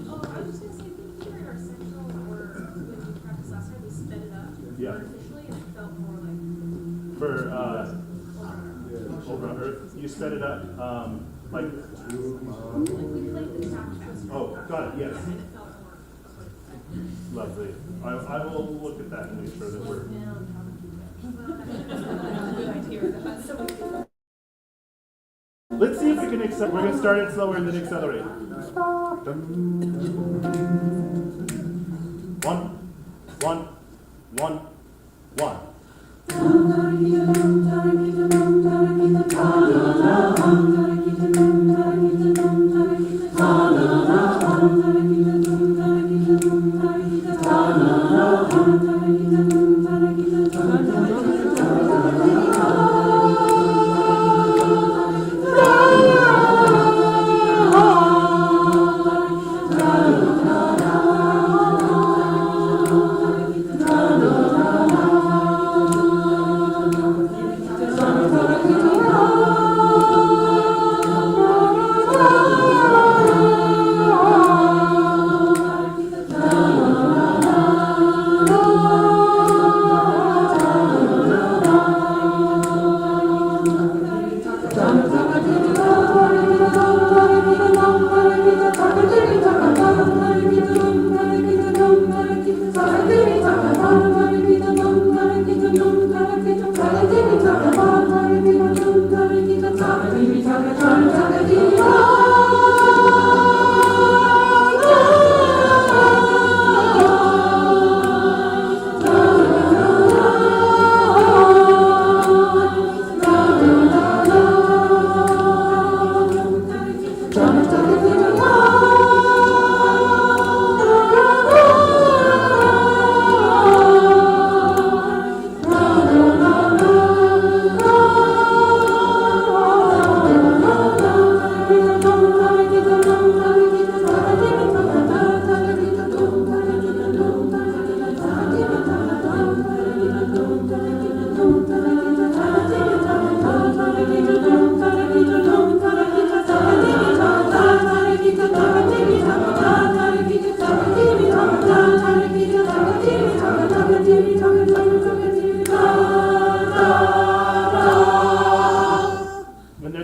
Oh, I was just gonna say, think here at our central, or when we practiced last night, we sped it up Yeah. artificially, and it felt more like For Old Brown Earth, you sped it up like. we played the tap fast. Oh, got it. Yes. And it felt more. Lovely. I will look at that and make sure that we're. Let's see if we can accelerate. We're going to start it slower and then accelerate. 1, 1, 1, 1.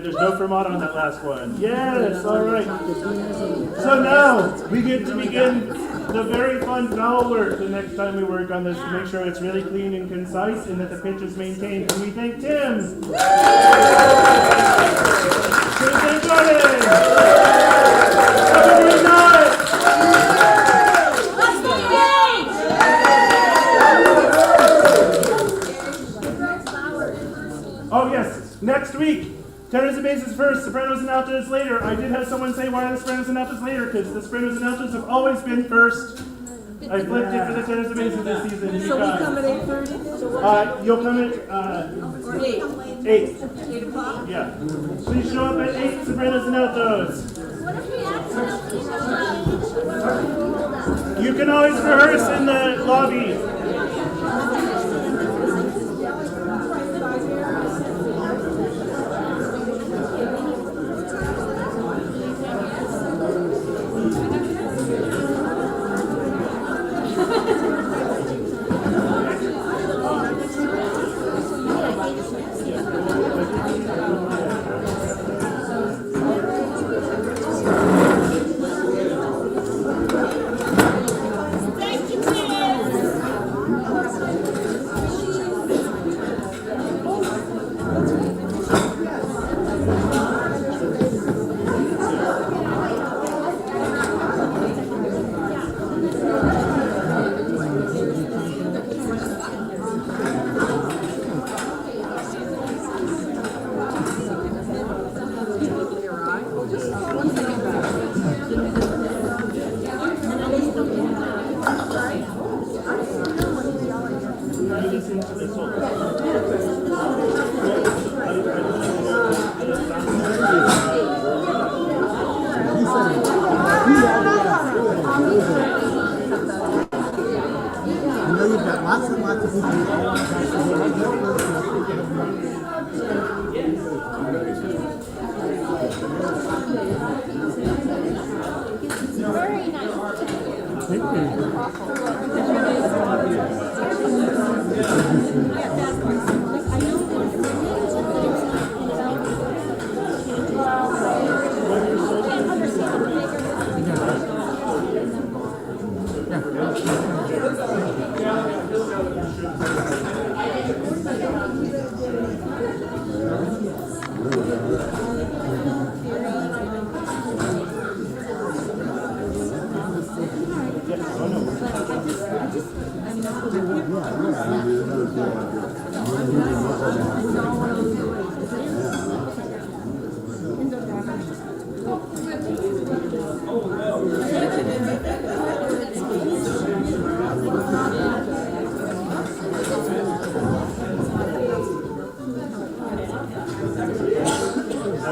There's no fermata on that last one. Yes, all right. So now we get to begin the very fun vowel work the next time we work on this to make sure it's really clean and concise and that the pitch is maintained. Can we thank Tim? Can we thank Jordan? Have a great night! Oh yes, next week. Tenors and basses first, sopranos and altos later. I did have someone say, why are the sopranos and altos later? Because the sopranos and altos have always been first. I flipped it for the tenors and basses this season. So we come at 8:30? You'll come at 8. 8 o'clock? Yeah. Please show up at 8, sopranos and altos. What if we accidentally show up? You can always rehearse in the lobby.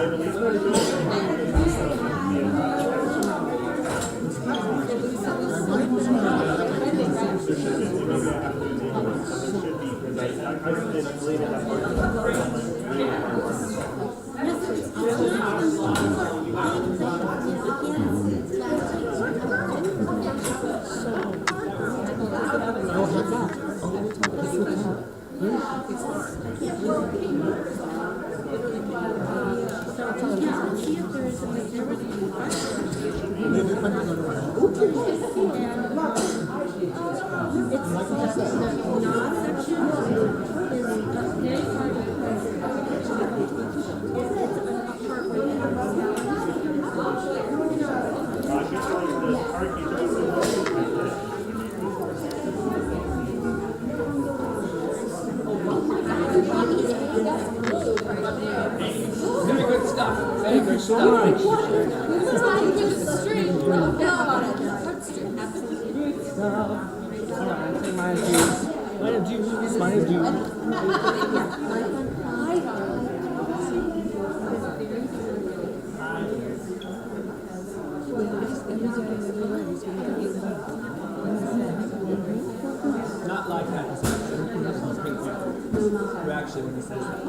believe pretty good. Not like that. Reaction when he says that.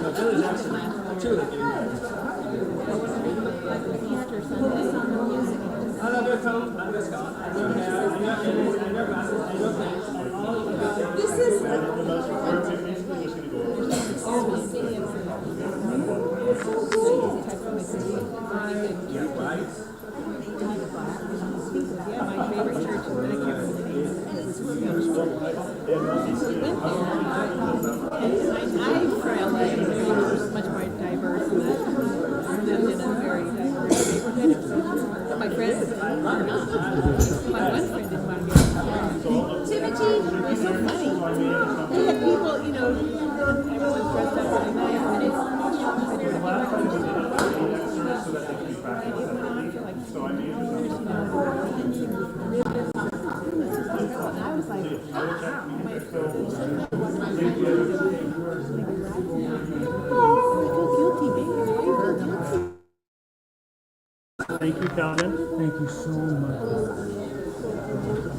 No, Billy's actually truly getting that. I love your tone. I'm just gone. This is, Thank you, Calvin. Thank you so much.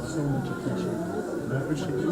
So much appreciated. I appreciate you.